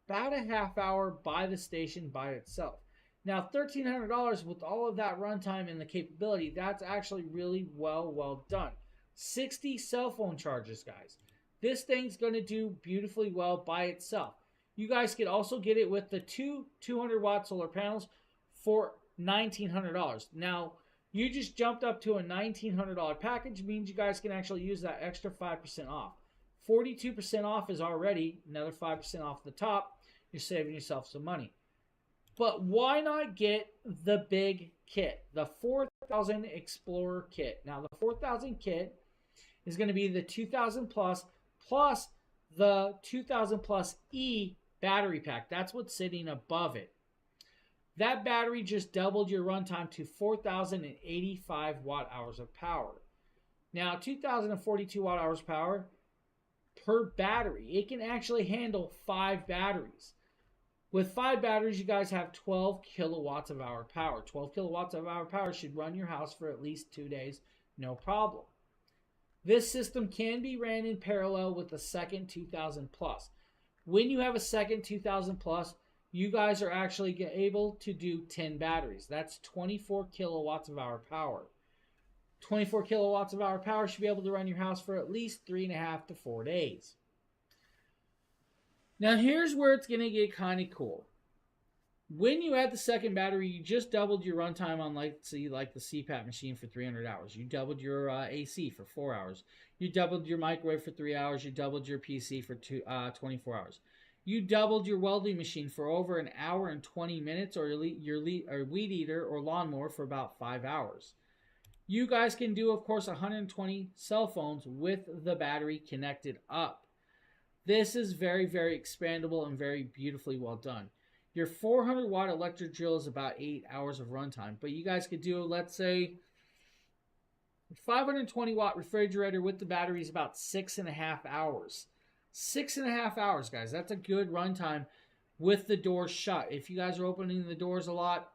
about a half hour by the station by itself. Now, $1,300 with all of that runtime and the capability, that's actually really well done. 60 cell phone charges, guys. This thing's going to do beautifully well by itself. You guys could also get it with the two 200-watt solar panels for $1,900. Now, you just jumped up to a $1,900 package, means you guys can actually use that extra 5% off. 42% off is already another 5% off the top. You're saving yourself some money. But why not get the big kit, the 4000 Explorer kit? Now, the 4000 kit is going to be the 2000 plus the 2000 plus E battery pack. That's what's sitting above it. That battery just doubled your runtime to 4,085 watt hours of power. Now, 2,042 watt hours power per battery. It can actually handle 5 batteries. With 5 batteries, you guys have 12 kilowatts of hour power. 12 kilowatts of hour power should run your house for at least 2 days, no problem. This system can be ran in parallel with the second 2000 plus. When you have a second 2000 plus, you guys are actually able to do 10 batteries. That's 24 kilowatts of hour power. 24 kilowatts of hour power should be able to run your house for at least 3.5 to 4 days. Now here's where it's going to get kind of cool. When you add the second battery, you just doubled your runtime on, like the CPAP machine for 300 hours. You doubled your AC for 4 hours. You doubled your microwave for 3 hours. You doubled your PC for 24 hours. You doubled your welding machine for over an hour and 20 minutes, or your weed eater or lawnmower for about 5 hours. You guys can do, of course, 120 cell phones with the battery connected up. This is very expandable and very beautifully well done. Your 400 watt electric drill is about 8 hours of runtime, but you guys could do, let's say, 520 watt refrigerator with the battery is about 6.5 hours. 6.5 hours, guys. That's a good runtime with the doors shut. If you guys are opening the doors a lot,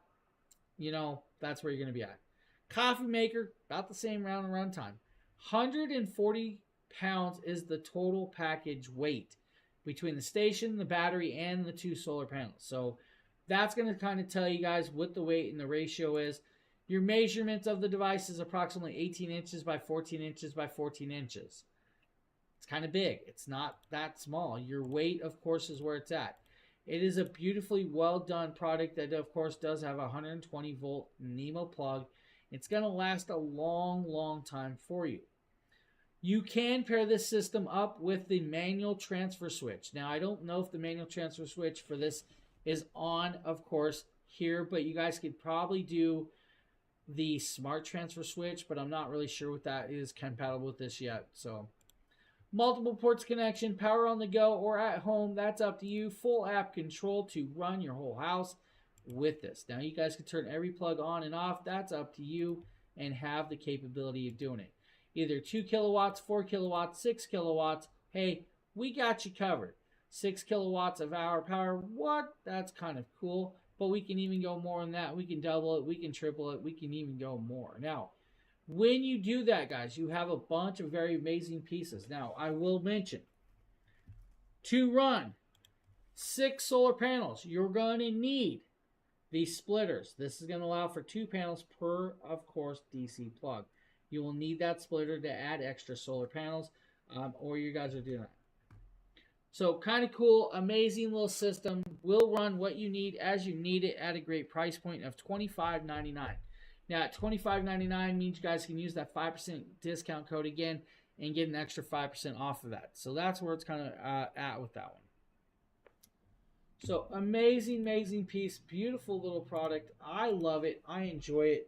you know, that's where you're going to be at. Coffee maker, about the same round of runtime. 140 pounds is the total package weight between the station, the battery, and the 2 solar panels. So that's going to kind of tell you guys what the weight and the ratio is. Your measurements of the device is approximately 18 inches by 14 inches by 14 inches. It's kind of big. It's not that small. Your weight, of course, is where it's at. It is a beautifully well done product that, of course, does have a 120 volt NEMA plug. It's going to last a long time for you. You can pair this system up with the manual transfer switch. Now, I don't know if the manual transfer switch for this is on, of course, here, but you guys could probably do the smart transfer switch, but I'm not really sure what that is compatible with this yet. So, multiple ports connection, power on the go or at home, that's up to you. Full app control to run your whole house with this. Now, you guys can turn every plug on and off. That's up to you and have the capability of doing it. Either 2 kilowatts, 4 kilowatts, 6 kilowatts. Hey, we got you covered. 6 kilowatts of hour power. What? That's kind of cool. But we can even go more than that. We can double it. We can triple it. We can even go more. Now, when you do that, guys, you have a bunch of very amazing pieces. Now, I will mention, to run 6 solar panels, you're going to need these splitters. This is going to allow for 2 panels per, of course, DC plug. You will need that splitter to add extra solar panels, or you guys are doing that. So kind of cool, amazing little system. Will run what you need as you need it at a great price point of $25.99. Now at $25.99 means you guys can use that 5% discount code again, and get an extra 5% off of that. So that's where it's kind of at with that one. So amazing, amazing piece. Beautiful little product. I love it. I enjoy it.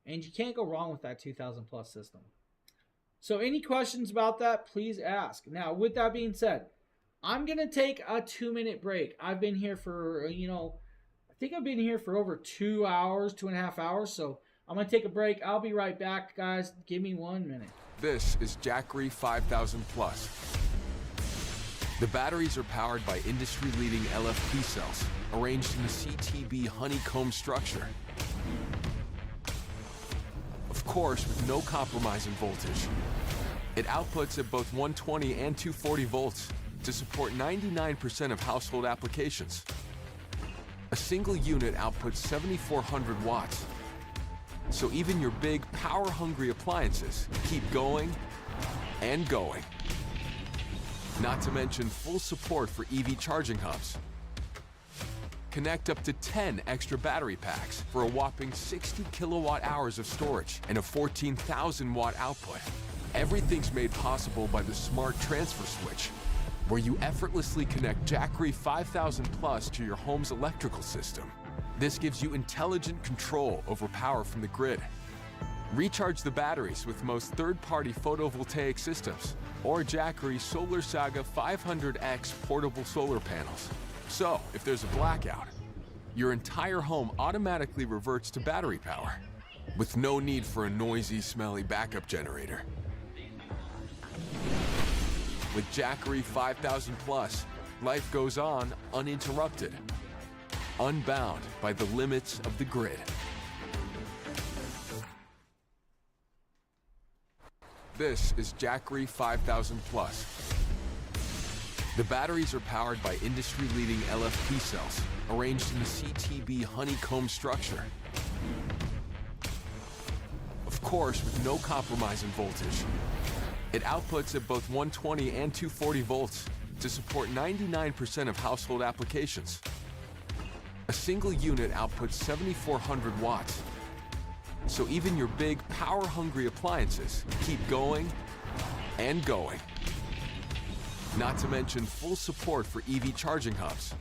And you can't go wrong with that 2000 plus system. So any questions about that, please ask. Now, with that being said, I'm going to take a 2-minute break. I've been here for, I think I've been here for over 2 hours, 2.5 hours. So I'm going to take a break. I'll be right back, guys. Give me 1 minute. This is Jackery 5000 Plus. The batteries are powered by industry-leading LFP cells arranged in a CTB honeycomb structure. Of course, with no compromise in voltage. It outputs at both 120 and 240 volts to support 99% of household applications. A single unit outputs 7,400 watts. So even your big, power-hungry appliances keep going and going. Not to mention full support for EV charging hubs. Connect up to 10 extra battery packs for a whopping 60 kilowatt hours of storage and a 14,000 watt output. Everything's made possible by the smart transfer switch, where you effortlessly connect Jackery 5000 Plus to your home's electrical system. This gives you intelligent control over power from the grid. Recharge the batteries with most third-party photovoltaic systems or Jackery Solar Saga 500X portable solar panels. So, if there's a blackout, your entire home automatically reverts to battery power with no need for a noisy, smelly backup generator. With Jackery 5000 Plus, life goes on uninterrupted, unbound by the limits of the grid. This is Jackery 5000 Plus. The batteries are powered by industry-leading LFP cells arranged in a CTB honeycomb structure. Of course, with no compromise in voltage. It outputs at both 120 and 240 volts to support 99% of household applications. A single unit outputs 7,400 watts. So even your big, power-hungry appliances keep going and going. Not to mention full support for EV charging hubs.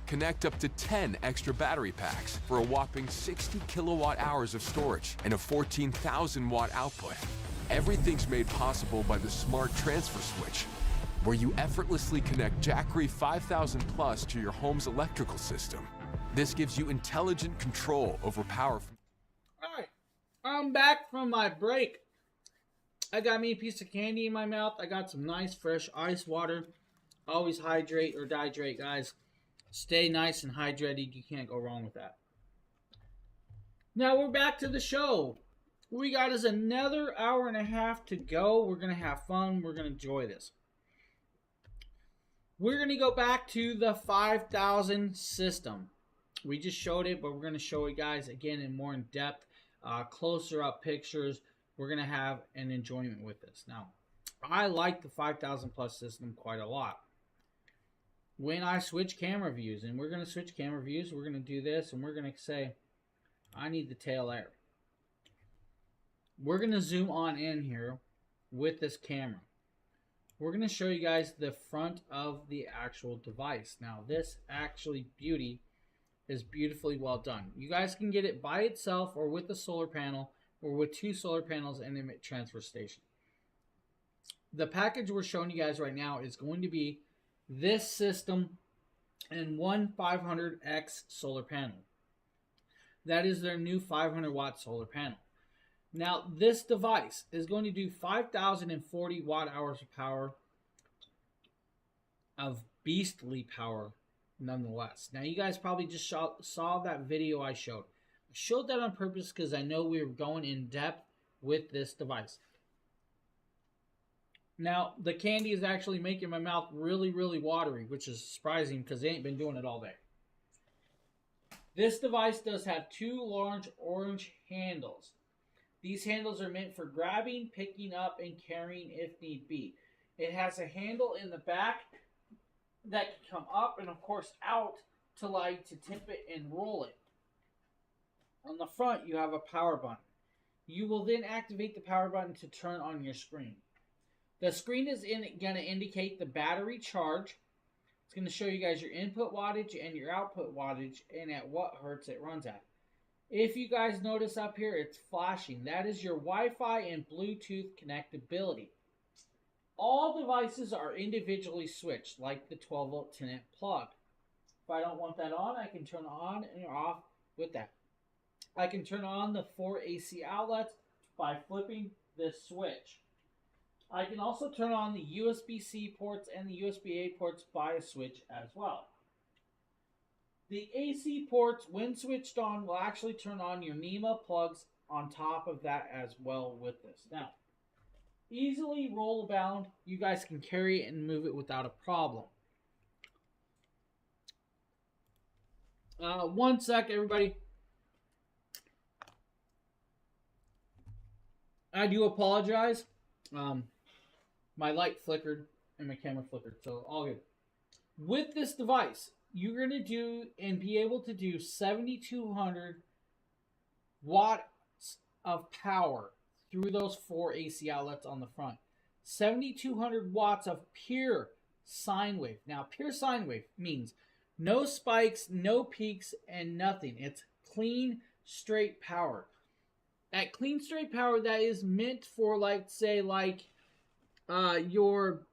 Connect up to 10 extra battery packs for a whopping 60 kilowatt hours of storage and a 14,000 watt output. Everything's made possible by the smart transfer switch, where you effortlessly connect Jackery 5000 Plus to your home's electrical system. This gives you intelligent control over power. Alright, I'm back from my break. I got me a piece of candy in my mouth. I got some nice fresh ice water. Always hydrate or dehydrate, guys. Stay nice and hydrated. You can't go wrong with that. Now we're back to the show. What we got is another hour and a half to go. We're going to have fun. We're going to enjoy this. We're going to go back to the 5000 system. We just showed it, but we're going to show it, guys, again in more in depth, closer up pictures. We're going to have an enjoyment with this. Now, I like the 5000 plus system quite a lot. When I switch camera views, and we're going to switch camera views, we're going to do this, and we're going to say, I need the tail air. We're going to zoom on in here with this camera. We're going to show you guys the front of the actual device. Now, this actually beauty is beautifully well done. You guys can get it by itself or with a solar panel or with 2 solar panels and a transfer station. The package we're showing you guys right now is going to be this system and one 500X solar panel. That is their new 500 watt solar panel. Now, this device is going to do 5,040 watt hours of power, of beastly power, nonetheless. Now, you guys probably just saw that video I showed. I showed that on purpose because I know we were going in depth with this device. Now, the candy is actually making my mouth really, really watery, which is surprising because they ain't been doing it all day. This device does have 2 large orange handles. These handles are meant for grabbing, picking up, and carrying if need be. It has a handle in the back that can come up and, of course, out to allow you to tip it and roll it. On the front, you have a power button. You will then activate the power button to turn on your screen. The screen is going to indicate the battery charge. It's going to show you guys your input wattage and your output wattage and at what hertz it runs at. If you guys notice up here, it's flashing. That is your Wi-Fi and Bluetooth connectability. All devices are individually switched, like the 12-volt 10-amp plug. If I don't want that on, I can turn it on and off with that. I can turn on the 4 AC outlets by flipping this switch. I can also turn on the USB-C ports and the USB-A ports by a switch as well. The AC ports, when switched on, will actually turn on your NEMA plugs on top of that as well with this. Now, easily roll bound, you guys can carry it and move it without a problem. One sec, everybody. I do apologize. My light flickered and my camera flickered, so all good. With this device, you're going to do and be able to do 7,200 watts of power through those 4 AC outlets on the front. 7,200 watts of pure sine wave. Now, pure sine wave means no spikes, no peaks, and nothing. It's clean, straight power. At clean, straight power, that is meant for, like, say, your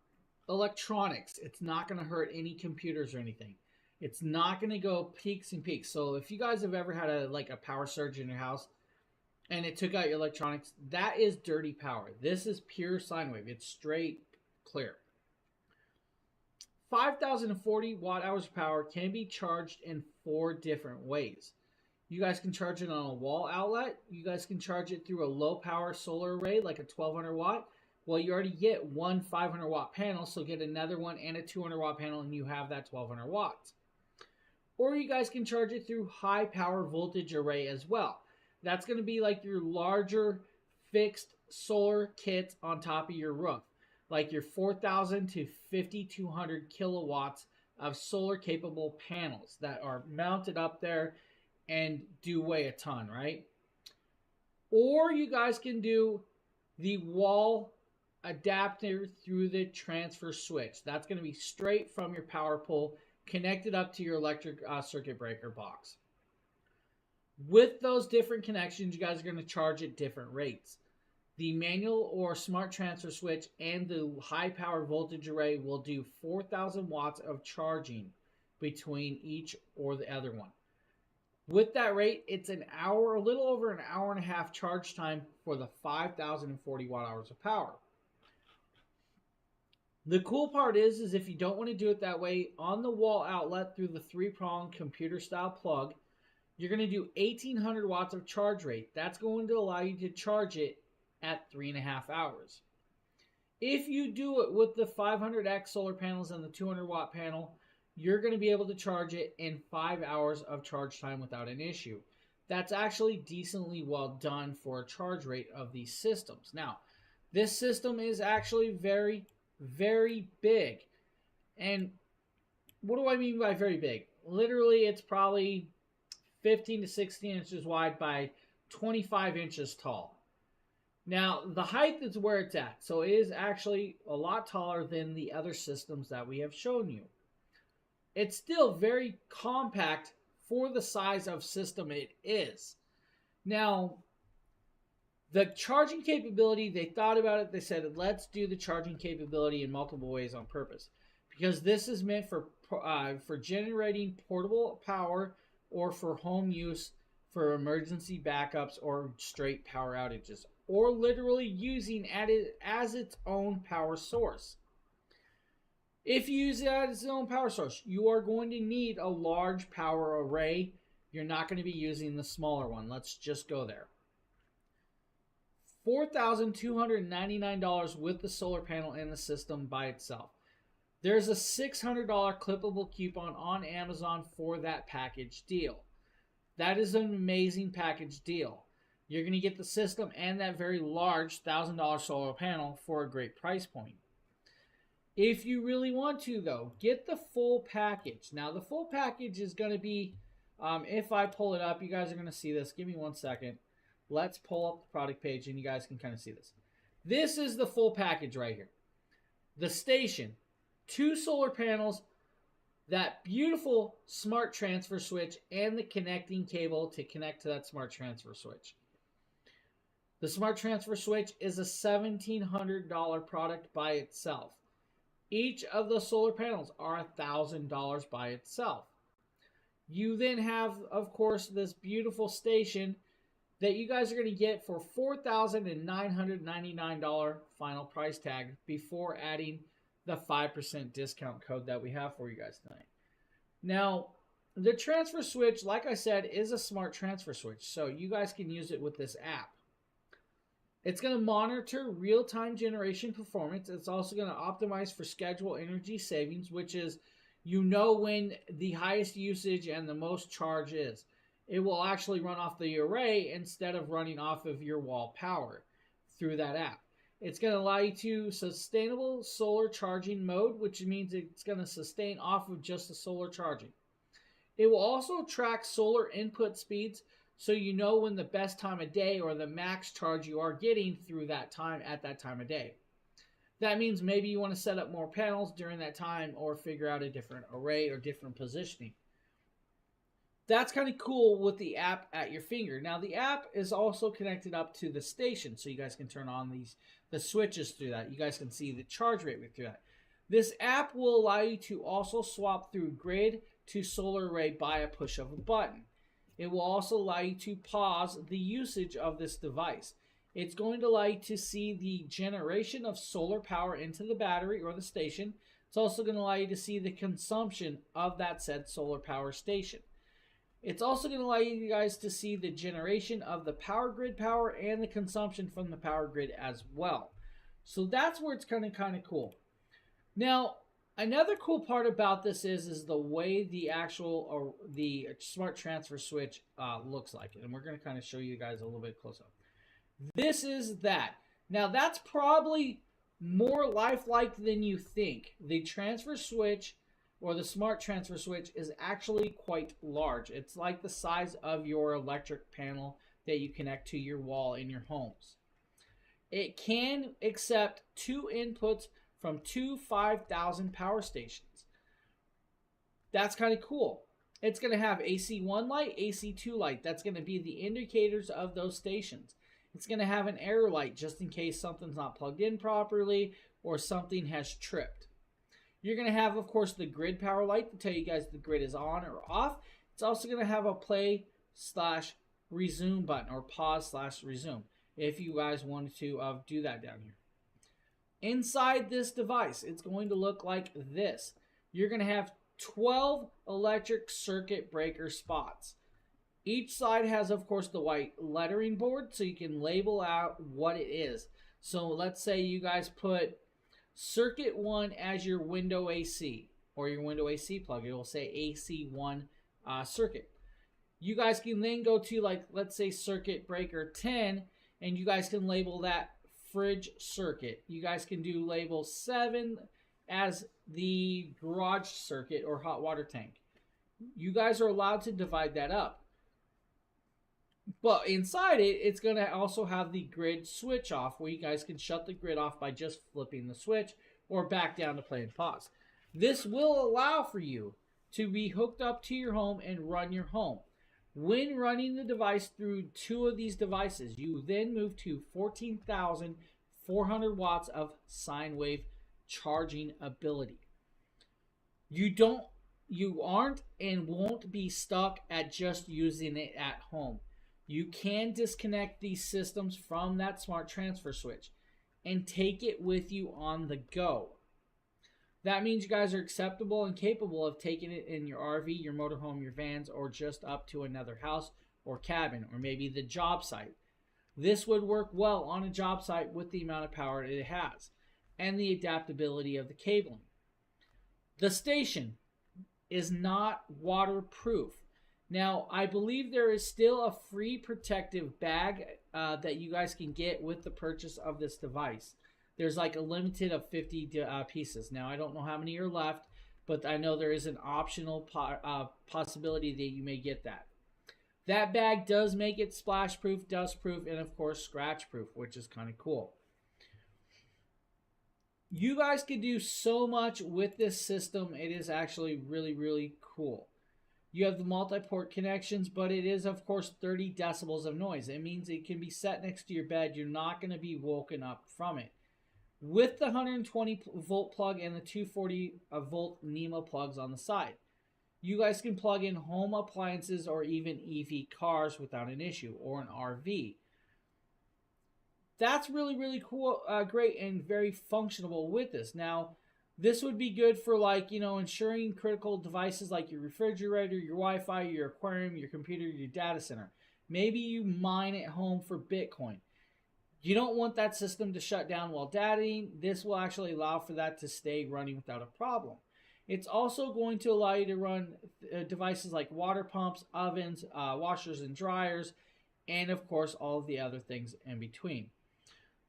electronics. It's not going to hurt any computers or anything. It's not going to go peaks and peaks. So if you guys have ever had a power surge in your house and it took out your electronics, that is dirty power. This is pure sine wave. It's straight, clear. 5,040 watt hours of power can be charged in 4 different ways. You guys can charge it on a wall outlet. You guys can charge it through a low power solar array like a 1200 watt. Well, you already get one 500 watt panel, so get another one and a 200 watt panel and you have that 1200 watts. Or you guys can charge it through high power voltage array as well. That's going to be like your larger fixed solar kit on top of your roof. Like your 4,000 to 5,200 kilowatts of solar capable panels that are mounted up there and do weigh a ton, right? Or you guys can do the wall adapter through the transfer switch. That's going to be straight from your power pole connected up to your electric circuit breaker box. With those different connections, you guys are going to charge at different rates. The manual or smart transfer switch and the high power voltage array will do 4,000 watts of charging between each or the other one. With that rate, it's an hour, a little over an hour and a half charge time for the 5,040 watt hours of power. The cool part is if you don't want to do it that way, on the wall outlet through the 3-prong computer style plug, you're going to do 1,800 watts of charge rate. That's going to allow you to charge it at 3.5 hours. If you do it with the 500X solar panels and the 200 watt panel, you're going to be able to charge it in 5 hours of charge time without an issue. That's actually decently well done for a charge rate of these systems. Now, this system is actually very, very big. And what do I mean by very big? Literally, it's probably 15 to 16 inches wide by 25 inches tall. Now, the height is where it's at, so it is actually a lot taller than the other systems that we have shown you. It's still very compact for the size of system it is. Now, the charging capability, they thought about it. They said, let's do the charging capability in multiple ways on purpose. Because this is meant for generating portable power or for home use for emergency backups or straight power outages. Or literally using it as its own power source. If you use it as its own power source, you are going to need a large power array. You're not going to be using the smaller one. Let's just go there. $4,299 with the solar panel and the system by itself. There's a $600 clippable coupon on Amazon for that package deal. That is an amazing package deal. You're going to get the system and that very large $1,000 solar panel for a great price point. If you really want to, though, get the full package. Now, the full package is going to be, if I pull it up, you guys are going to see this. Give me 1 second. Let's pull up the product page and you guys can kind of see this. This is the full package right here. The station, 2 solar panels, that beautiful smart transfer switch, and the connecting cable to connect to that smart transfer switch. The smart transfer switch is a $1,700 product by itself. Each of the solar panels are $1,000 by itself. You then have, of course, this beautiful station that you guys are going to get for $4,999 final price tag before adding the 5% discount code that we have for you guys tonight. Now, the transfer switch, like I said, is a smart transfer switch, so you guys can use it with this app. It's going to monitor real-time generation performance. It's also going to optimize for schedule energy savings, which is, you know, when the highest usage and the most charge is. It will actually run off the array instead of running off of your wall power through that app. It's going to allow you to sustainable solar charging mode, which means it's going to sustain off of just the solar charging. It will also track solar input speeds, so you know when the best time of day or the max charge you are getting through that time at that time of day. That means maybe you want to set up more panels during that time or figure out a different array or different positioning. That's kind of cool with the app at your finger. Now, the app is also connected up to the station, so you guys can turn on the switches through that. You guys can see the charge rate through that. This app will allow you to also swap through grid to solar array by a push of a button. It will also allow you to pause the usage of this device. It's going to allow you to see the generation of solar power into the battery or the station. It's also going to allow you to see the consumption of that said solar power station. It's also going to allow you guys to see the generation of the power grid power and the consumption from the power grid as well. So that's where it's kind of cool. Now, another cool part about this is the way the actual or the smart transfer switch looks like, and we're going to kind of show you guys a little bit close up. This is that. Now, that's probably more lifelike than you think. The transfer switch, or the smart transfer switch, is actually quite large. It's like the size of your electric panel that you connect to your wall in your homes. It can accept 2 inputs from 2 5,000 power stations. That's kind of cool. It's going to have AC1 light, AC2 light. That's going to be the indicators of those stations. It's going to have an error light just in case something's not plugged in properly or something has tripped. You're going to have, of course, the grid power light to tell you guys the grid is on or off. It's also going to have a play/resume button, or pause/resume, if you guys wanted to do that down here. Inside this device, it's going to look like this. You're going to have 12 electric circuit breaker spots. Each side has, of course, the white lettering board so you can label out what it is. So let's say you guys put circuit 1 as your window AC or your window AC plug. It will say AC1 circuit. You guys can then go to, like, let's say circuit breaker 10, and you guys can label that fridge circuit. You guys can do label 7 as the garage circuit or hot water tank. You guys are allowed to divide that up. But inside it, it's going to also have the grid switch off, where you guys can shut the grid off by just flipping the switch or back down to play and pause. This will allow for you to be hooked up to your home and run your home. When running the device through 2 of these devices, you then move to 14,400 watts of sine wave charging ability. You aren't and won't be stuck at just using it at home. You can disconnect these systems from that smart transfer switch and take it with you on the go. That means you guys are acceptable and capable of taking it in your RV, your motorhome, your vans, or just up to another house or cabin, or maybe the job site. This would work well on a job site with the amount of power it has and the adaptability of the cabling. The station is not waterproof. Now, I believe there is still a free protective bag that you guys can get with the purchase of this device. There's like a limited of 50 pieces. Now, I don't know how many are left, but I know there is an optional possibility that you may get that. That bag does make it splash proof, dust proof, and of course scratch proof, which is kind of cool. You guys can do so much with this system. It is actually really, really cool. You have the multi-port connections, but it is, of course, 30 decibels of noise. It means it can be set next to your bed. You're not going to be woken up from it. With the 120 volt plug and the 240 volt NEMA plugs on the side, you guys can plug in home appliances or even EV cars without an issue, or an RV. That's really, really cool, great, and very functional with this. Now, this would be good for, like, ensuring critical devices like your refrigerator, your Wi-Fi, your aquarium, your computer, your data center. Maybe you mine at home for Bitcoin. You don't want that system to shut down while dataing. This will actually allow for that to stay running without a problem. It's also going to allow you to run devices like water pumps, ovens, washers and dryers, and of course all of the other things in between.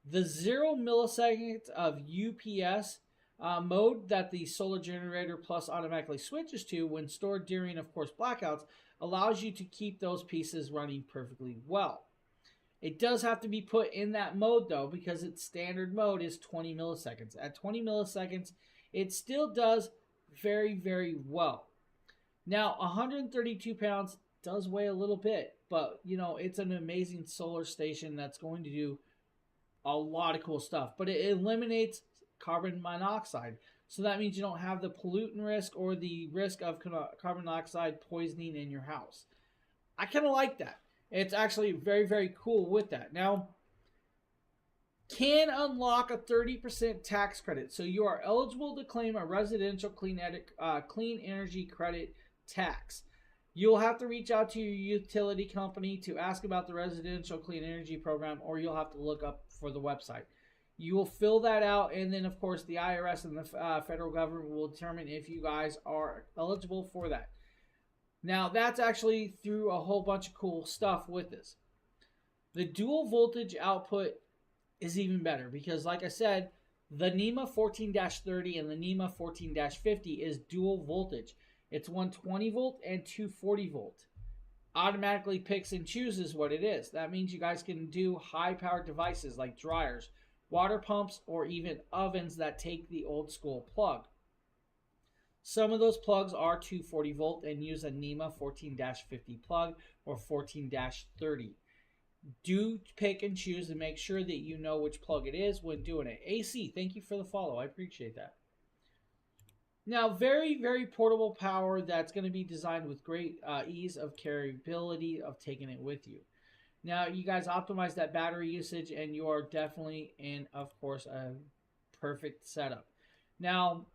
The 0 milliseconds of UPS mode that the solar generator plus automatically switches to when stored during, of course, blackouts allows you to keep those pieces running perfectly well. It does have to be put in that mode though, because its standard mode is 20 milliseconds. At 20 milliseconds, it still does very, very well. Now, 132 pounds does weigh a little bit, but it's an amazing solar station that's going to do a lot of cool stuff. But it eliminates carbon monoxide. So that means you don't have the pollutant risk or the risk of carbon monoxide poisoning in your house. I kind of like that. It's actually very, very cool with that. Now, can unlock a 30% tax credit. So you are eligible to claim a residential clean energy credit tax. You'll have to reach out to your utility company to ask about the residential clean energy program, or you'll have to look up for the website. You will fill that out, and then, of course, the IRS and the federal government will determine if you guys are eligible for that. Now, that's actually through a whole bunch of cool stuff with this. The dual voltage output is even better because, like I said, the NEMA 14-30 and the NEMA 14-50 is dual voltage. It's 120 volt and 240 volt. Automatically picks and chooses what it is. That means you guys can do high-powered devices like dryers, water pumps, or even ovens that take the old school plug. Some of those plugs are 240 volt and use a NEMA 14-50 plug or 14-30. Do pick and choose and make sure that you know which plug it is when doing it. AC, thank you for the follow. I appreciate that. Now, very, very portable power that's going to be designed with great ease of carryability of taking it with you. Now, you guys optimize that battery usage and you are definitely in, of course, a perfect setup. Now,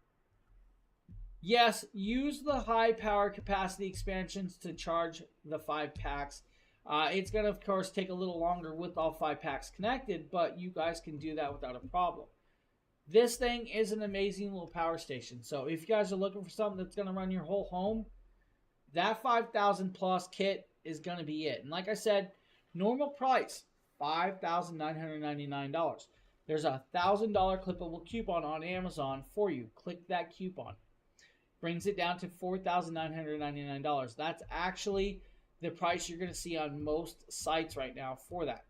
yes, use the high power capacity expansions to charge the 5 packs. It's going to, of course, take a little longer with all 5 packs connected, but you guys can do that without a problem. This thing is an amazing little power station. So if you guys are looking for something that's going to run your whole home, that 5,000 plus kit is going to be it. And like I said, normal price, $5,999. There's a $1,000 clippable coupon on Amazon for you. Click that coupon. Brings it down to $4,999. That's actually the price you're going to see on most sites right now for that.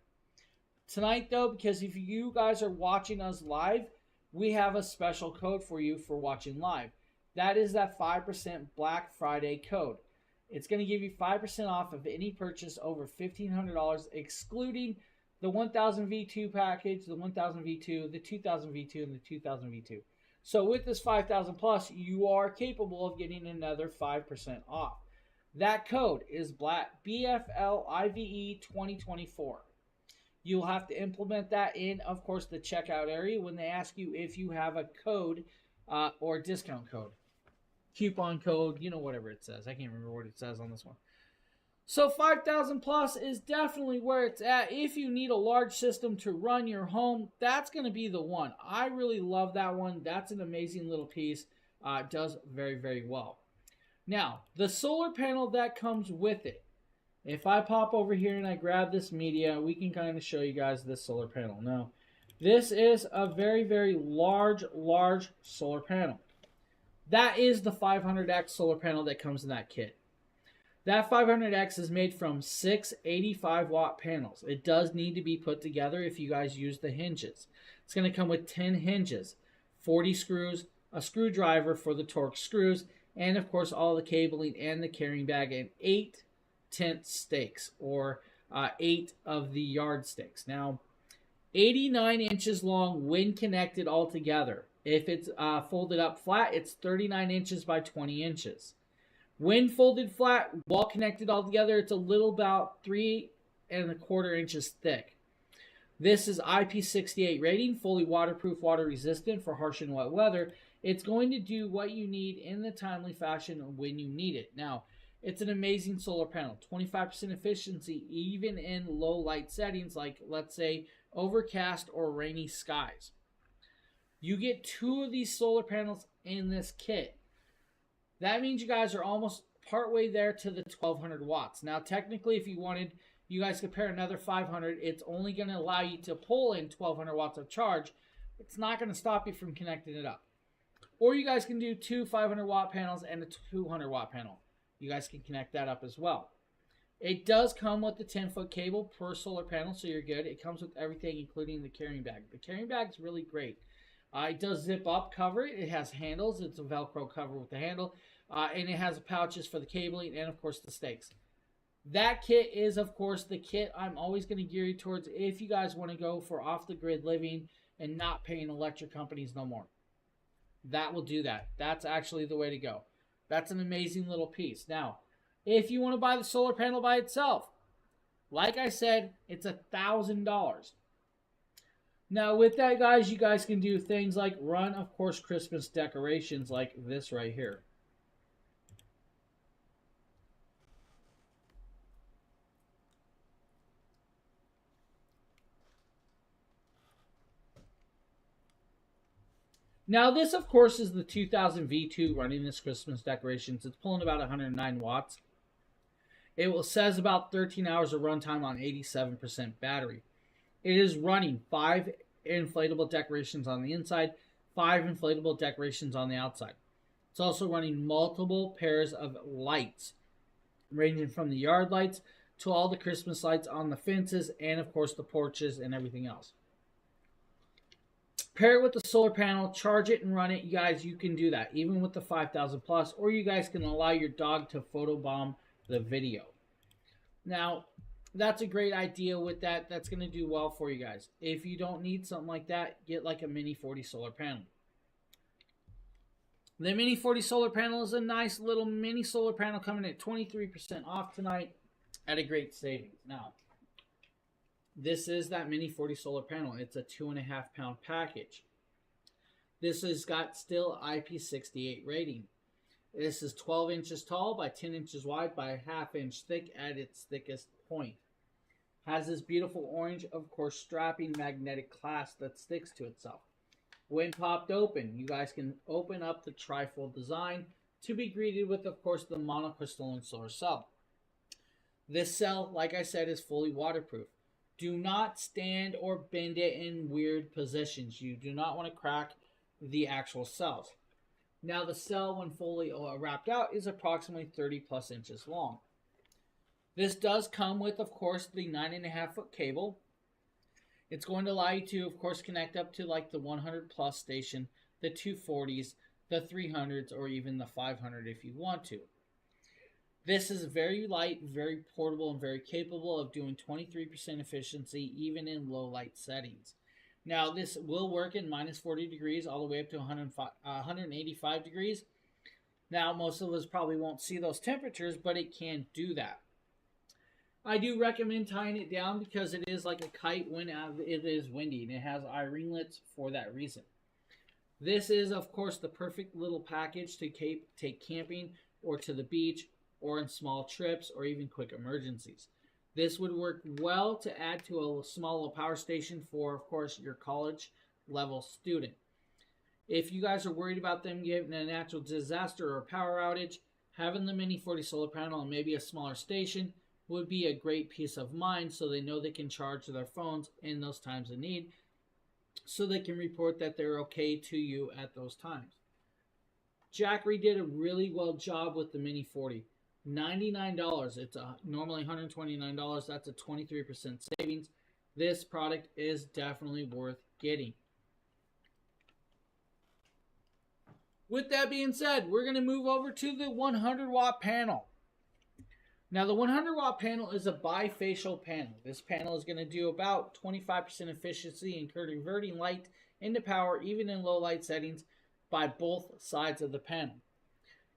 Tonight, though, because if you guys are watching us live, we have a special code for you for watching live. That is that 5% Black Friday code. It's going to give you 5% off of any purchase over $1,500, excluding the 1000 V2 package, the 1000 V2, the 2000 V2, and the 2000 V2. So with this 5,000 plus, you are capable of getting another 5% off. That code is BFLIVE 2024. You'll have to implement that in, of course, the checkout area when they ask you if you have a code or discount code. Coupon code, whatever it says. I can't remember what it says on this one. So 5,000 plus is definitely where it's at. If you need a large system to run your home, that's going to be the one. I really love that one. That's an amazing little piece. It does very, very well. Now, the solar panel that comes with it. If I pop over here and I grab this media, we can kind of show you guys this solar panel. Now, this is a very, very large solar panel. That is the 500X solar panel that comes in that kit. That 500X is made from 6 85-watt panels. It does need to be put together if you guys use the hinges. It's going to come with 10 hinges, 40 screws, a screwdriver for the Torx screws, and of course all the cabling and the carrying bag, and 8 tent stakes, or 8 of the yard stakes. Now, 89 inches long when connected all together. If it's folded up flat, it's 39 inches by 20 inches. When folded flat, while connected all together, it's a little about 3¼ inches thick. This is IP68 rating, fully waterproof, water resistant for harsh and wet weather. It's going to do what you need in the timely fashion when you need it. Now, it's an amazing solar panel. 25% efficiency even in low light settings like, let's say, overcast or rainy skies. You get 2 of these solar panels in this kit. That means you guys are almost partway there to the 1200 watts. Now, technically, if you wanted, you guys could pair another 500. It's only going to allow you to pull in 1200 watts of charge. It's not going to stop you from connecting it up. Or you guys can do 2 500-watt panels and a 200-watt panel. You guys can connect that up as well. It does come with the 10-foot cable per solar panel, so you're good. It comes with everything, including the carrying bag. The carrying bag is really great. It does zip up cover. It has handles. It's a Velcro cover with the handle. And it has pouches for the cabling and, of course, the stakes. That kit is, of course, the kit I'm always going to gear you towards if you guys want to go for off-the-grid living and not paying electric companies no more. That will do that. That's actually the way to go. That's an amazing little piece. Now, if you want to buy the solar panel by itself, like I said, it's $1,000. Now, with that, guys, you guys can do things like run, of course, Christmas decorations like this right here. Now, this, of course, is the 2000 V2 running this Christmas decorations. It's pulling about 109 watts. It says about 13 hours of runtime on 87% battery. It is running 5 inflatable decorations on the inside, 5 inflatable decorations on the outside. It's also running multiple pairs of lights, ranging from the yard lights to all the Christmas lights on the fences and, of course, the porches and everything else. Pair it with the solar panel, charge it and run it. You guys, you can do that, even with the 5000 plus, or you guys can allow your dog to photobomb the video. Now, that's a great idea with that. That's going to do well for you guys. If you don't need something like that, get like a Mini 40 solar panel. The Mini 40 solar panel is a nice little mini solar panel coming at 23% off tonight at a great savings. Now, this is that Mini 40 solar panel. It's a 2.5 pound package. This has got still IP68 rating. This is 12 inches tall by 10 inches wide by a ½ inch thick at its thickest point. Has this beautiful orange, of course, strapping magnetic clasp that sticks to itself. When popped open, you guys can open up the trifold design to be greeted with, of course, the monocrystalline solar cell. This cell, like I said, is fully waterproof. Do not stand or bend it in weird positions. You do not want to crack the actual cells. Now, the cell, when fully wrapped out, is approximately 30 plus inches long. This does come with, of course, the 9.5 foot cable. It's going to allow you to, of course, connect up to like the 100 plus station, the 240s, the 300s, or even the 500 if you want to. This is very light, very portable, and very capable of doing 23% efficiency even in low light settings. Now, this will work in minus 40 degrees all the way up to 185 degrees. Now, most of us probably won't see those temperatures, but it can do that. I do recommend tying it down because it is like a kite when it is windy, and it has eye ringlets for that reason. This is, of course, the perfect little package to take camping or to the beach or in small trips or even quick emergencies. This would work well to add to a small power station for, of course, your college level student. If you guys are worried about them getting a natural disaster or power outage, having the Mini 40 solar panel and maybe a smaller station would be a great peace of mind, so they know they can charge their phones in those times of need, so they can report that they're okay to you at those times. Jackery did a really well job with the Mini 40. $99. It's normally $129. That's a 23% savings. This product is definitely worth getting. With that being said, we're going to move over to the 100 watt panel. Now, the 100 watt panel is a bifacial panel. This panel is going to do about 25% efficiency in converting light into power, even in low light settings, by both sides of the panel.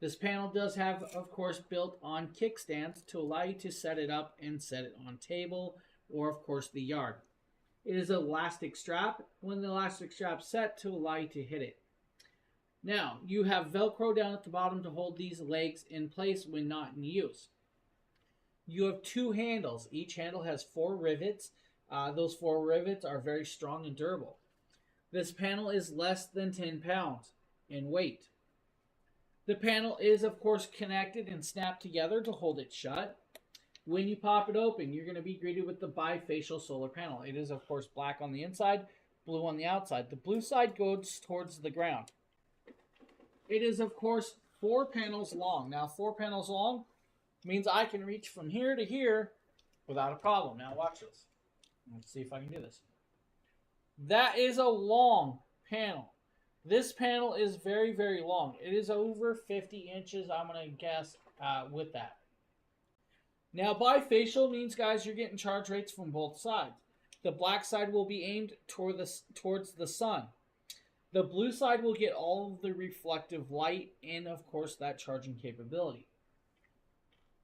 This panel does have, of course, built-on kickstands to allow you to set it up and set it on table or, of course, the yard. It is an elastic strap. When the elastic strap's set to allow you to hit it. Now, you have Velcro down at the bottom to hold these legs in place when not in use. You have two handles. Each handle has 4 rivets. Those 4 rivets are very strong and durable. This panel is less than 10 pounds in weight. The panel is, of course, connected and snapped together to hold it shut. When you pop it open, you're going to be greeted with the bifacial solar panel. It is, of course, black on the inside, blue on the outside. The blue side goes towards the ground. It is, of course, 4 panels long. Now, 4 panels long means I can reach from here to here without a problem. Now, watch this. Let's see if I can do this. That is a long panel. This panel is very, very long. It is over 50 inches, I'm going to guess, with that. Now, bifacial means, guys, you're getting charge rates from both sides. The black side will be aimed towards the sun. The blue side will get all of the reflective light and, of course, that charging capability.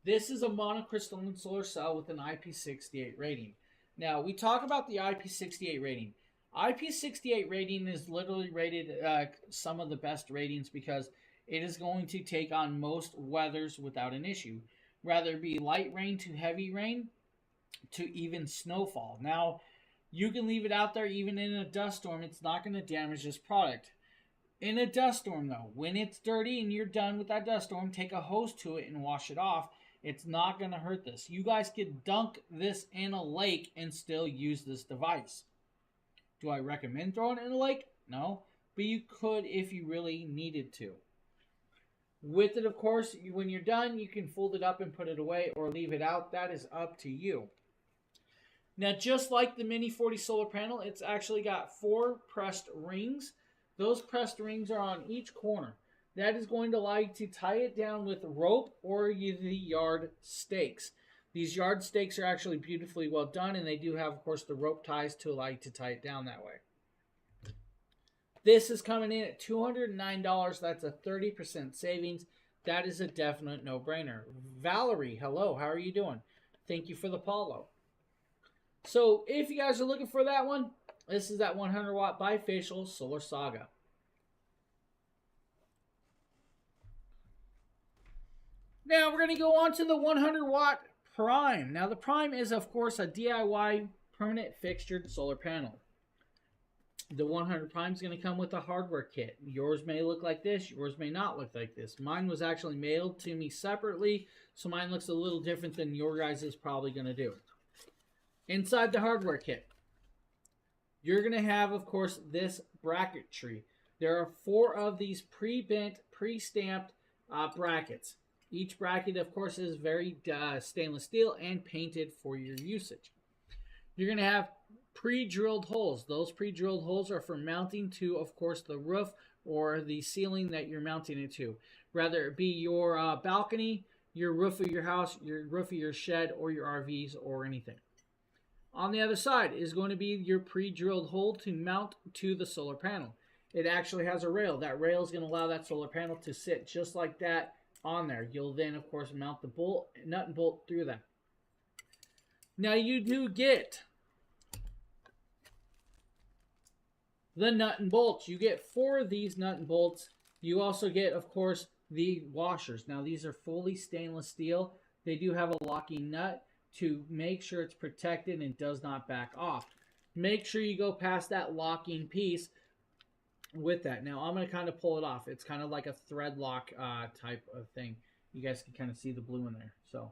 This is a monocrystalline solar cell with an IP68 rating. Now, we talk about the IP68 rating. IP68 rating is literally rated some of the best ratings because it is going to take on most weathers without an issue. Whether it be light rain to heavy rain to even snowfall. Now, you can leave it out there even in a dust storm. It's not going to damage this product. In a dust storm, though, when it's dirty and you're done with that dust storm, take a hose to it and wash it off. It's not going to hurt this. You guys could dunk this in a lake and still use this device. Do I recommend throwing it in a lake? No. But you could if you really needed to. With it, of course, when you're done, you can fold it up and put it away or leave it out. That is up to you. Now, just like the Mini 40 solar panel, it's actually got 4 pressed rings. Those pressed rings are on each corner. That is going to allow you to tie it down with rope or the yard stakes. These yard stakes are actually beautifully well done, and they do have, of course, the rope ties to allow you to tie it down that way. This is coming in at $209. That's a 30% savings. That is a definite no-brainer. Valerie, hello. How are you doing? Thank you for the follow. So if you guys are looking for that one, this is that 100 watt bifacial Solar Saga. Now we're going to go on to the 100 watt Prime. Now the Prime is, of course, a DIY permanent fixtured solar panel. The 100 Prime is going to come with a hardware kit. Yours may look like this. Yours may not look like this. Mine was actually mailed to me separately, so mine looks a little different than your guys' is probably going to do. Inside the hardware kit, you're going to have, of course, this bracketry. There are 4 of these pre-bent, pre-stamped brackets. Each bracket, of course, is very stainless steel and painted for your usage. You're going to have pre-drilled holes. Those pre-drilled holes are for mounting to, of course, the roof or the ceiling that you're mounting it to. Whether it be your balcony, your roof of your house, your roof of your shed, or your RVs, or anything. On the other side is going to be your pre-drilled hole to mount to the solar panel. It actually has a rail. That rail is going to allow that solar panel to sit just like that on there. You'll then, of course, mount the nut and bolt through that. Now, you do get the nut and bolts. You get 4 of these nut and bolts. You also get, of course, the washers. Now, these are fully stainless steel. They do have a locking nut to make sure it's protected and does not back off. Make sure you go past that locking piece with that. Now, I'm going to kind of pull it off. It's kind of like a thread lock type of thing. You guys can kind of see the blue in there. So,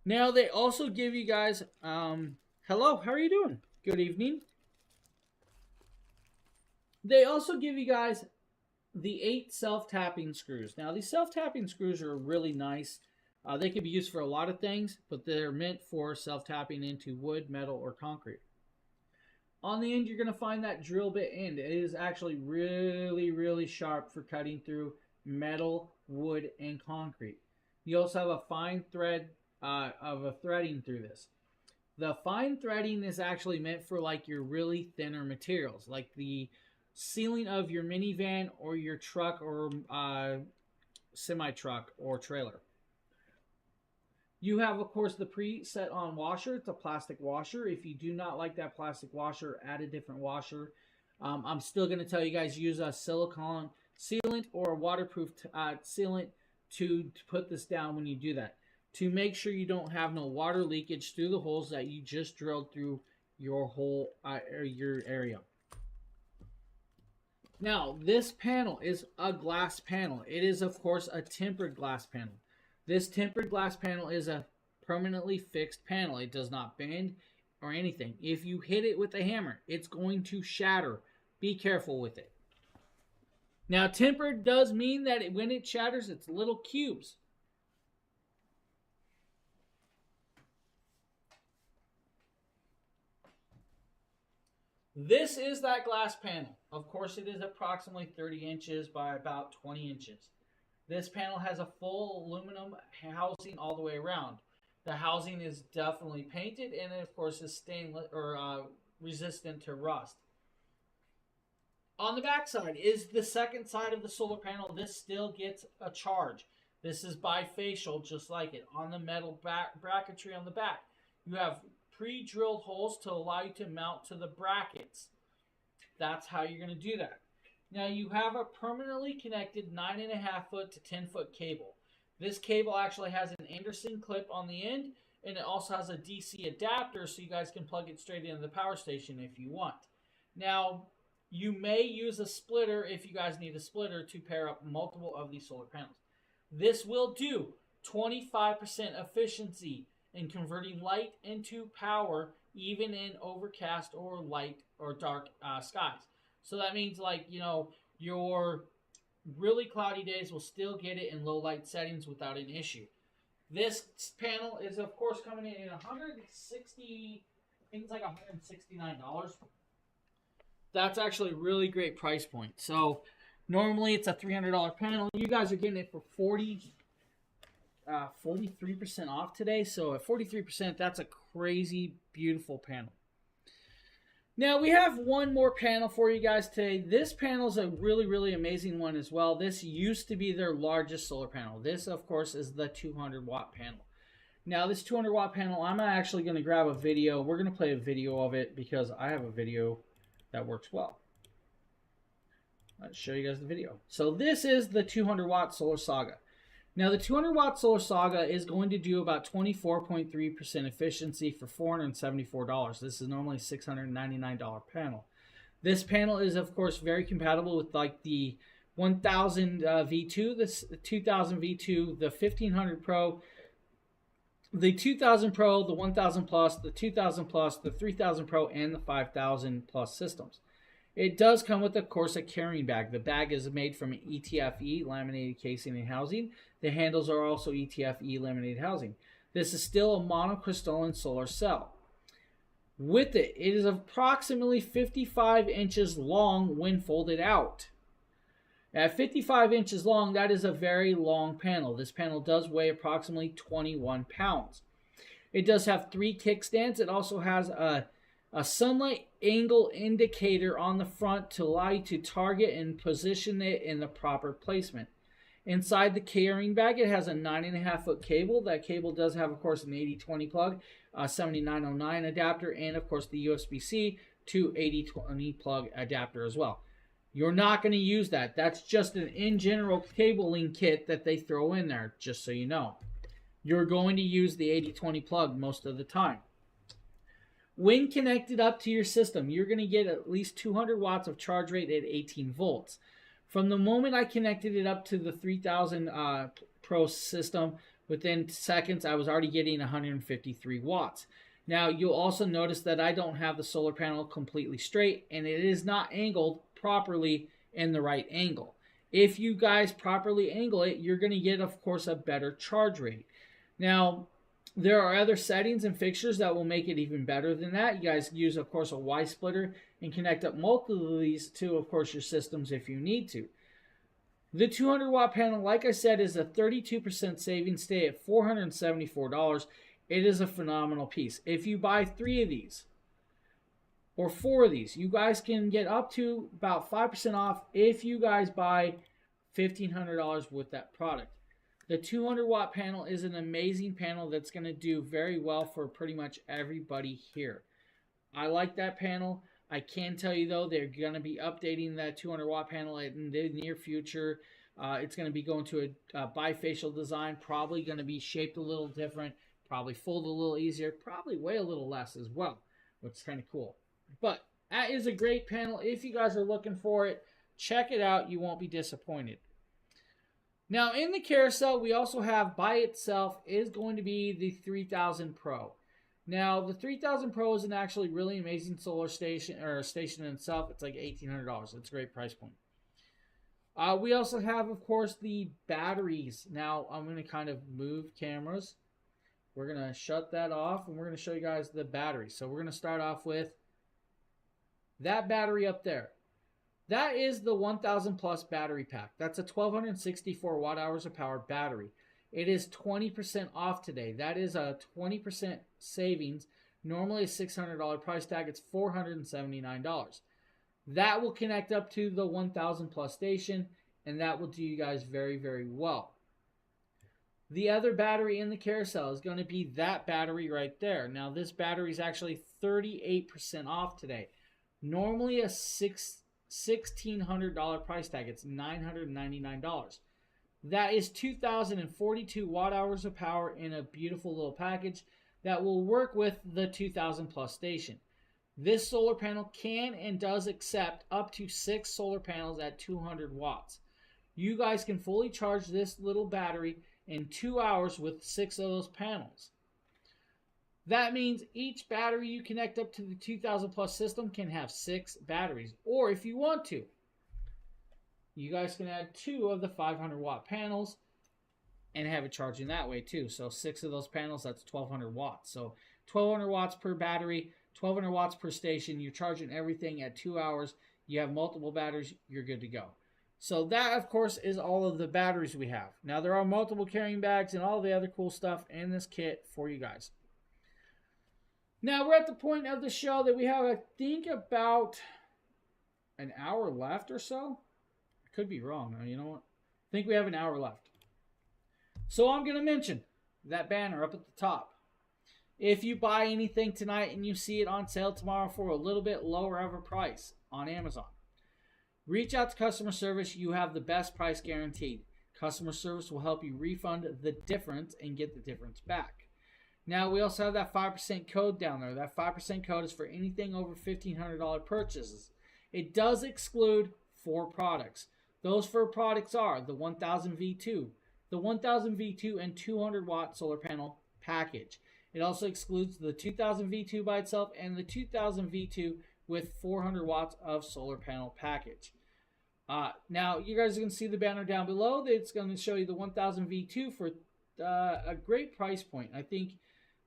now they also give you guys, hello, how are you doing? Good evening. They also give you guys the 8 self-tapping screws. Now, these self-tapping screws are really nice. They can be used for a lot of things, but they're meant for self-tapping into wood, metal, or concrete. On the end, you're going to find that drill bit end. It is actually really, really sharp for cutting through metal, wood, and concrete. You also have a fine thread of a threading through this. The fine threading is actually meant for like your really thinner materials, like the ceiling of your minivan or your truck or semi-truck or trailer. You have, of course, the preset on washer. It's a plastic washer. If you do not like that plastic washer, add a different washer. I'm still going to tell you guys use a silicone sealant or a waterproof sealant to put this down when you do that, to make sure you don't have no water leakage through the holes that you just drilled through your whole your area. Now, this panel is a glass panel. It is, of course, a tempered glass panel. This tempered glass panel is a permanently fixed panel. It does not bend or anything. If you hit it with a hammer, it's going to shatter. Be careful with it. Now, tempered does mean that when it shatters, it's little cubes. This is that glass panel. Of course, it is approximately 30 inches by about 20 inches. This panel has a full aluminum housing all the way around. The housing is definitely painted and, of course, is stainless or resistant to rust. On the back side is the second side of the solar panel. This still gets a charge. This is bifacial, just like it. On the metal bracketry on the back, you have pre-drilled holes to allow you to mount to the brackets. That's how you're going to do that. Now, you have a permanently connected 9.5 foot to 10 foot cable. This cable actually has an Anderson clip on the end, and it also has a DC adapter so you guys can plug it straight into the power station if you want. Now, you may use a splitter if you guys need a splitter to pair up multiple of these solar panels. This will do 25% efficiency in converting light into power, even in overcast or light or dark skies. So that means, like, you know, your really cloudy days will still get it in low light settings without an issue. This panel is, of course, coming in at $160, I think it's like $169. That's actually a really great price point. So normally it's a $300 panel. You guys are getting it for 43% off today. So at 43%, that's a crazy beautiful panel. Now, we have one more panel for you guys today. This panel is a really, really amazing one as well. This used to be their largest solar panel. This, of course, is the 200-watt panel. Now, this 200-watt panel, I'm actually going to grab a video. We're going to play a video of it because I have a video that works well. Let's show you guys the video. So this is the 200-watt Solar Saga. Now, the 200-watt Solar Saga is going to do about 24.3% efficiency for $474. This is normally a $699 panel. This panel is, of course, very compatible with like the 1000 V2, the 2000 V2, the 1500 Pro, the 2000 Pro, the 1000 Plus, the 2000 Plus, the 3000 Pro, and the 5000 Plus systems. It does come with, of course, a carrying bag. The bag is made from ETFE, laminated casing and housing. The handles are also ETFE laminated housing. This is still a monocrystalline solar cell. With it, it is approximately 55 inches long when folded out. At 55 inches long, that is a very long panel. This panel does weigh approximately 21 pounds. It does have 3 kickstands. It also has a sunlight angle indicator on the front to allow you to target and position it in the proper placement. Inside the carrying bag, it has a 9.5 foot cable. That cable does have, of course, an 8020 plug, a 7909 adapter, and, of course, the USB-C to 8020 plug adapter as well. You're not going to use that. That's just an in general cabling kit that they throw in there, just so you know. You're going to use the 8020 plug most of the time. When connected up to your system, you're going to get at least 200 watts of charge rate at 18 volts. From the moment I connected it up to the 3000 Pro system, within seconds, I was already getting 153 watts. Now, you'll also notice that I don't have the solar panel completely straight, and it is not angled properly in the right angle. If you guys properly angle it, you're going to get, of course, a better charge rate. Now, there are other settings and fixtures that will make it even better than that. You guys use, of course, a Y splitter and connect up multiple of these to, of course, your systems if you need to. The 200 watt panel, like I said, is a 32% savings, stay at $474. It is a phenomenal piece. If you buy 3 of these or 4 of these, you guys can get up to about 5% off if you guys buy $1,500 with that product. The 200 watt panel is an amazing panel that's going to do very well for pretty much everybody here. I like that panel. I can tell you though, they're going to be updating that 200 watt panel in the near future. It's going to be going to a bifacial design, probably going to be shaped a little different, probably fold a little easier, probably weigh a little less as well, which is kind of cool. But that is a great panel. If you guys are looking for it, check it out. You won't be disappointed. Now, in the carousel, we also have by itself is going to be the 3000 Pro. Now, the 3000 Pro is an actually really amazing solar station, or station in itself. It's like $1,800. It's a great price point. We also have, of course, the batteries. Now, I'm going to kind of move cameras. We're going to shut that off, and we're going to show you guys the battery. So we're going to start off with that battery up there. That is the 1000 plus battery pack. That's a 1264 watt hours of power battery. It is 20% off today. That is a 20% savings. Normally a $600 price tag. It's $479. That will connect up to the 1000 plus station, and that will do you guys very, very well. The other battery in the carousel is going to be that battery right there. Now, this battery is actually 38% off today. Normally a $1,600 price tag. It's $999. That is 2042 watt hours of power in a beautiful little package that will work with the 2000 plus station. This solar panel can and does accept up to 6 solar panels at 200 watts. You guys can fully charge this little battery in 2 hours with 6 of those panels. That means each battery you connect up to the 2000 plus system can have 6 batteries. Or if you want to, you guys can add 2 of the 500 watt panels and have it charging that way too. So 6 of those panels, that's 1200 watts. So 1200 watts per battery, 1200 watts per station. You're charging everything at 2 hours. You have multiple batteries, you're good to go. So that, of course, is all of the batteries we have. Now, there are multiple carrying bags and all the other cool stuff in this kit for you guys. Now, we're at the point of the show that we have, I think, about an hour left or so. I could be wrong. You know what? I think we have an hour left. So I'm going to mention that banner up at the top. If you buy anything tonight and you see it on sale tomorrow for a little bit lower of a price on Amazon, reach out to customer service. You have the best price guaranteed. Customer service will help you refund the difference and get the difference back. Now, we also have that 5% code down there. That 5% code is for anything over $1,500 purchases. It does exclude 4 products. Those 4 products are the 1000 V2, the 1000 V2 and 200 watt solar panel package. It also excludes the 2000 V2 by itself and the 2000 V2 with 400 watts of solar panel package. Now, you guys are going to see the banner down below. It's going to show you the 1000 V2 for a great price point. I think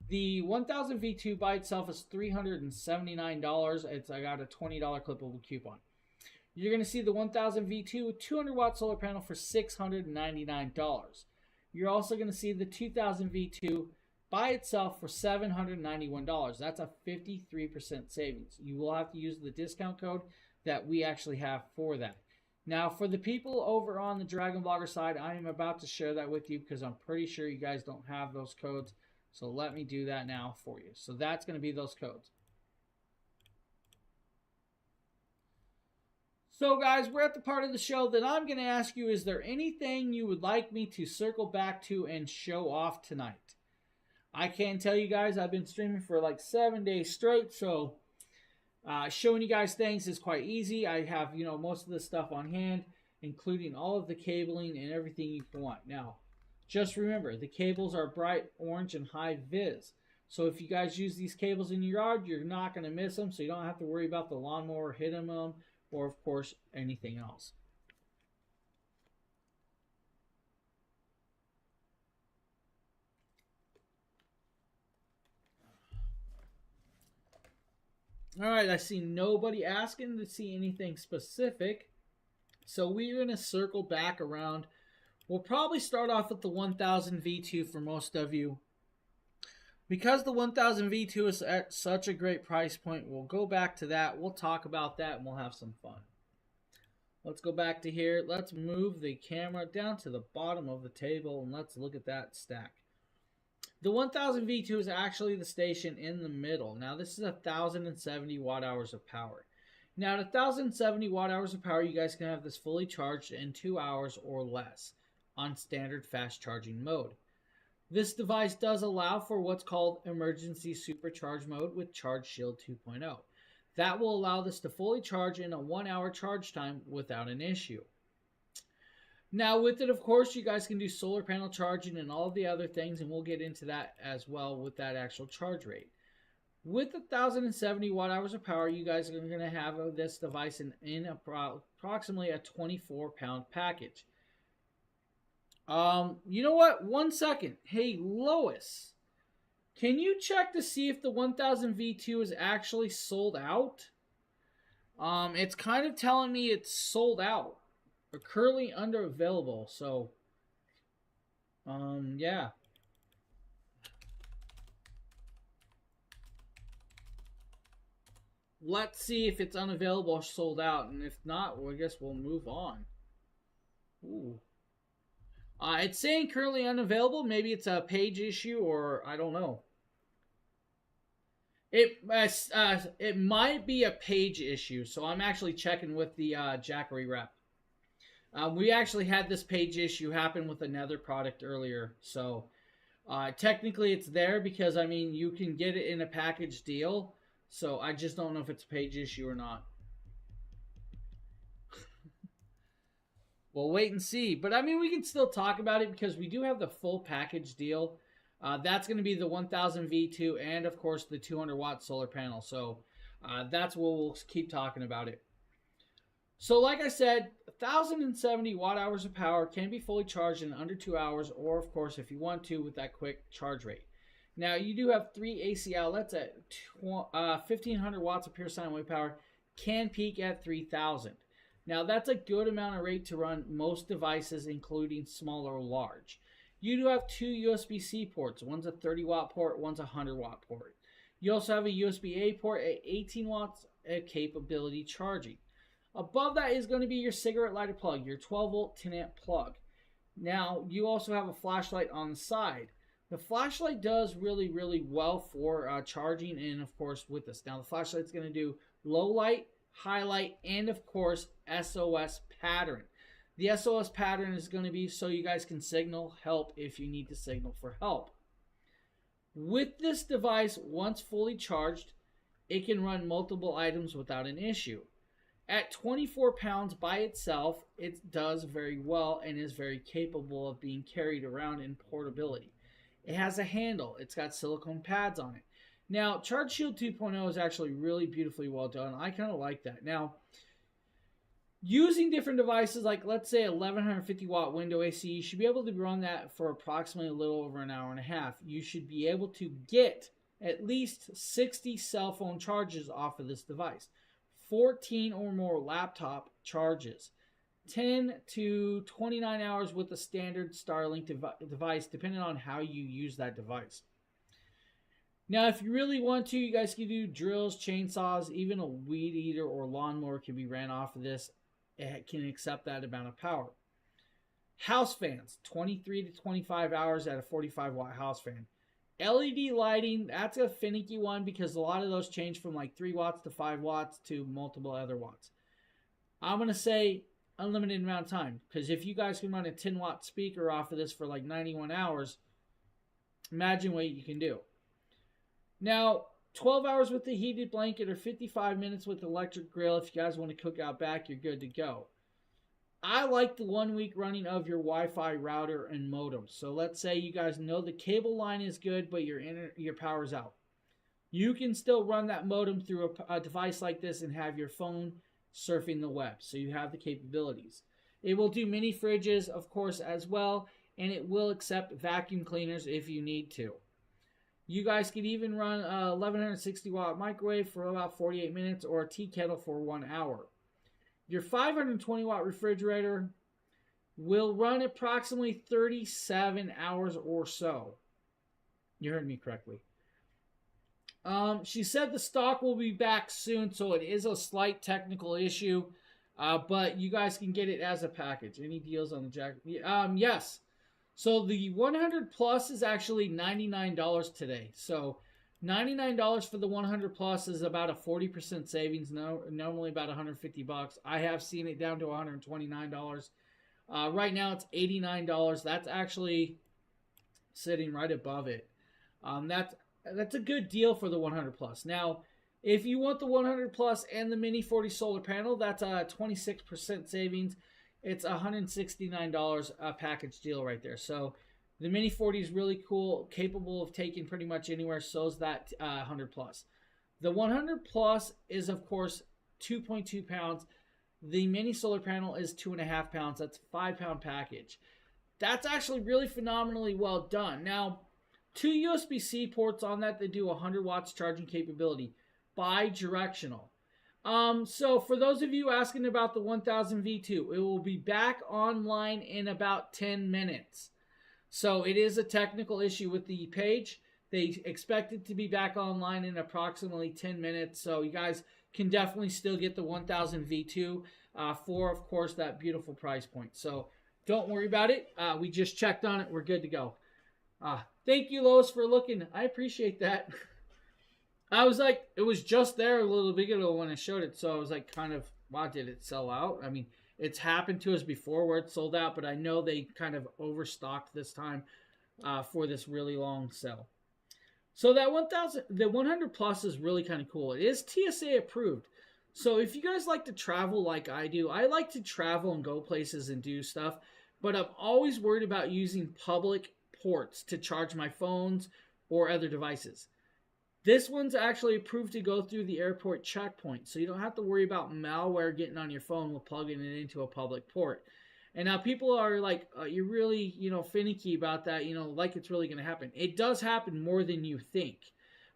the 1000 V2 by itself is $379. I got a $20 clippable coupon. You're going to see the 1000 V2 with 200 watt solar panel for $699. You're also going to see the 2000 V2 by itself for $791. That's a 53% savings. You will have to use the discount code that we actually have for that. Now, for the people over on the Dragon Blogger side, I am about to share that with you because I'm pretty sure you guys don't have those codes. So let me do that now for you. So that's going to be those codes. So guys, we're at the part of the show that I'm going to ask you, is there anything you would like me to circle back to and show off tonight? I can tell you guys, I've been streaming for like 7 days straight, so showing you guys things is quite easy. I have, most of the stuff on hand, including all of the cabling and everything you want. Now, just remember, the cables are bright orange and high vis. So if you guys use these cables in your yard, you're not going to miss them, so you don't have to worry about the lawnmower hitting them or, of course, anything else. All right, I see nobody asking to see anything specific. So we're going to circle back around. We'll probably start off with the 1000 V2 for most of you. Because the 1000 V2 is at such a great price point, we'll go back to that. We'll talk about that and we'll have some fun. Let's go back to here. Let's move the camera down to the bottom of the table and let's look at that stack. The 1000 V2 is actually the station in the middle. Now this is 1070 watt hours of power. Now at 1070 watt hours of power, you guys can have this fully charged in 2 hours or less on standard fast charging mode. This device does allow for what's called emergency supercharge mode with Charge Shield 2.0. That will allow this to fully charge in a 1 hour charge time without an issue. Now with it, of course, you guys can do solar panel charging and all of the other things, and we'll get into that as well with that actual charge rate. With 1070 watt hours of power, you guys are going to have this device in approximately a 24-pound package. You know what? 1 second. Hey, Lois, can you check to see if the 1000 V2 is actually sold out? It's kind of telling me it's sold out. Or currently unavailable. So, yeah. Let's see if it's unavailable or sold out. And if not, well, I guess we'll move on. Ooh. It's saying currently unavailable. Maybe it's a page issue or I don't know. It might be a page issue. So I'm actually checking with the Jackery rep. We actually had this page issue happen with another product earlier. So technically it's there because, I mean, you can get it in a package deal. So I just don't know if it's a page issue or not. We'll wait and see. But, I mean, we can still talk about it because we do have the full package deal. That's going to be the 1000 V2 and, of course, the 200-watt solar panel. So that's what we'll keep talking about it. So like I said, 1070 watt hours of power can be fully charged in under 2 hours, or of course if you want to with that quick charge rate. Now you do have 3 AC outlets at 1500 watts of pure sine wave power, can peak at 3000. Now that's a good amount of rate to run most devices, including small or large. You do have 2 USB-C ports. One's a 30 watt port, one's a 100 watt port. You also have a USB-A port at 18 watts of capability charging. Above that is going to be your cigarette lighter plug, your 12 volt 10 amp plug. Now, you also have a flashlight on the side. The flashlight does really, really well for charging and, of course, with this. Now, the flashlight's going to do low light, high light, and, of course, SOS pattern. The SOS pattern is going to be so you guys can signal help if you need to signal for help. With this device, once fully charged, it can run multiple items without an issue. At 24 pounds by itself, it does very well and is very capable of being carried around in portability. It has a handle. It's got silicone pads on it. Now, Charge Shield 2.0 is actually really beautifully well done. I kind of like that. Now, using different devices like, let's say, 1150 watt window AC, you should be able to run that for approximately a little over an hour and a half. You should be able to get at least 60 cell phone charges off of this device. 14 or more laptop charges, 10 to 29 hours with a standard Starlink device, depending on how you use that device. Now, if you really want to, you guys can do drills, chainsaws, even a weed eater or lawnmower can be ran off of this. It can accept that amount of power. House fans, 23 to 25 hours at a 45 watt house fan. LED lighting, that's a finicky one because a lot of those change from like 3 watts to 5 watts to multiple other watts. I'm going to say unlimited amount of time because if you guys can run a 10 watt speaker off of this for like 91 hours, imagine what you can do. Now, 12 hours with the heated blanket or 55 minutes with the electric grill. If you guys want to cook out back, you're good to go. I like the 1 week running of your Wi-Fi router and modem. So let's say you guys know the cable line is good, but your power's out. You can still run that modem through a device like this and have your phone surfing the web. So you have the capabilities. It will do mini fridges, of course, as well, and it will accept vacuum cleaners if you need to. You guys can even run a 1160 watt microwave for about 48 minutes or a tea kettle for 1 hour. Your 520 watt refrigerator will run approximately 37 hours or so. You heard me correctly. She said the stock will be back soon, so it is a slight technical issue, but you guys can get it as a package. Any deals on the Jackery? Yes. So the 100 plus is actually $99 today. So $99 for the 100 plus is about a 40% savings. Normally about 150 bucks. I have seen it down to $129. Right now it's $89. That's actually sitting right above it. That's a good deal for the 100 plus. Now, if you want the 100 plus and the Mini 40 solar panel, that's a 26% savings. It's $169 a package deal right there. So the Mini 40 is really cool, capable of taking pretty much anywhere. So is that 100 plus. The 100 plus is, of course, 2.2 pounds. The Mini solar panel is 2.5 pounds. That's a 5-pound package. That's actually really phenomenally well done. Now, 2 USB-C ports on that do 100 watts charging capability, bi-directional. So for those of you asking about the 1000 V2, it will be back online in about 10 minutes. So it is a technical issue with the page. They expect it to be back online in approximately 10 minutes. So you guys can definitely still get the 1000 V2 for, of course, that beautiful price point. So don't worry about it. We just checked on it. We're good to go. Thank you, Lois, for looking. I appreciate that. I was like, it was just there a little bit ago when I showed it, so I was like, kind of, wow, did it sell out? I mean, it's happened to us before where it sold out, but I know they kind of overstocked this time for this really long sale. So that 100 plus is really kind of cool. It is TSA approved. So if you guys like to travel like I do, I like to travel and go places and do stuff, but I'm always worried about using public ports to charge my phones or other devices. This one's actually approved to go through the airport checkpoint, so you don't have to worry about malware getting on your phone while plugging it into a public port. And now people are like, you're really, finicky about that, like it's really going to happen. It does happen more than you think.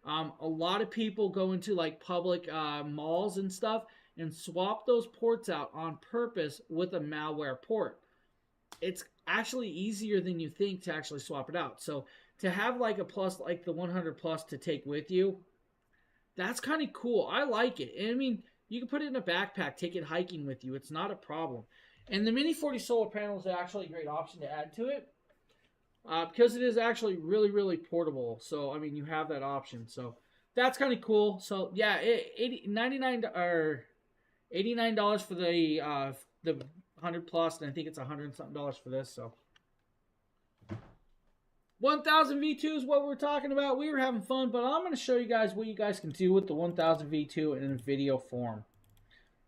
A lot of people go into like public malls and stuff and swap those ports out on purpose with a malware port. It's actually easier than you think to actually swap it out. So to have like a plus like the 100 plus to take with you, that's kind of cool. I like it. And I mean, you can put it in a backpack, take it hiking with you. It's not a problem. And the Mini 40 solar panel is actually a great option to add to it because it is actually really, really portable. So, I mean, you have that option. So that's kind of cool. So, yeah, $89 for the 100 plus, and I think it's $100 and something for this. So 1000 V2 is what we're talking about. We were having fun, but I'm going to show you guys what you guys can do with the 1000 V2 in video form.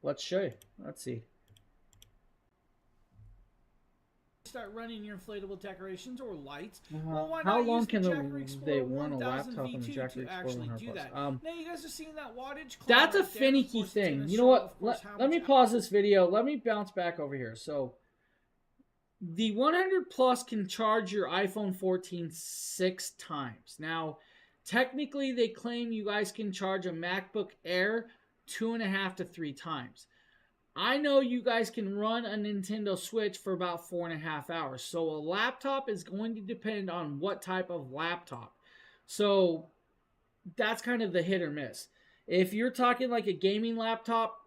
Let's show you. Let's see. Start running your inflatable decorations or lights. Well, why not use the Jackery Explorer 1000 V2 to actually do that? Now you guys are seeing that wattage. That's a finicky thing. You know what? Let me pause this video. Let me bounce back over here. So the 100 plus can charge your iPhone 14 6 times. Now, technically, they claim you guys can charge a MacBook Air 2.5 to 3 times. I know you guys can run a Nintendo Switch for about 4.5 hours. So a laptop is going to depend on what type of laptop. So that's kind of the hit or miss. If you're talking like a gaming laptop,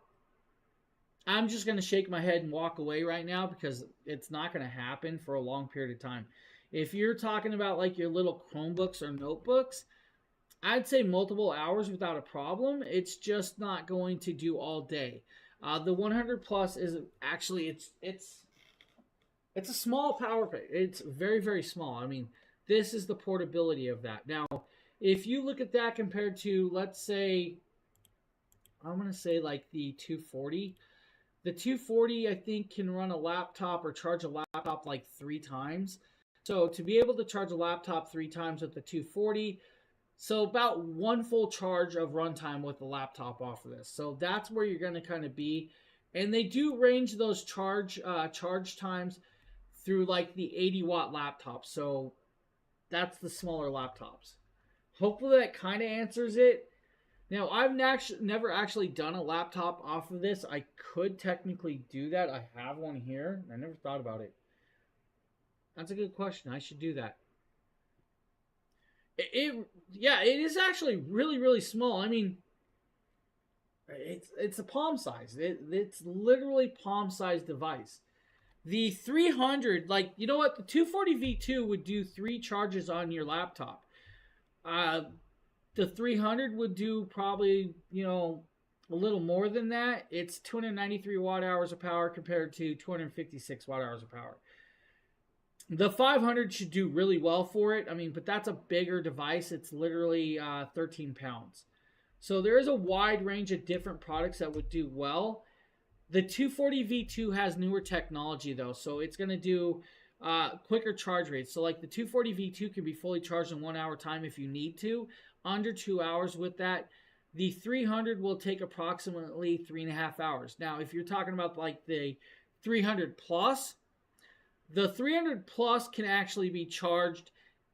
I'm just going to shake my head and walk away right now because it's not going to happen for a long period of time. If you're talking about like your little Chromebooks or notebooks, I'd say multiple hours without a problem. It's just not going to do all day. The 100 plus is actually, it's a small power pack. It's very, very small. I mean, this is the portability of that. Now, if you look at that compared to, let's say, I'm going to say like the 240. The 240, I think, can run a laptop or charge a laptop like 3 times. So to be able to charge a laptop 3 times with the 240, so about 1 full charge of runtime with the laptop off of this. So that's where you're going to kind of be. And they do range those charge times through like the 80 watt laptops. So that's the smaller laptops. hopefully that kind of answers it. Now, I've never actually done a laptop off of this. I could technically do that. I have one here. I never thought about it. That's a good question. I should do that. Yeah, it is actually really, really small. I mean, it's a palm size. It's literally palm size device. The 300, like, you know what? The 240 V2 would do 3 charges on your laptop. The 300 would do probably, a little more than that. It's 293 watt hours of power compared to 256 watt hours of power. The 500 should do really well for it. I mean, but that's a bigger device. It's literally 13 pounds. So there is a wide range of different products that would do well. The 240 V2 has newer technology though, so it's going to do quicker charge rates. So like the 240 V2 can be fully charged in 1 hour time if you need to, under 2 hours with that. The 300 will take approximately 3.5 hours. Now, if you're talking about like the 300 plus, the 300 plus can actually be charged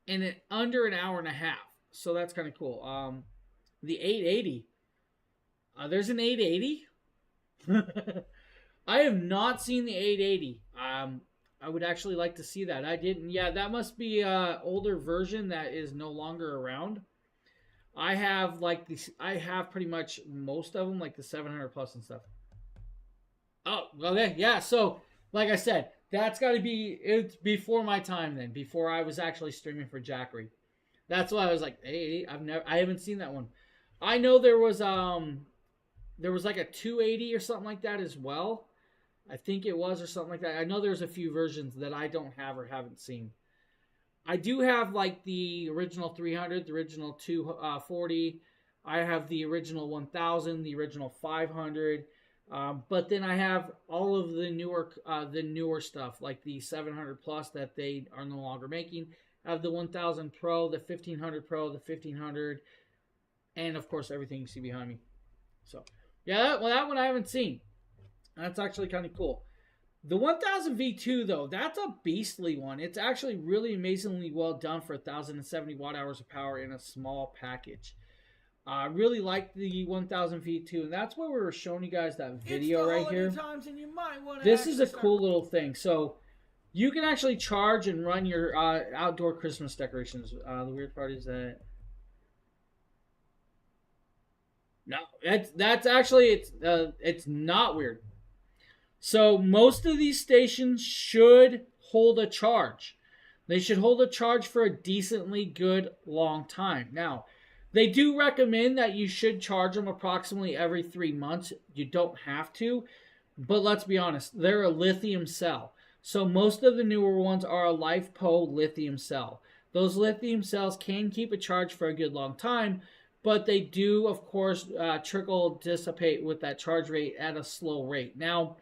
in under an hour and a half. So that's kind of cool. The 880, there's an 880. I have not seen the 880. I would actually like to see that. I didn't. Yeah, that must be an older version that is no longer around. I have pretty much most of them, like the 700 plus and stuff. Oh, okay, yeah. So, like I said, that's got to be it's before my time then, before I was actually streaming for Jackery. That's why I was like, hey, I haven't seen that one. I know there was like a 280 or something like that as well. I think it was, or something like that. I know there's a few versions that I don't have or haven't seen. I do have like the original 300, the original 240. I have the original 1000, the original 500. But then I have all of the newer stuff, like the 700 plus that they are no longer making. I have the 1000 Pro, the 1500 Pro, the 1500, and of course everything you see behind me. So yeah, that one I haven't seen. That's actually kind of cool. The 1000 V2 though, that's a beastly one. It's actually really amazingly well done for 1070 watt hours of power in a small package. I really like the 1000 V2, and that's why we were showing you guys that video right here. This is a cool little thing. So you can actually charge and run your outdoor Christmas decorations. The weird part is that no, that's actually it's not weird. So most of these stations should hold a charge. They should hold a charge for a decently good long time. Now, they do recommend that you should charge them approximately every 3 months. You don't have to, but let's be honest, they're a lithium cell. So most of the newer ones are a LiFePO lithium cell. Those lithium cells can keep a charge for a good long time, but they do, of course, dissipate with that charge rate at a slow rate. Now,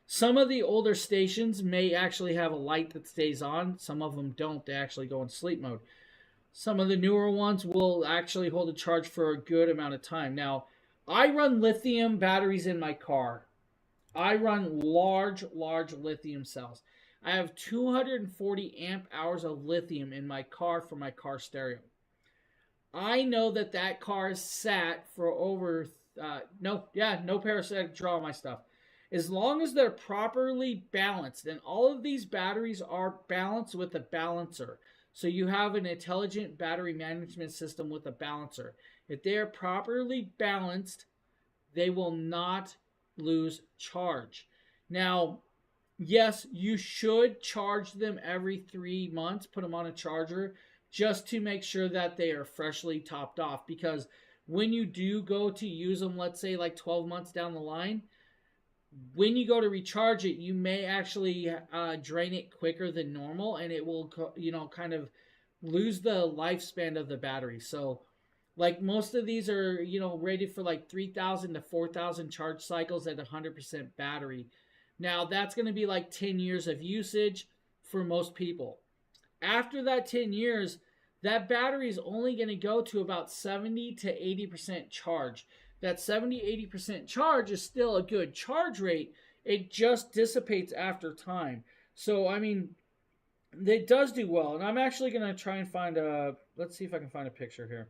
some of the older stations may actually have a light that stays on. Some of them don't. They actually go in sleep mode. Some of the newer ones will actually hold a charge for a good amount of time. Now, I run lithium batteries in my car. I run large lithium cells. I have 240 amp hours of lithium in my car for my car stereo. I know that car is sat for over, no parasitic draw on my stuff. As long as they're properly balanced, and all of these batteries are balanced with a balancer. So you have an intelligent battery management system with a balancer. If they are properly balanced, they will not lose charge. Now, yes, you should charge them every 3 months, put them on a charger, just to make sure that they are freshly topped off. Because when you do go to use them, let's say like 12 months down the line, when you go to recharge it, you may actually drain it quicker than normal, and it will, kind of lose the lifespan of the battery. So, like most of these are, rated for like 3,000 to 4,000 charge cycles at 100% battery. Now, that's going to be like 10 years of usage for most people. After that 10 years, that battery is only going to go to about 70 to 80% charge. That 70-80% charge is still a good charge rate. It just dissipates after time. So, I mean, it does do well. And I'm actually going to try and find let's see if I can find a picture here.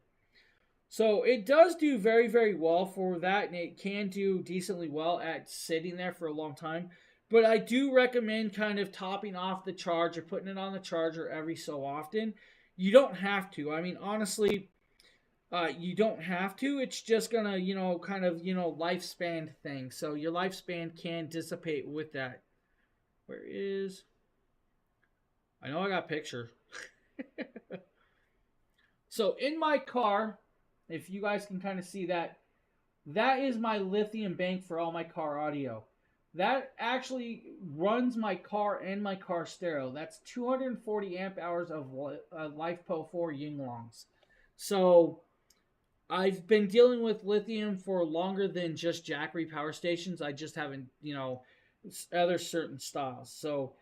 So it does do very, very well for that, and it can do decently well at sitting there for a long time. But I do recommend kind of topping off the charge or putting it on the charger every so often. You don't have to. I mean, honestly, you don't have to. It's just gonna, kind of, lifespan thing. So your lifespan can dissipate with that. Where is? I know I got a picture. So in my car, if you guys can kind of see that, that is my lithium bank for all my car audio. That actually runs my car and my car stereo. That's 240 amp hours of LifePo 4 Yinglongs. So I've been dealing with lithium for longer than just Jackery power stations. I just haven't, other certain styles. So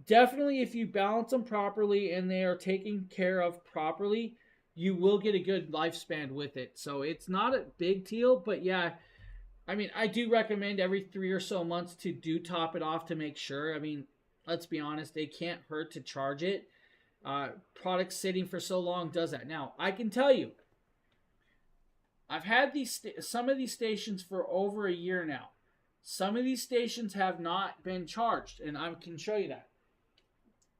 definitely, if you balance them properly and they are taken care of properly, you will get a good lifespan with it. So it's not a big deal, but yeah, I mean, I do recommend every 3 or so months to do top it off to make sure. I mean, let's be honest, it can't hurt to charge it. Product sitting for so long does that. Now, I can tell you, I've had some of these stations for over a year now. Some of these stations have not been charged, and I can show you that.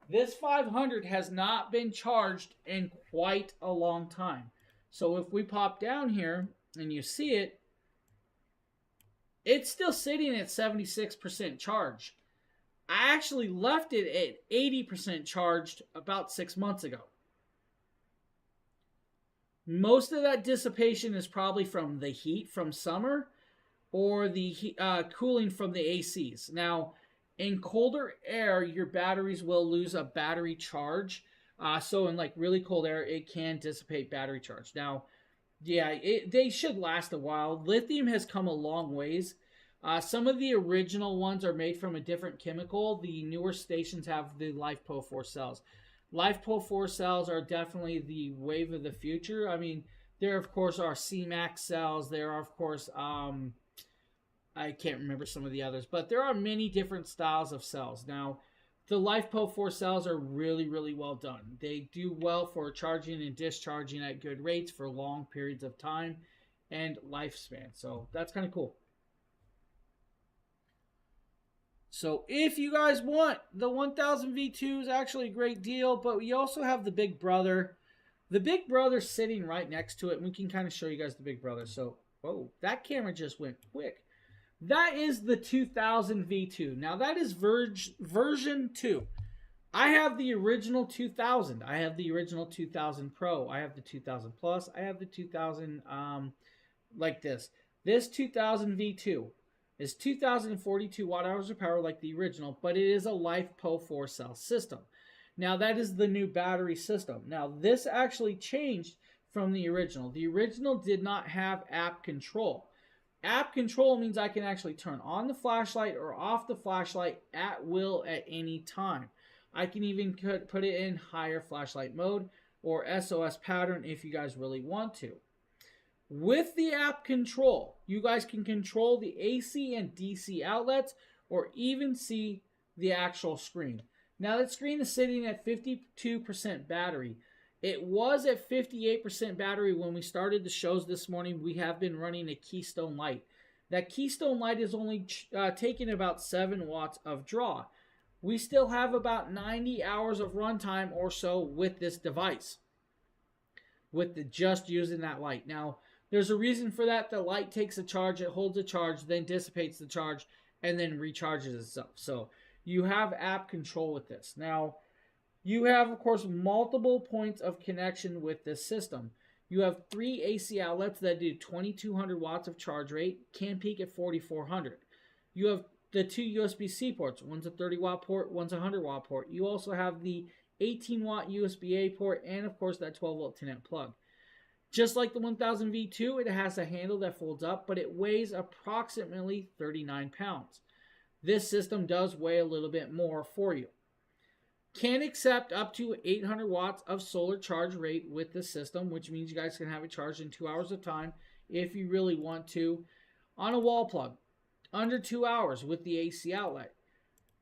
This 500 has not been charged in quite a long time. So if we pop down here and you see it, it's still sitting at 76% charge. I actually left it at 80% charged about 6 months ago. Most of that dissipation is probably from the heat from summer or the cooling from the ACs. Now, in colder air, your batteries will lose a battery charge. So in like really cold air, it can dissipate battery charge. Now, yeah, they should last a while. Lithium has come a long ways. Some of the original ones are made from a different chemical. The newer stations have the LifePo 4 cells. LifePo 4 cells are definitely the wave of the future. I mean, there of course are CMAX cells. There are of course I can't remember some of the others, but there are many different styles of cells. Now, the LifePo 4 cells are really, really well done. They do well for charging and discharging at good rates for long periods of time and lifespan. So that's kind of cool. So if you guys want, the 1000 V2 is actually a great deal, but we also have the Big Brother. The Big Brother sitting right next to it, and we can kind of show you guys the Big Brother. So, whoa, that camera just went quick. That is the 2000 V2. Now that is version 2. I have the original 2000. I have the original 2000 Pro. I have the 2000 Plus. I have the 2000 like this. This 2000 V2 is 2042 watt hours of power like the original, but it is a LifePo 4 cell system. Now that is the new battery system. Now this actually changed from the original. The original did not have app control. App control means I can actually turn on the flashlight or off the flashlight at will at any time. I can even put it in higher flashlight mode or SOS pattern if you guys really want to. With the app control, you guys can control the AC and DC outlets or even see the actual screen. Now that screen is sitting at 52% battery. It was at 58% battery when we started the shows this morning. We have been running a Keystone Light. That Keystone Light is only taking about 7 watts of draw. We still have about 90 hours of runtime or so with this device, with just using that light. Now, there's a reason for that. The light takes a charge, it holds a charge, then dissipates the charge, and then recharges itself. So you have app control with this. Now, you have, of course, multiple points of connection with this system. You have 3 AC outlets that do 2200 watts of charge rate, can peak at 4400. You have the 2 USB-C ports. One's a 30 watt port, one's a 100 watt port. You also have the 18 watt USB-A port, and of course that 12 volt 10 amp plug. Just like the 1000 V2, it has a handle that folds up, but it weighs approximately 39 pounds. This system does weigh a little bit more for you. Can accept up to 800 watts of solar charge rate with the system, which means you guys can have it charged in 2 hours of time if you really want to. On a wall plug, under 2 hours with the AC outlet.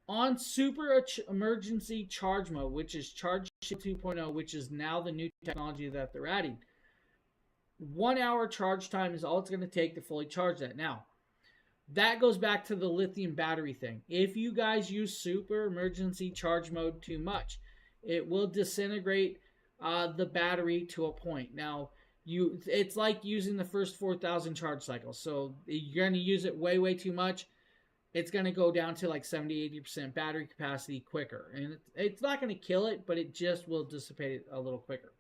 On super emergency charge mode, which is Charge 2.0, which is now the new technology that they're adding. 1 hour charge time is all it's going to take to fully charge that. Now, that goes back to the lithium battery thing. If you guys use super emergency charge mode too much, it will disintegrate the battery to a point. Now, it's like using the first 4,000 charge cycles. So you're going to use it way too much. It's going to go down to like 70-80% battery capacity quicker. And it's not going to kill it, but it just will dissipate it a little quicker.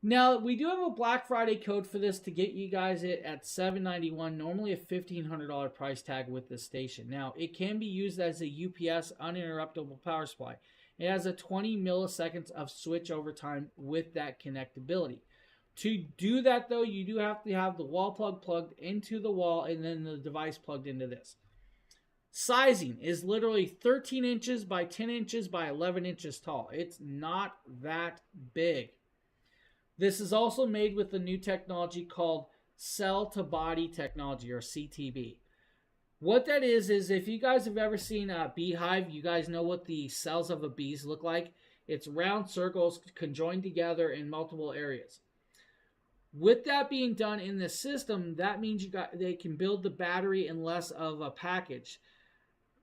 Now, we do have a Black Friday code for this to get you guys it at $791, normally a $1,500 price tag with this station. Now, it can be used as a UPS uninterruptible power supply. It has a 20 milliseconds of switch over time with that connectability. To do that, though, you do have to have the wall plug plugged into the wall and then the device plugged into this. Sizing is literally 13 inches by 10 inches by 11 inches tall. It's not that big. This is also made with the new technology called cell-to-body technology, or CTB. What that is if you guys have ever seen a beehive, you guys know what the cells of a bees look like. It's round circles conjoined together in multiple areas. With that being done in this system, that means they can build the battery in less of a package.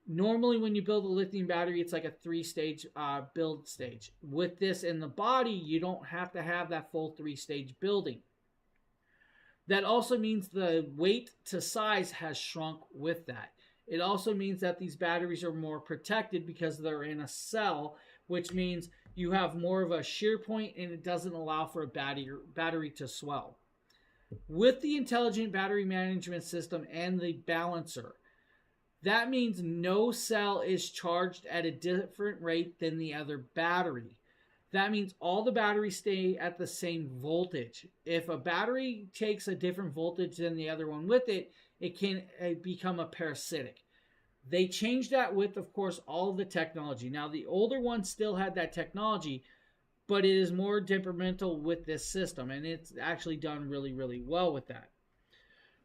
Normally, when you build a lithium battery, it's like a 3-stage build stage. With this in the body, you don't have to have that full 3-stage building. That also means the weight to size has shrunk with that. It also means that these batteries are more protected because they're in a cell, which means you have more of a shear point and it doesn't allow for a battery to swell. With the intelligent battery management system and the balancer, that means no cell is charged at a different rate than the other battery. That means all the batteries stay at the same voltage. If a battery takes a different voltage than the other one with it, it can become a parasitic. They changed that with, of course, all of the technology. Now, the older one still had that technology, but it is more temperamental with this system, and it's actually done really well with that.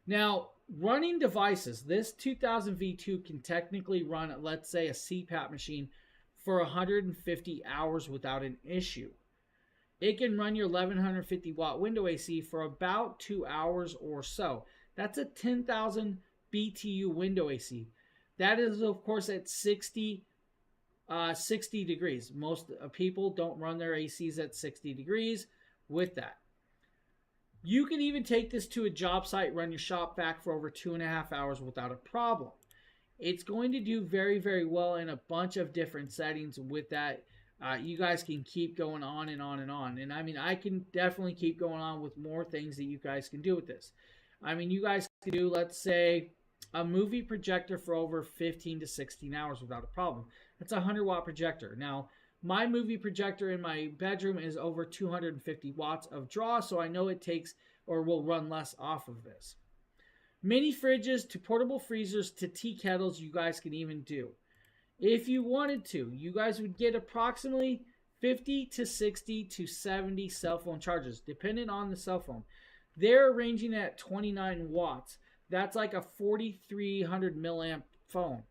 Now, running devices, this 2000 V2 can technically run, let's say, a CPAP machine for 150 hours without an issue. It can run your 1150 watt window AC for about 2 hours or so. That's a 10,000 BTU window AC. That is, of course, at 60 degrees. Most people don't run their ACs at 60 degrees with that. You can even take this to a job site, run your shop vac for over 2.5 hours without a problem. It's going to do very well in a bunch of different settings with that. You guys can keep going on and on and on. And I mean, I can definitely keep going on with more things that you guys can do with this. I mean, you guys can do, let's say, a movie projector for over 15 to 16 hours without a problem. That's a 100 watt projector. Now, my movie projector in my bedroom is over 250 watts of draw, so I know it takes or will run less off of this. Mini fridges to portable freezers to tea kettles, you guys can even do. If you wanted to, you guys would get approximately 50 to 60 to 70 cell phone chargers, depending on the cell phone. They're ranging at 29 watts. That's like a 4,300 milliamp phone.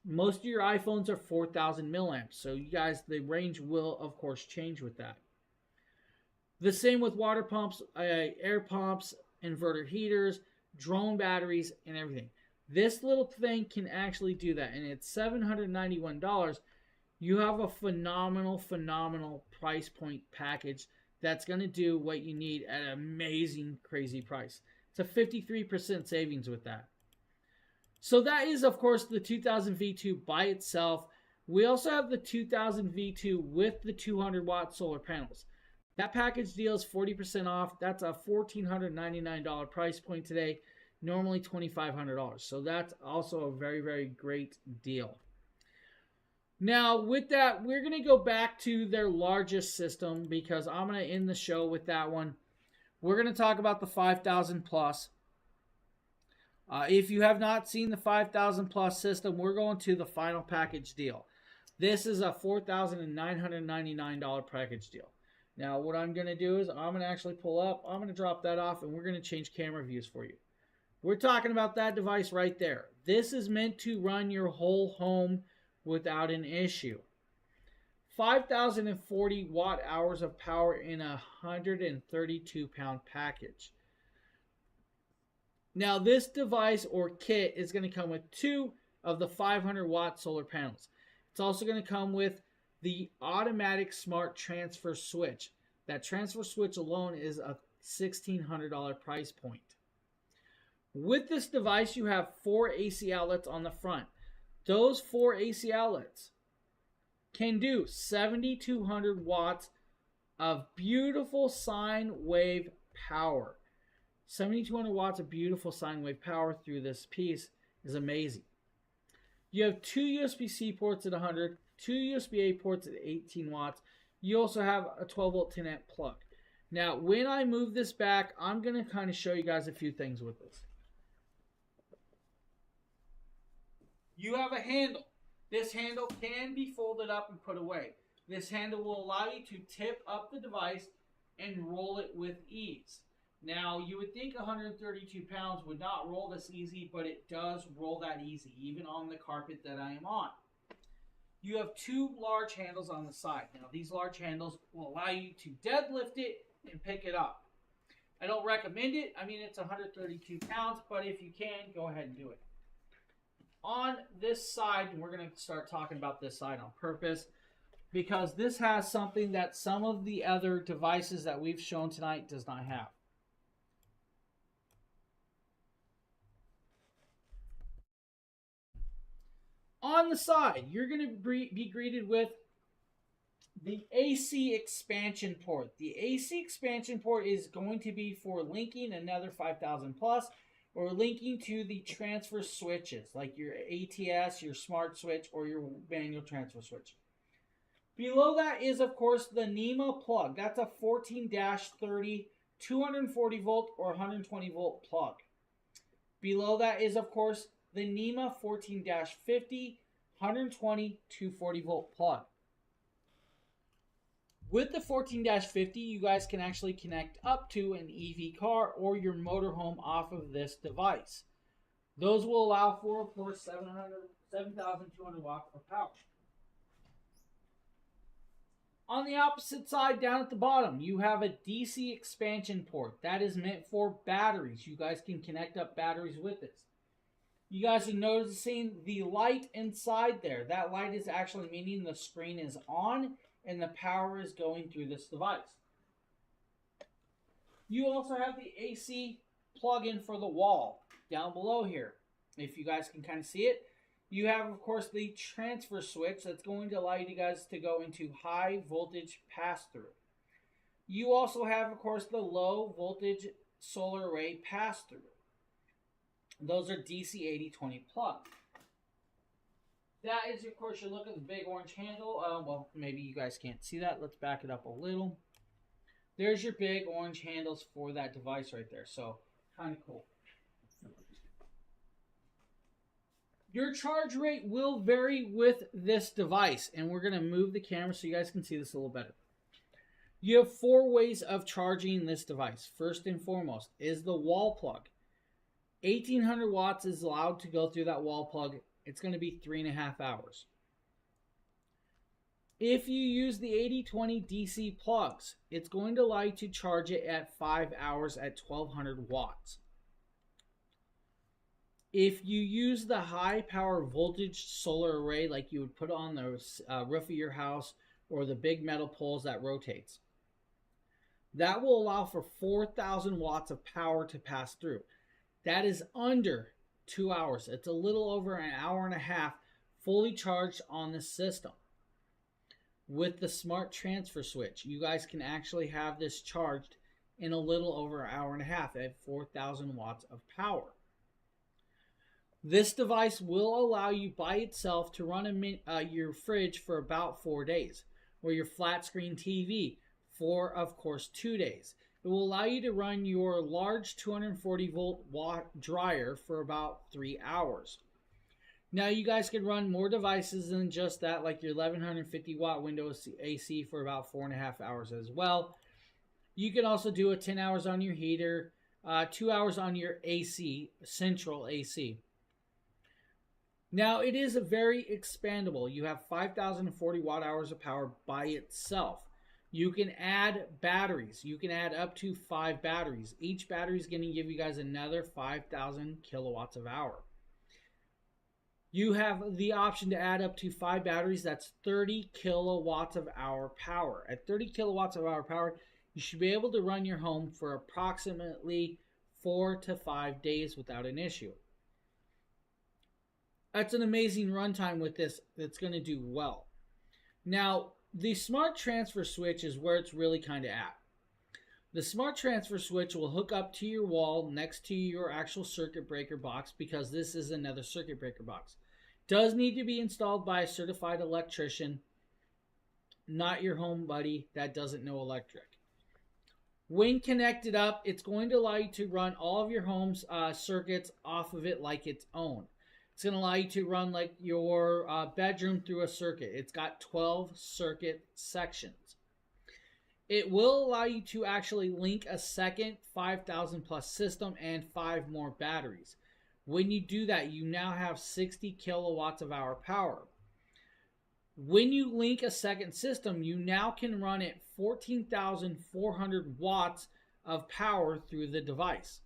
Most of your iPhones are 4,000 milliamps. So you guys, the range will, of course, change with that. The same with water pumps, air pumps, inverter heaters, drone batteries, and everything. This little thing can actually do that. And it's $791. You have a phenomenal price point package that's going to do what you need at an amazing, crazy price. It's a 53% savings with that. So that is, of course, the 2000 V2 by itself. We also have the 2000 V2 with the 200 watt solar panels. That package deal is 40% off. That's a $1,499 price point today, normally $2,500. So that's also a very great deal. Now, with that, we're going to go back to their largest system because I'm going to end the show with that one. We're going to talk about the 5000 plus. If you have not seen the 5000 plus system, we're going to the final package deal. This is a $4,999 package deal. Now, what I'm going to do is I'm going to actually pull up. I'm going to drop that off, and we're going to change camera views for you. We're talking about that device right there. This is meant to run your whole home without an issue. 5,040 watt hours of power in a 132 pound package. Now, this device or kit is going to come with 2 of the 500 watt solar panels. It's also going to come with the automatic smart transfer switch. That transfer switch alone is a $1,600 price point. With this device, you have 4 AC outlets on the front. Those 4 AC outlets can do 7,200 watts of beautiful sine wave power. 7,200 watts of beautiful sine wave power through this piece is amazing. You have 2 USB-C ports at 100, 2 USB-A ports at 18 watts. You also have a 12-volt 10-amp plug. Now, when I move this back, I'm going to kind of show you guys a few things with this. You have a handle. This handle can be folded up and put away. This handle will allow you to tip up the device and roll it with ease. Now, you would think 132 pounds would not roll this easy, but it does roll that easy, even on the carpet that I am on. You have 2 large handles on the side. Now, these large handles will allow you to deadlift it and pick it up. I don't recommend it. I mean, it's 132 pounds, but if you can, go ahead and do it. On this side, and we're going to start talking about this side on purpose, because this has something that some of the other devices that we've shown tonight does not have. On the side, you're going to be greeted with the AC expansion port. The AC expansion port is going to be for linking another 5,000 plus, or linking to the transfer switches, like your ATS, your smart switch, or your manual transfer switch. Below that is, of course, the NEMA plug. That's a 14-30, 240 volt or 120 volt plug. Below that is, of course, the NEMA 14-50, 120, 240 volt plug. With the 14-50, you guys can actually connect up to an EV car or your motorhome off of this device. Those will allow for, of course, 7,200 watts of power. On the opposite side, down at the bottom, you have a DC expansion port. That is meant for batteries. You guys can connect up batteries with this. You guys are noticing the light inside there. That light is actually meaning the screen is on and the power is going through this device. You also have the AC plug-in for the wall down below here. If you guys can kind of see it, you have, of course, the transfer switch that's going to allow you guys to go into high voltage pass-through. You also have, of course, the low voltage solar array pass-through. Those are DC 8020 plugs. That is, of course, you look at the big orange handle. Well, maybe you guys can't see that. Let's back it up a little. There's your big orange handles for that device right there. So, kind of cool. Your charge rate will vary with this device. And we're going to move the camera so you guys can see this a little better. You have 4 ways of charging this device. First and foremost is the wall plug. 1,800 watts is allowed to go through that wall plug. It's going to be 3.5 hours. If you use the 8020 DC plugs, it's going to allow you to charge it at 5 hours at 1,200 watts. If you use the high power voltage solar array like you would put on the roof of your house or the big metal poles that rotates, that will allow for 4,000 watts of power to pass through. That is under 2 hours. It's a little over an hour and a half fully charged on the system. With the smart transfer switch, you guys can actually have this charged in a little over an hour and a half at 4,000 watts of power. This device will allow you by itself to run your fridge for about 4 days, or your flat screen TV for, of course, 2 days. It will allow you to run your large 240 volt watt dryer for about 3 hours. Now you guys can run more devices than just that, like your 1150 watt Windows AC for about 4.5 hours as well. You can also do a 10 hours on your heater, 2 hours on your AC, central AC. Now, it is a very expandable. You have 5,040 watt hours of power by itself. You can add batteries. You can add up to 5 batteries. Each battery is going to give you guys another 5,000 kilowatts of hour. You have the option to add up to 5 batteries. That's 30 kilowatts of hour power. At 30 kilowatts of hour power, you should be able to run your home for approximately 4 to 5 days without an issue. That's an amazing runtime with this that's going to do well. Now, the smart transfer switch is where it's really kind of at. The smart transfer switch will hook up to your wall next to your actual circuit breaker box, because this is another circuit breaker box. Does need to be installed by a certified electrician, not your home buddy that doesn't know electric. When connected up, it's going to allow you to run all of your home's circuits off of it like its own. It's going to allow you to run like your bedroom through a circuit. It's got 12 circuit sections. It will allow you to actually link a second 5,000 plus system and 5 more batteries. When you do that, you now have 60 kilowatts of hour power. When you link a second system, you now can run it 14,400 watts of power through the device.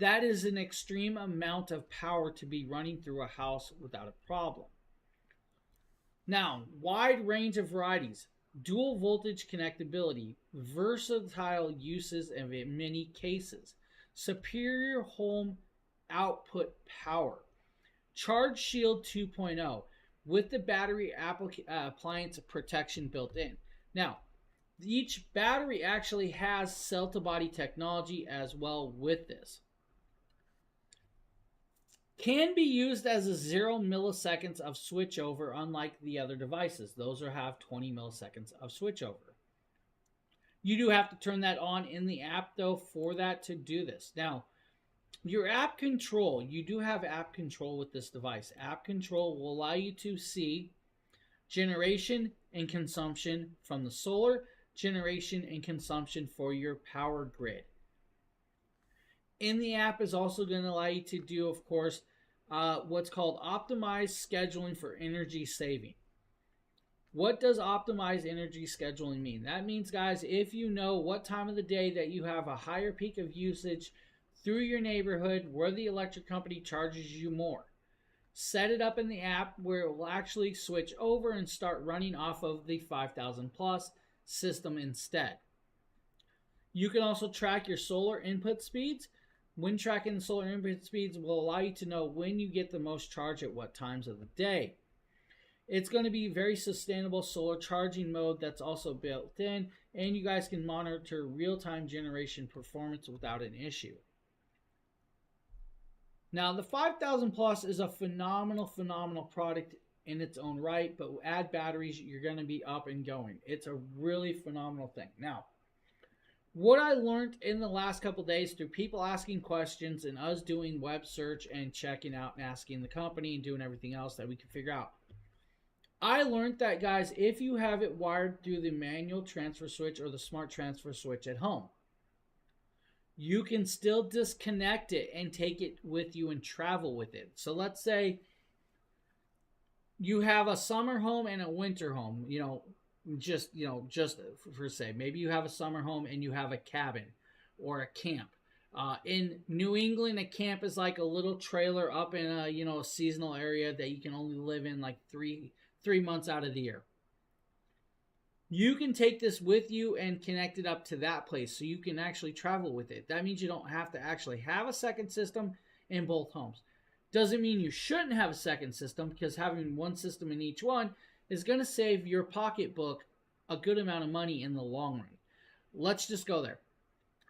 That is an extreme amount of power to be running through a house without a problem. Now, wide range of varieties, dual voltage connectability, versatile uses in many cases, superior home output power, Charge Shield 2.0 with the battery appliance protection built in. Now, each battery actually has cell-to-body technology as well with this. Can be used as a 0 milliseconds of switchover, unlike the other devices. Those have 20 milliseconds of switchover. You do have to turn that on in the app, though, for that to do this. Now, your app control, you do have app control with this device. App control will allow you to see generation and consumption from the solar, generation and consumption for your power grid. In the app is also going to allow you to do, of course, what's called optimized scheduling for energy saving. What does optimized energy scheduling mean? That means, guys, if you know what time of the day that you have a higher peak of usage through your neighborhood where the electric company charges you more, set it up in the app where it will actually switch over and start running off of the 5,000 plus system instead. You can also track your solar input speeds. When tracking the solar input speeds will allow you to know when you get the most charge at what times of the day. It's going to be very sustainable solar charging mode that's also built in, and you guys can monitor real-time generation performance without an issue. Now, the 5,000 plus is a phenomenal product in its own right, but add batteries, you're going to be up and going. It's a really phenomenal thing. Now, what I learned in the last couple days through people asking questions and us doing web search and checking out and asking the company and doing everything else that we can figure out. I learned that, guys, if you have it wired through the manual transfer switch or the smart transfer switch at home, you can still disconnect it and take it with you and travel with it. So let's say you have a summer home and a winter home, just for say, maybe you have a summer home and you have a cabin or a camp. In New England, a camp is like a little trailer up in a seasonal area that you can only live in like three months out of the year. You can take this with you and connect it up to that place so you can actually travel with it. That means you don't have to actually have a second system in both homes. Doesn't mean you shouldn't have a second system, because having one system in each one is going to save your pocketbook a good amount of money in the long run. Let's just go there.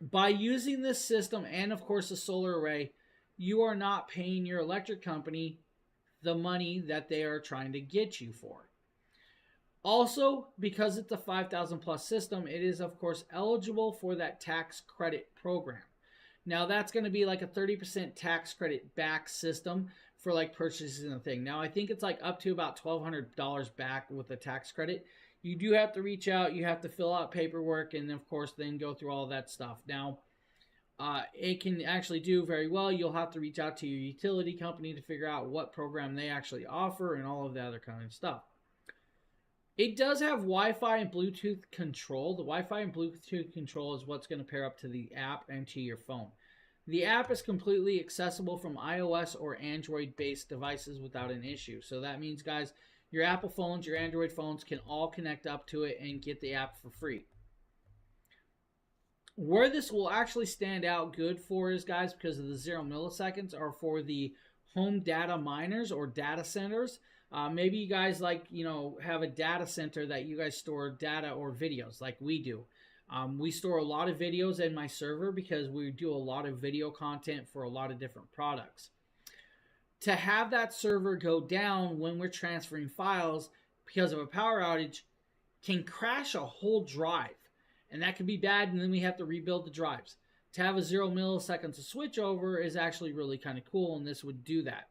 By using this system and, of course, the solar array, you are not paying your electric company the money that they are trying to get you for. Also, because it's a 5,000 plus system, it is, of course, eligible for that tax credit program. Now, that's going to be like a 30% tax credit back system for like purchasing the thing. Now, I think it's like up to about $1,200 back with the tax credit. You do have to reach out. You have to fill out paperwork and, of course, then go through all that stuff. Now, it can actually do very well. You'll have to reach out to your utility company to figure out what program they actually offer and all of the other kind of stuff. It does have Wi-Fi and Bluetooth control. The Wi-Fi and Bluetooth control is what's going to pair up to the app and to your phone. The app is completely accessible from iOS or Android-based devices without an issue. So that means, guys, your Apple phones, your Android phones can all connect up to it and get the app for free. Where this will actually stand out good for is, guys, because of the 0 milliseconds, are for the home data miners or data centers. Maybe you guys have a data center that you guys store data or videos like we do. We store a lot of videos in my server because we do a lot of video content for a lot of different products. To have that server go down when we're transferring files because of a power outage can crash a whole drive. And that can be bad, and then we have to rebuild the drives. To have a 0 milliseconds of switchover is actually really kind of cool, and this would do that.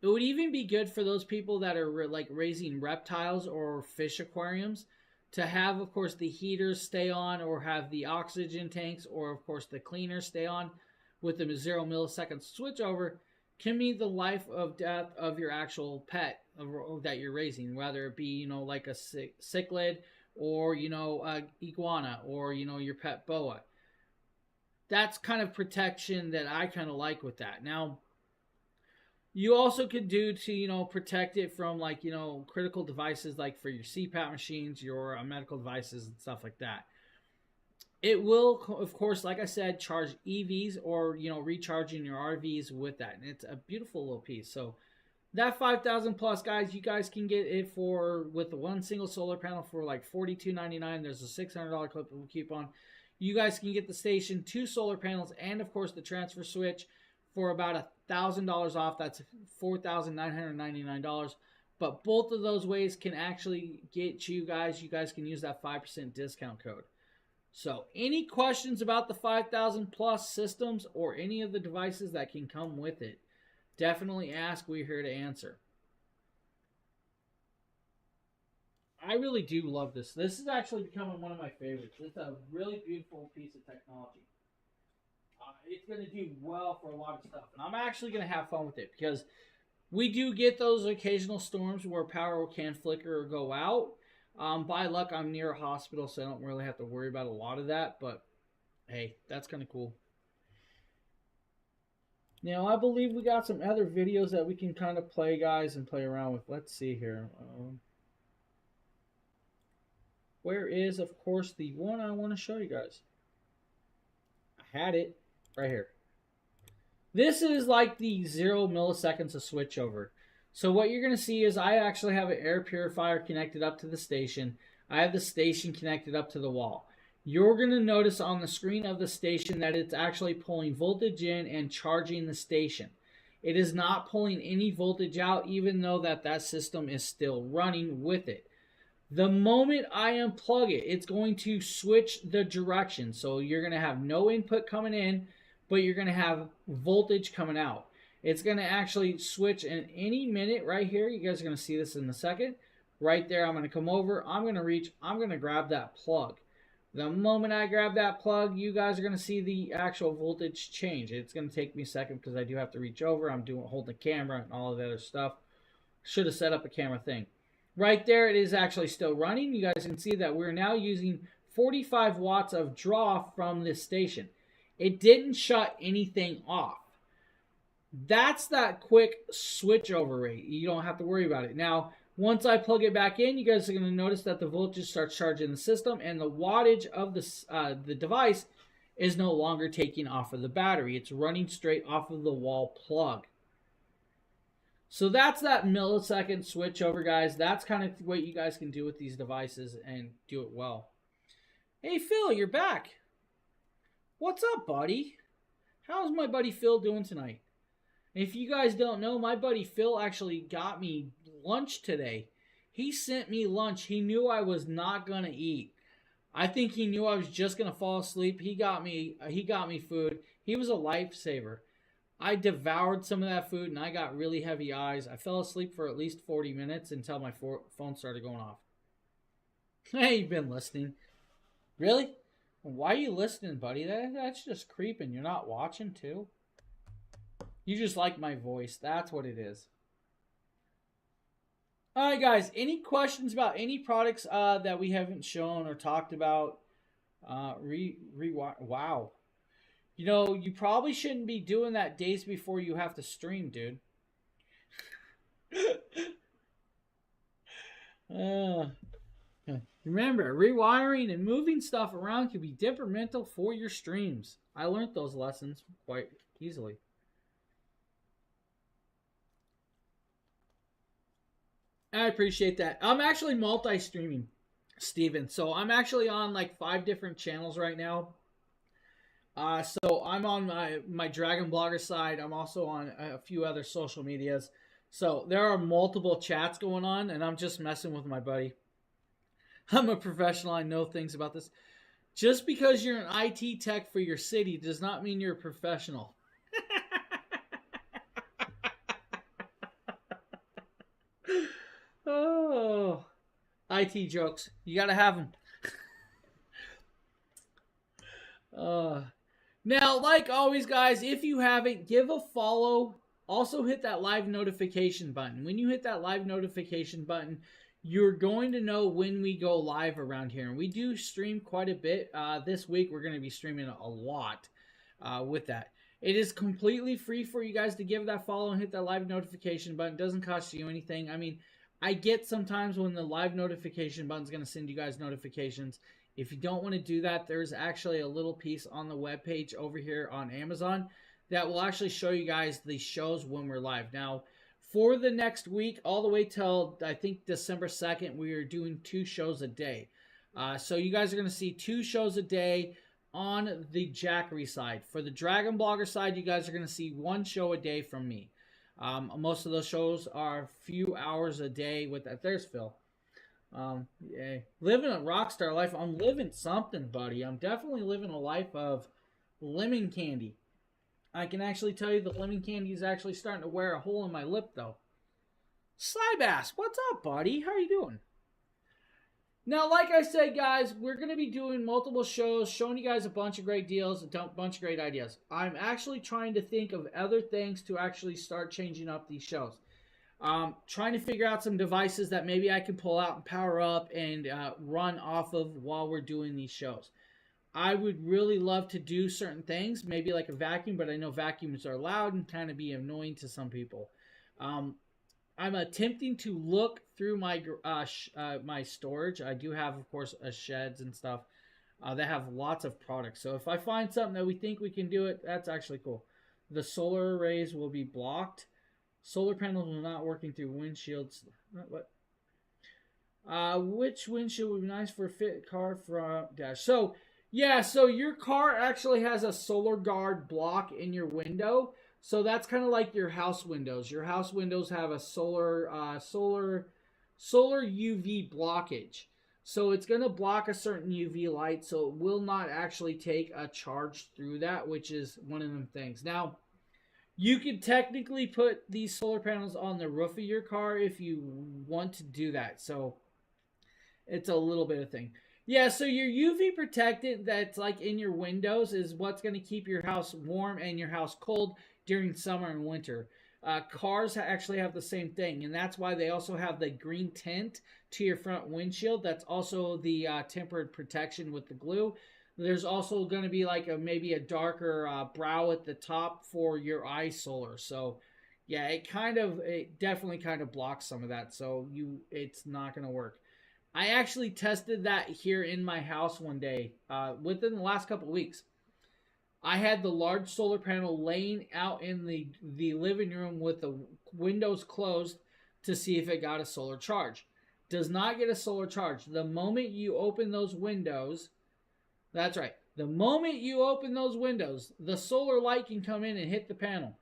It would even be good for those people that are like raising reptiles or fish aquariums to have, of course, the heaters stay on, or have the oxygen tanks, or of course the cleaners stay on with the 0 milliseconds switchover. Can be the life of death of your actual pet that you're raising, whether it be, like a cichlid, or, iguana, or, your pet boa. That's kind of protection that I kind of like with that. Now, you also could do to, protect it from, critical devices, like for your CPAP machines, your medical devices, and stuff like that. It will, of course, like I said, charge EVs or, recharging your RVs with that. And it's a beautiful little piece. So, that 5,000 plus, guys, you guys can get it with the one single solar panel for like $42.99. There's a $600 coupon. You guys can get the station, 2 solar panels, and of course the transfer switch for about $1,000 off. That's $4,999. But both of those ways can actually get you guys can use that 5% discount code. So any questions about the 5,000 plus systems or any of the devices that can come with it, definitely ask. We're here to answer. I really do love this. This is actually becoming one of my favorites. It's a really beautiful piece of technology. It's going to do well for a lot of stuff. And I'm actually going to have fun with it because we do get those occasional storms where power can flicker or go out. By luck, I'm near a hospital, so I don't really have to worry about a lot of that. But, hey, that's kind of cool. Now, I believe we got some other videos that we can kind of play, guys, and play around with. Let's see here. Where is, of course, the one I want to show you guys? I had it right here. This is like the 0 milliseconds of switchover. So what you're going to see is I actually have an air purifier connected up to the station. I have the station connected up to the wall. You're going to notice on the screen of the station that it's actually pulling voltage in and charging the station. It is not pulling any voltage out, even though that system is still running with it. The moment I unplug it, it's going to switch the direction. So you're going to have no input coming in, but you're going to have voltage coming out. It's going to actually switch in any minute right here. You guys are going to see this in a second. Right there, I'm going to come over. I'm going to reach. I'm going to grab that plug. The moment I grab that plug, you guys are going to see the actual voltage change. It's going to take me a second because I do have to reach over. I'm holding the camera and all of the other stuff. Should have set up a camera thing. Right there, it is actually still running. You guys can see that we're now using 45 watts of draw from this station. It didn't shut anything off. That's that quick switch over rate. You don't have to worry about it. Now, once I plug it back in, you guys are going to notice that the voltage starts charging the system, and the wattage of the device is no longer taking off of the battery. It's running straight off of the wall plug. So that's that millisecond switch over, guys. That's kind of what you guys can do with these devices and do it well. Hey, Phil, you're back. What's up, buddy? How's my buddy Phil doing tonight? If you guys don't know, my buddy Phil actually got me lunch today. He sent me lunch. He knew I was not going to eat. I think he knew I was just going to fall asleep. He got me food. He was a lifesaver. I devoured some of that food, and I got really heavy eyes. I fell asleep for at least 40 minutes until my phone started going off. Hey, you've been listening. Really? Why are you listening, buddy? That's just creeping. You're not watching, too? You just like my voice. That's what it is. All right, guys. Any questions about any products that we haven't shown or talked about? Wow. You know, you probably shouldn't be doing that days before you have to stream, dude. uh, Remember, rewiring and moving stuff around can be detrimental for your streams. I learned those lessons quite easily. I appreciate that. I'm actually multi-streaming, Steven. So I'm actually on like 5 different channels right now. So I'm on my Dragon Blogger side. I'm also on a few other social medias. So there are multiple chats going on, and I'm just messing with my buddy. I'm a professional. I know things about this. Just because you're an IT tech for your city does not mean you're a professional. Oh, IT jokes. You got to have them. Now, like always, guys, if you haven't, give a follow. Also, hit that live notification button. When you hit that live notification button, you're going to know when we go live around here. And we do stream quite a bit. This week, we're going to be streaming a lot with that. It is completely free for you guys to give that follow and hit that live notification button. It doesn't cost you anything. I mean, I get sometimes when the live notification button is going to send you guys notifications. If you don't want to do that, there's actually a little piece on the webpage over here on Amazon that will actually show you guys the shows when we're live. Now, for the next week, all the way till, I think, December 2nd, we are doing 2 shows a day. So you guys are going to see 2 shows a day on the Jackery side. For the Dragon Blogger side, you guys are going to see 1 show a day from me. Most of those shows are a few hours a day with that. There's Phil. Yeah. Living a rock star life. I'm living something, buddy. I'm definitely living a life of lemon candy. I can actually tell you the lemon candy is actually starting to wear a hole in my lip, though. Slybass, what's up, buddy? How are you doing? Now, like I said, guys, we're going to be doing multiple shows, showing you guys a bunch of great deals, a bunch of great ideas. I'm actually trying to think of other things to actually start changing up these shows. Trying to figure out some devices that maybe I can pull out and power up and run off of while we're doing these shows. I would really love to do certain things, maybe like a vacuum, but I know vacuums are loud and kind of be annoying to some people. I'm attempting to look through my my storage. I do have, of course, sheds and stuff that have lots of products. So if I find something that we think we can do it, that's actually cool. The solar arrays will be blocked. Solar panels are not working through windshields. What? Which windshield would be nice for a fit car front dash? So, yeah, so your car actually has a solar guard block in your window. So that's kind of like your house windows. Your house windows have a solar UV blockage. So it's going to block a certain UV light, so it will not actually take a charge through that, which is one of them things. Now, you could technically put these solar panels on the roof of your car if you want to do that. So it's a little bit of thing. Yeah, so your UV protectant that's like in your windows is what's going to keep your house warm and your house cold during summer and winter. Cars actually have the same thing, and that's why they also have the green tint to your front windshield. That's also the tempered protection with the glue. There's also going to be like maybe a darker brow at the top for your eye solar. So, yeah, it definitely kind of blocks some of that. So it's not going to work. I actually tested that here in my house one day within the last couple of weeks. I had the large solar panel laying out in the living room with the windows closed to see if it got a solar charge. Does not get a solar charge. The moment you open those windows, that's right. The moment you open those windows, the solar light can come in and hit the panel.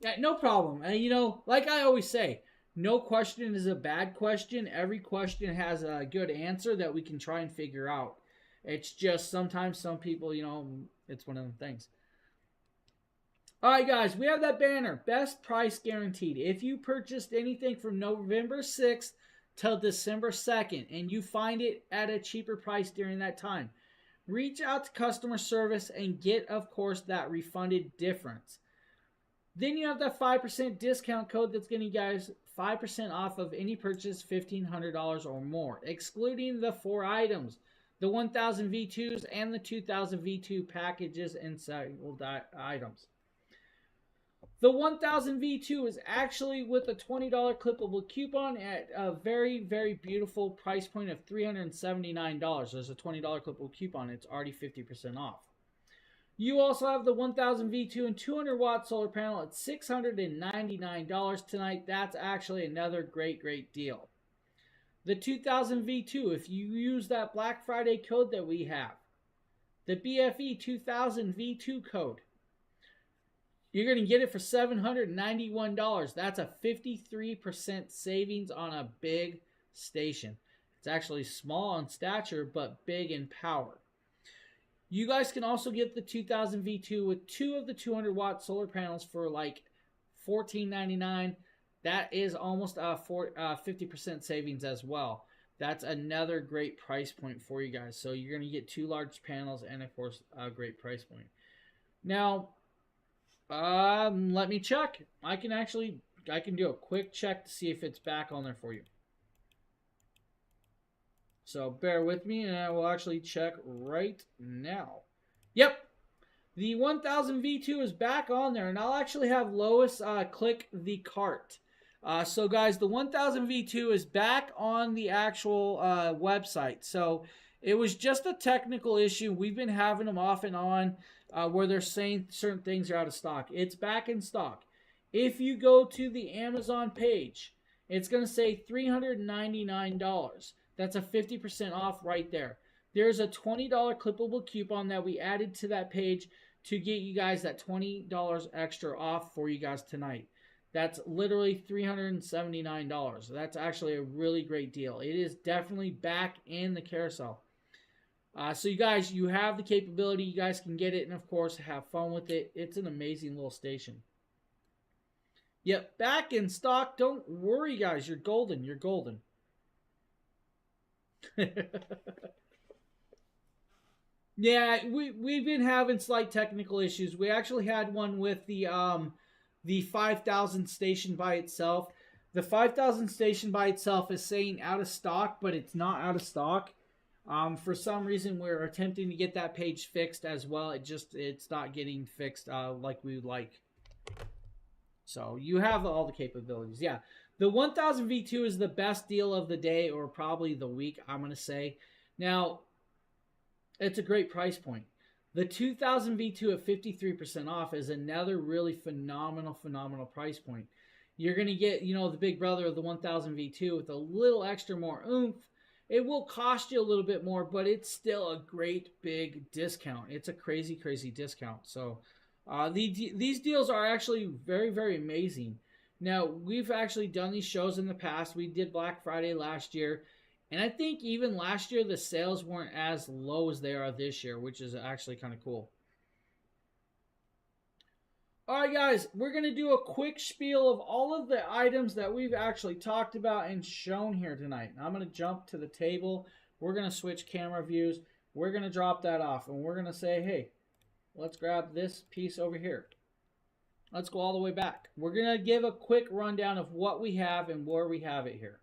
Yeah, no problem. And like I always say, no question is a bad question. Every question has a good answer that we can try and figure out. It's just sometimes some people, it's one of them things. All right, guys, we have that banner. Best price guaranteed. If you purchased anything from November 6th till December 2nd and you find it at a cheaper price during that time, reach out to customer service and get, of course, that refunded difference. Then you have that 5% discount code that's going to you guys 5% off of any purchase $1,500 or more, excluding the 4 items, the 1000 V2s and the 2000 V2 packages and single items. The 1000 V2 is actually with a $20 clippable coupon at a very, very beautiful price point of $379. There's a $20 clippable coupon. It's already 50% off. You also have the 1000 V2 and 200 watt solar panel at $699 tonight. That's actually another great, great deal. The 2000 V2, if you use that Black Friday code that we have, the BFE 2000 V2 code, you're going to get it for $791. That's a 53% savings on a big station. It's actually small in stature, but big in power. You guys can also get the 2000 V2 with 2 of the 200 watt solar panels for like $14.99. That is almost a 50% savings as well. That's another great price point for you guys. So you're going to get 2 large panels and, of course, a great price point. Now, let me check. I can do a quick check to see if it's back on there for you. So bear with me and I will actually check right now. Yep. The 1000 V2 is back on there, and I'll actually have Lois click the cart. So guys, the 1000 V2 is back on the actual website. So it was just a technical issue. We've been having them off and on where they're saying certain things are out of stock. It's back in stock. If you go to the Amazon page, it's going to say $399. That's a 50% off right there. There's a $20 clippable coupon that we added to that page to get you guys that $20 extra off for you guys tonight. That's literally $379. That's actually a really great deal. It is definitely back in the carousel. So you guys, you have the capability. You guys can get it and, of course, have fun with it. It's an amazing little station. Yep, back in stock. Don't worry, guys. You're golden. You're golden. Yeah, we've been having slight technical issues. We actually had one with the 5000 station by itself. The 5000 station by itself is saying out of stock, but it's not out of stock. For some reason, we're attempting to get that page fixed as well. It's not getting fixed like we would like. So you have all the capabilities. Yeah, the 1000 V2 is the best deal of the day, or probably the week, I'm going to say. Now, it's a great price point. The 2000 V2 at 53% off is another really phenomenal price point. You're going to get, the big brother of the 1000 V2 with a little extra more oomph. It will cost you a little bit more, but it's still a great big discount. It's a crazy, crazy discount. So these deals are actually very, very amazing. Now, we've actually done these shows in the past. We did Black Friday last year. And I think even last year, the sales weren't as low as they are this year, which is actually kind of cool. All right, guys, we're going to do a quick spiel of all of the items that we've actually talked about and shown here tonight. Now, I'm going to jump to the table. We're going to switch camera views. We're going to drop that off, and we're going to say, hey, let's grab this piece over here. Let's go all the way back. We're going to give a quick rundown of what we have and where we have it here.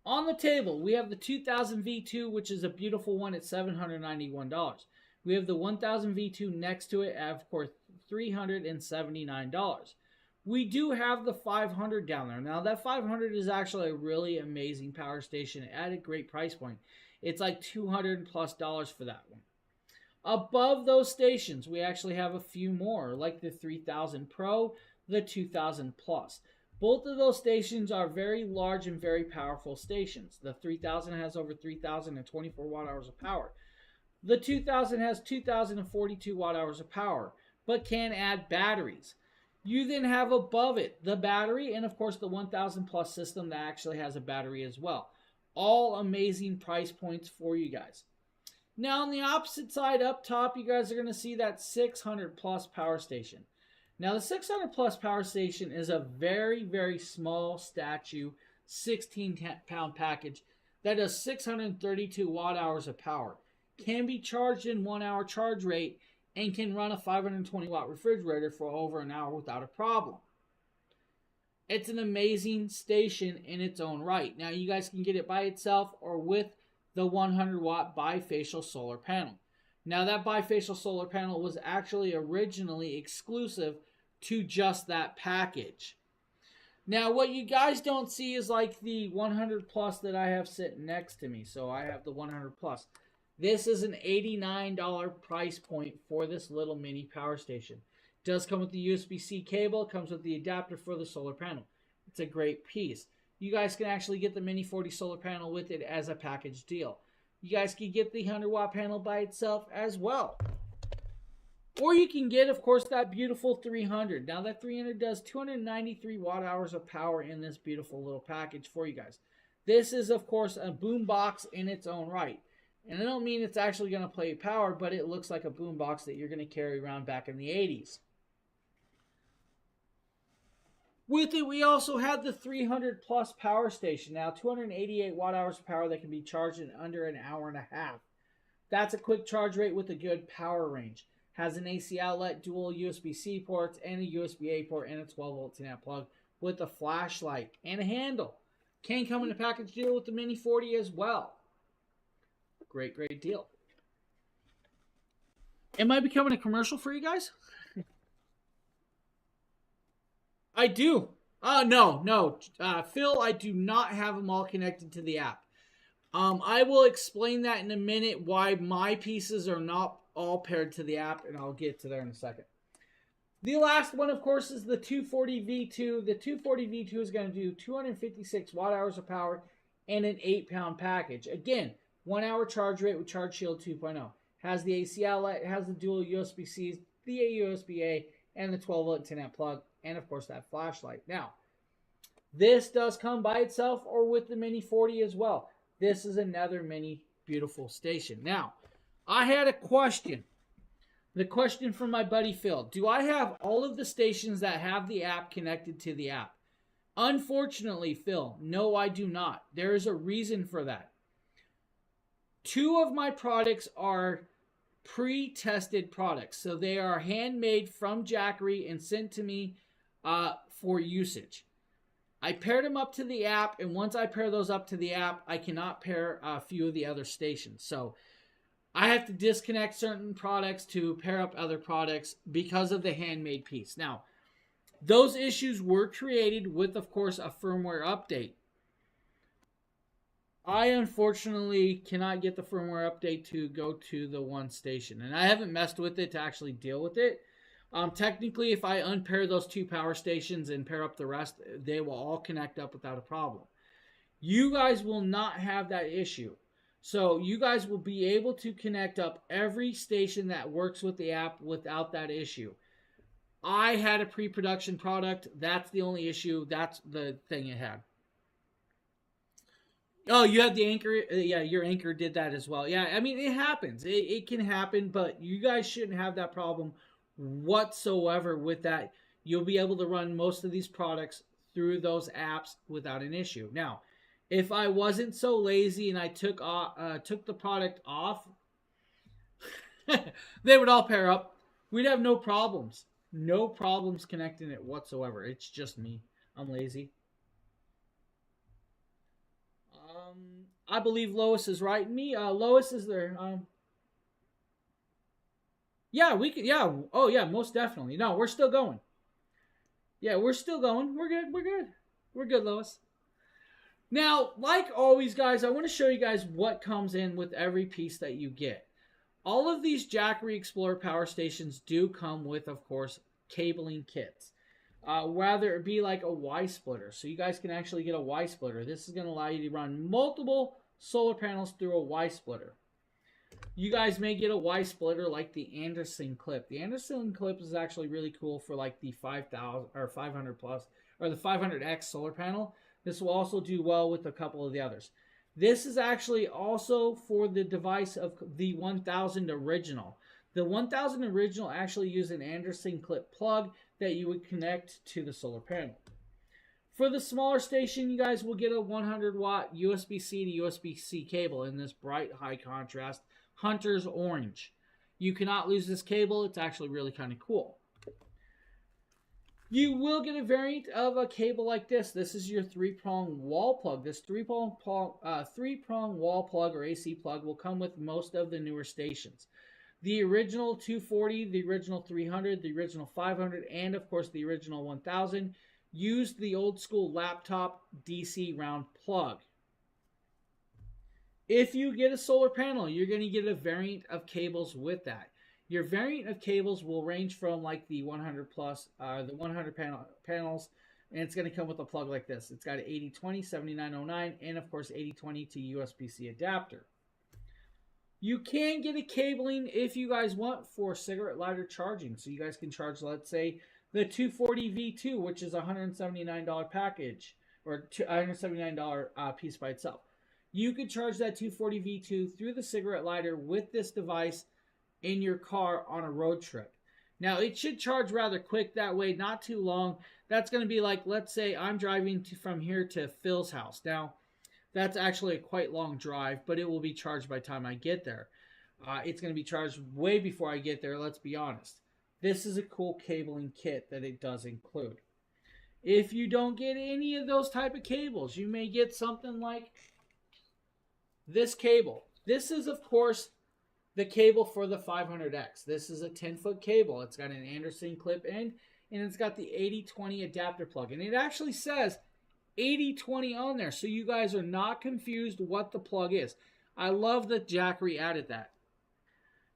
On the table, we have the 2000 V2, which is a beautiful one at $791. We have the 1000 V2 next to it at, of course, $379. We do have the 500 down there. Now, that 500 is actually a really amazing power station at a great price point. It's like $200+ for that one. Above those stations, we actually have a few more, like the 3000 Pro, the 2000 Plus. Both of those stations are very large and very powerful stations. The 3000 has over 3024 watt hours of power. The 2000 has 2042 watt hours of power, but can add batteries. You then have above it the battery and, of course, the 1000 Plus system that actually has a battery as well. All amazing price points for you guys. Now, on the opposite side up top, you guys are going to see that 600 Plus power station. Now, the 600 Plus power station is a very, very small statue 16-pound package that does 632 watt hours of power, can be charged in 1 hour charge rate, and can run a 520 watt refrigerator for over an hour without a problem. It's an amazing station in its own right. Now, you guys can get it by itself or with the 100 watt bifacial solar panel. Now, that bifacial solar panel was actually originally exclusive to just that package. Now, what you guys don't see is like the 100 plus that I have sitting next to me. So I have the 100 plus. This is an $89 price point for this little mini power station. It does come with the USB-C cable. It comes with the adapter for the solar panel. It's a great piece. You guys can actually get the Mini 40 solar panel with it as a package deal. You guys can get the 100 watt panel by itself as well. Or you can get, of course, that beautiful 300. Now, that 300 does 293 watt hours of power in this beautiful little package for you guys. This is, of course, a boom box in its own right. And I don't mean it's actually going to play power, but it looks like a boom box that you're going to carry around back in the 80s. With it, we also have the 300 plus power station. Now, 288 watt hours of power that can be charged in under an hour and a half. That's a quick charge rate with a good power range. Has an AC outlet, dual USB-C ports, and a USB-A port, and a 12-volt 10-amp plug with a flashlight and a handle. Can come in a package deal with the Mini 40 as well. Great, great deal. Am I becoming a commercial for you guys? I do. No. Phil, I do not have them all connected to the app. I will explain that in a minute, why my pieces are not all paired to the app, and I'll get to there in a second. The last one, of course, is the 240 V2. The 240 V2 is going to do 256 watt hours of power and an 8-pound package. Again, 1 hour charge rate with Charge Shield 2.0. Has the AC outlet, it has the dual USB-Cs, the USB-A, and the 12-volt 10-amp plug, and of course that flashlight. Now, this does come by itself or with the Mini 40 as well. This is another mini beautiful station. Now, I had a question. The question from my buddy Phil. Do I have all of the stations that have the app connected to the app? Unfortunately, Phil, no, I do not. There is a reason for that. 2 of my products are pre-tested products. So they are handmade from Jackery and sent to me for usage. I paired them up to the app, and once I pair those up to the app, I cannot pair a few of the other stations. So I have to disconnect certain products to pair up other products because of the handmade piece. Now, those issues were created with, of course, a firmware update. I unfortunately cannot get the firmware update to go to the one station, and I haven't messed with it to actually deal with it. Technically, if I unpair those 2 power stations and pair up the rest, they will all connect up without a problem. You guys will not have that issue. So you guys will be able to connect up every station that works with the app without that issue. I had a pre-production product. That's the only issue. That's the thing it had. Oh, you had the Anchor? Yeah, your Anchor did that as well. Yeah, I mean, it happens. It can happen, but you guys shouldn't have that problem whatsoever with that. You'll be able to run most of these products through those apps without an issue. Now, if I wasn't so lazy and I took the product off, they would all pair up. We'd have no problems. No problems connecting it whatsoever. It's just me. I'm lazy. I believe Lois is right. Lois is there. Yeah, we can. Yeah. Oh, yeah. Most definitely. No, we're still going. Yeah, we're still going. We're good. We're good. We're good, Lois. Now, like always, guys, I want to show you guys what comes in with every piece that you get. All of these Jackery Explorer power stations do come with, of course, cabling kits. Whether it be like a Y splitter. So you guys can actually get a Y splitter. This is going to allow you to run multiple solar panels through a Y splitter. You guys may get a Y splitter like the Anderson clip. The Anderson clip is actually really cool for like the 5,000 or 500 plus or the 500X solar panel. This will also do well with a couple of the others. This is actually also for the device of the 1000 original. The 1000 original actually used an Anderson clip plug that you would connect to the solar panel. For the smaller station, you guys will get a 100 watt USB-C to USB-C cable in this bright high contrast Hunter's orange. You cannot lose this cable. It's actually really kind of cool. You will get a variant of a cable like this. This is your 3-prong wall plug. This 3-prong wall plug or AC plug will come with most of the newer stations. The original 240, the original 300, the original 500, and of course the original 1000 used the old school laptop DC round plug. If you get a solar panel, you're going to get a variant of cables with that. Your variant of cables will range from like the 100 plus, the 100 panels, and it's going to come with a plug like this. It's got an 8020, 7909, and of course 8020 to USB-C adapter. You can get a cabling if you guys want for cigarette lighter charging. So you guys can charge, let's say, the 240 V2, which is a $179 package, or $179 piece by itself. You could charge that 240 V2 through the cigarette lighter with this device in your car on a road trip. Now, it should charge rather quick that way, not too long. That's going to be like, let's say I'm driving from here to Phil's house. Now, that's actually a quite long drive, but it will be charged by the time I get there. It's going to be charged way before I get there, let's be honest. This is a cool cabling kit that it does include. If you don't get any of those type of cables, you may get something like this cable. This is, of course, the cable for the 500X. This is a 10-foot cable. It's got an Anderson clip end, and it's got the 8020 adapter plug. And it actually says 8020 on there, so you guys are not confused what the plug is. I love that Jackery added that.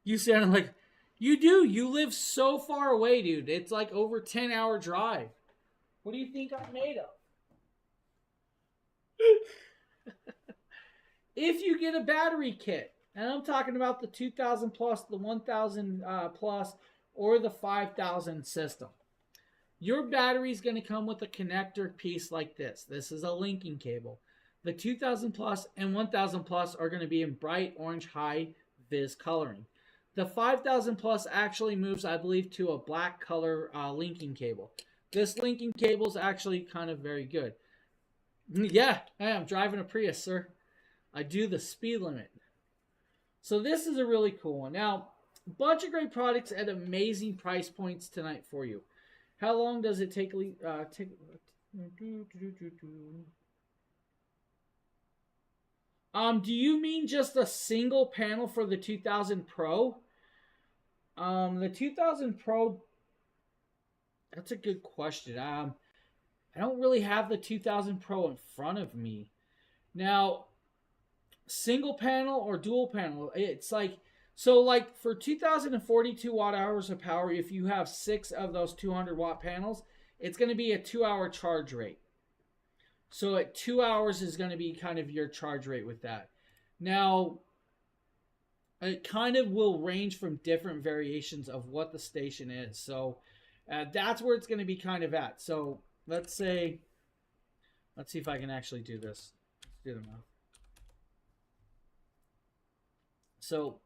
You sound like, you do. You live so far away, dude. It's like over 10-hour drive. What do you think I'm made of? If you get a battery kit, and I'm talking about the 2000 plus, the 1000 plus, or the 5000 system, your battery is going to come with a connector piece like this. This is a linking cable. The 2000 plus and 1000 plus are going to be in bright orange high vis coloring. The 5000 plus actually moves, I believe, to a black color linking cable. This linking cable is actually kind of very good. Yeah, I'm driving a Prius, sir. I do the speed limit. So this is a really cool one. Now, a bunch of great products at amazing price points tonight for you. How long does it take? Do you mean just a single panel for the 2000 Pro? The 2000 Pro, that's a good question. I don't really have the 2000 Pro in front of me. Now, single panel or dual panel, it's like, so like for 2042 watt hours of power, if you have 6 of those 200 watt panels, it's going to be a 2-hour charge rate. So at 2 hours is going to be kind of your charge rate with that. Now, it kind of will range from different variations of what the station is. So that's where it's going to be kind of at. So let's see if I can actually do this. Let's do the math. So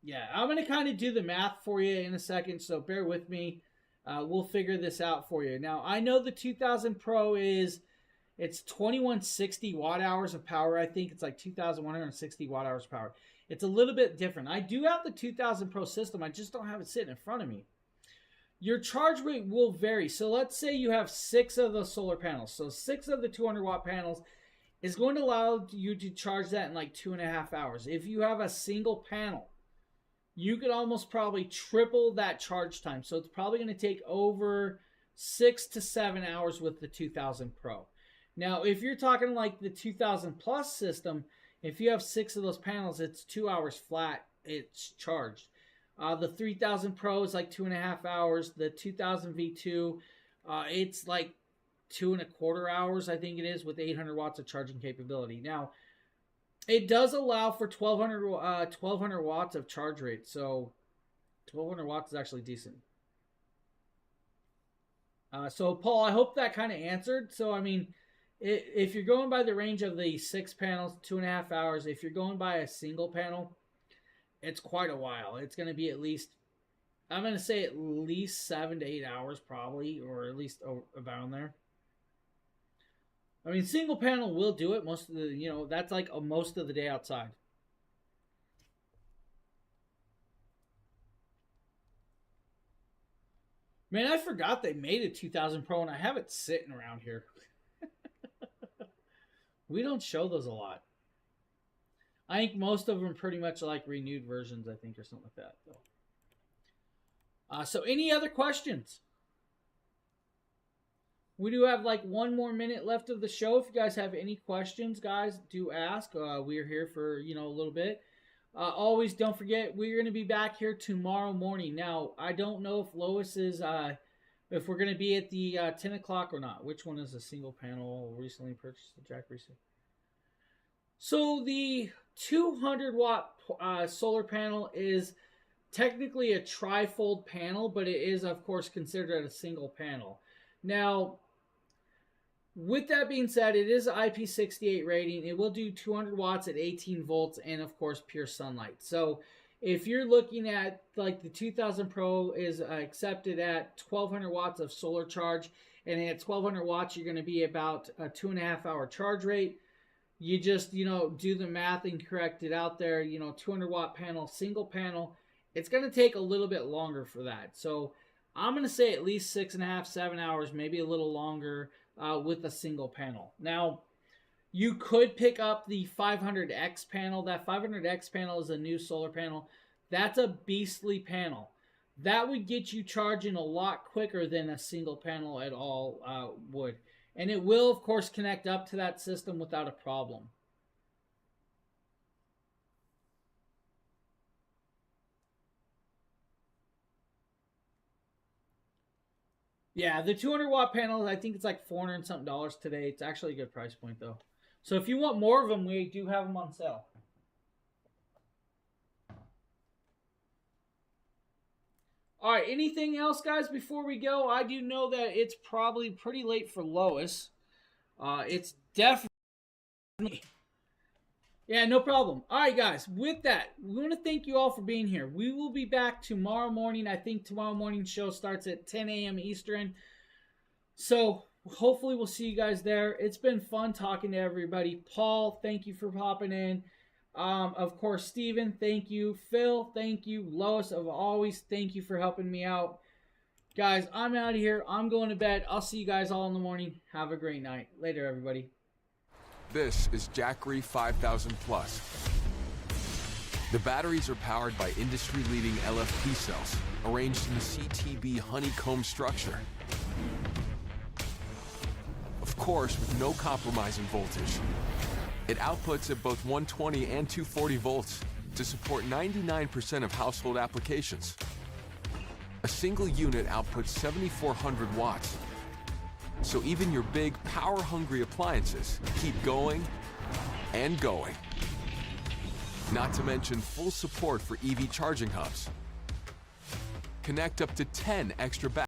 yeah, I'm going to kind of do the math for you in a second. So bear with me. We'll figure this out for you. Now, I know the 2000 Pro it's 2160 watt hours of power. I think it's like 2160 watt hours of power. It's a little bit different. I do have the 2000 Pro system. I just don't have it sitting in front of me. Your charge rate will vary. So let's say you have 6 of the solar panels. So 6 of the 200 watt panels is going to allow you to charge that in like 2.5 hours. If you have a single panel, you could almost probably triple that charge time. So it's probably going to take over 6 to 7 hours with the 2000 Pro. Now, if you're talking like the 2000 Plus system, if you have 6 of those panels, it's 2 hours flat. It's charged. The 3000 Pro is like 2.5 hours. The 2000 V2, it's like 2.25 hours, I think it is, with 800 watts of charging capability. Now, it does allow for 1200 watts of charge rate. So 1200 watts is actually decent. So Paul, I hope that kind of answered. So, I mean, if you're going by the range of the 6 panels, 2.5 hours, if you're going by a single panel, it's quite a while. It's going to be at least, I'm going to say at least 7 to 8 hours probably, or at least around there. I mean, single panel will do it most of the, that's like most of the day outside. Man, I forgot they made a 2000 Pro and I have it sitting around here. We don't show those a lot. I think most of them pretty much like renewed versions, I think, or something like that. So any other questions? We do have like 1 more minute left of the show. If you guys have any questions, guys, do ask. We're here for, a little bit. Always don't forget, we're going to be back here tomorrow morning. Now, I don't know if Lois is, if we're going to be at the 10 o'clock or not. Which one is a single panel recently purchased the Jackery? So the 200 watt solar panel is technically a trifold panel, but it is, of course, considered a single panel. Now, with that being said, it is an IP68 rating. It will do 200 watts at 18 volts and, of course, pure sunlight. So if you're looking at, like, the 2000 Pro is accepted at 1200 watts of solar charge, and at 1200 watts, you're going to be about a 2.5 hour charge rate. You just, do the math and correct it out there. 200 watt panel, single panel. It's going to take a little bit longer for that. So I'm going to say at least 6.5, 7 hours, maybe a little longer with a single panel. Now, you could pick up the 500X panel. That 500X panel is a new solar panel. That's a beastly panel. That would get you charging a lot quicker than a single panel at all would. And it will, of course, connect up to that system without a problem. Yeah, the 200 watt panel, I think it's like $400 and something today. It's actually a good price point, though. So if you want more of them, we do have them on sale. All right, anything else, guys, before we go? I do know that it's probably pretty late for Lois. It's definitely... Yeah, no problem. All right, guys, with that, we want to thank you all for being here. We will be back tomorrow morning. I think tomorrow morning's show starts at 10 a.m. Eastern. So hopefully we'll see you guys there. It's been fun talking to everybody. Paul, thank you for popping in. Of course, Steven, thank you. Phil, thank you. Lois, of always, thank you for helping me out. Guys, I'm out of here. I'm going to bed. I'll see you guys all in the morning. Have a great night. Later, everybody. This is Jackery 5000 Plus. The batteries are powered by industry-leading LFP cells arranged in a CTB honeycomb structure. Of course, with no compromise in voltage. It outputs at both 120 and 240 volts to support 99% of household applications. A single unit outputs 7,400 watts. So even your big, power-hungry appliances keep going and going. Not to mention full support for EV charging hubs. Connect up to 10 extra batteries.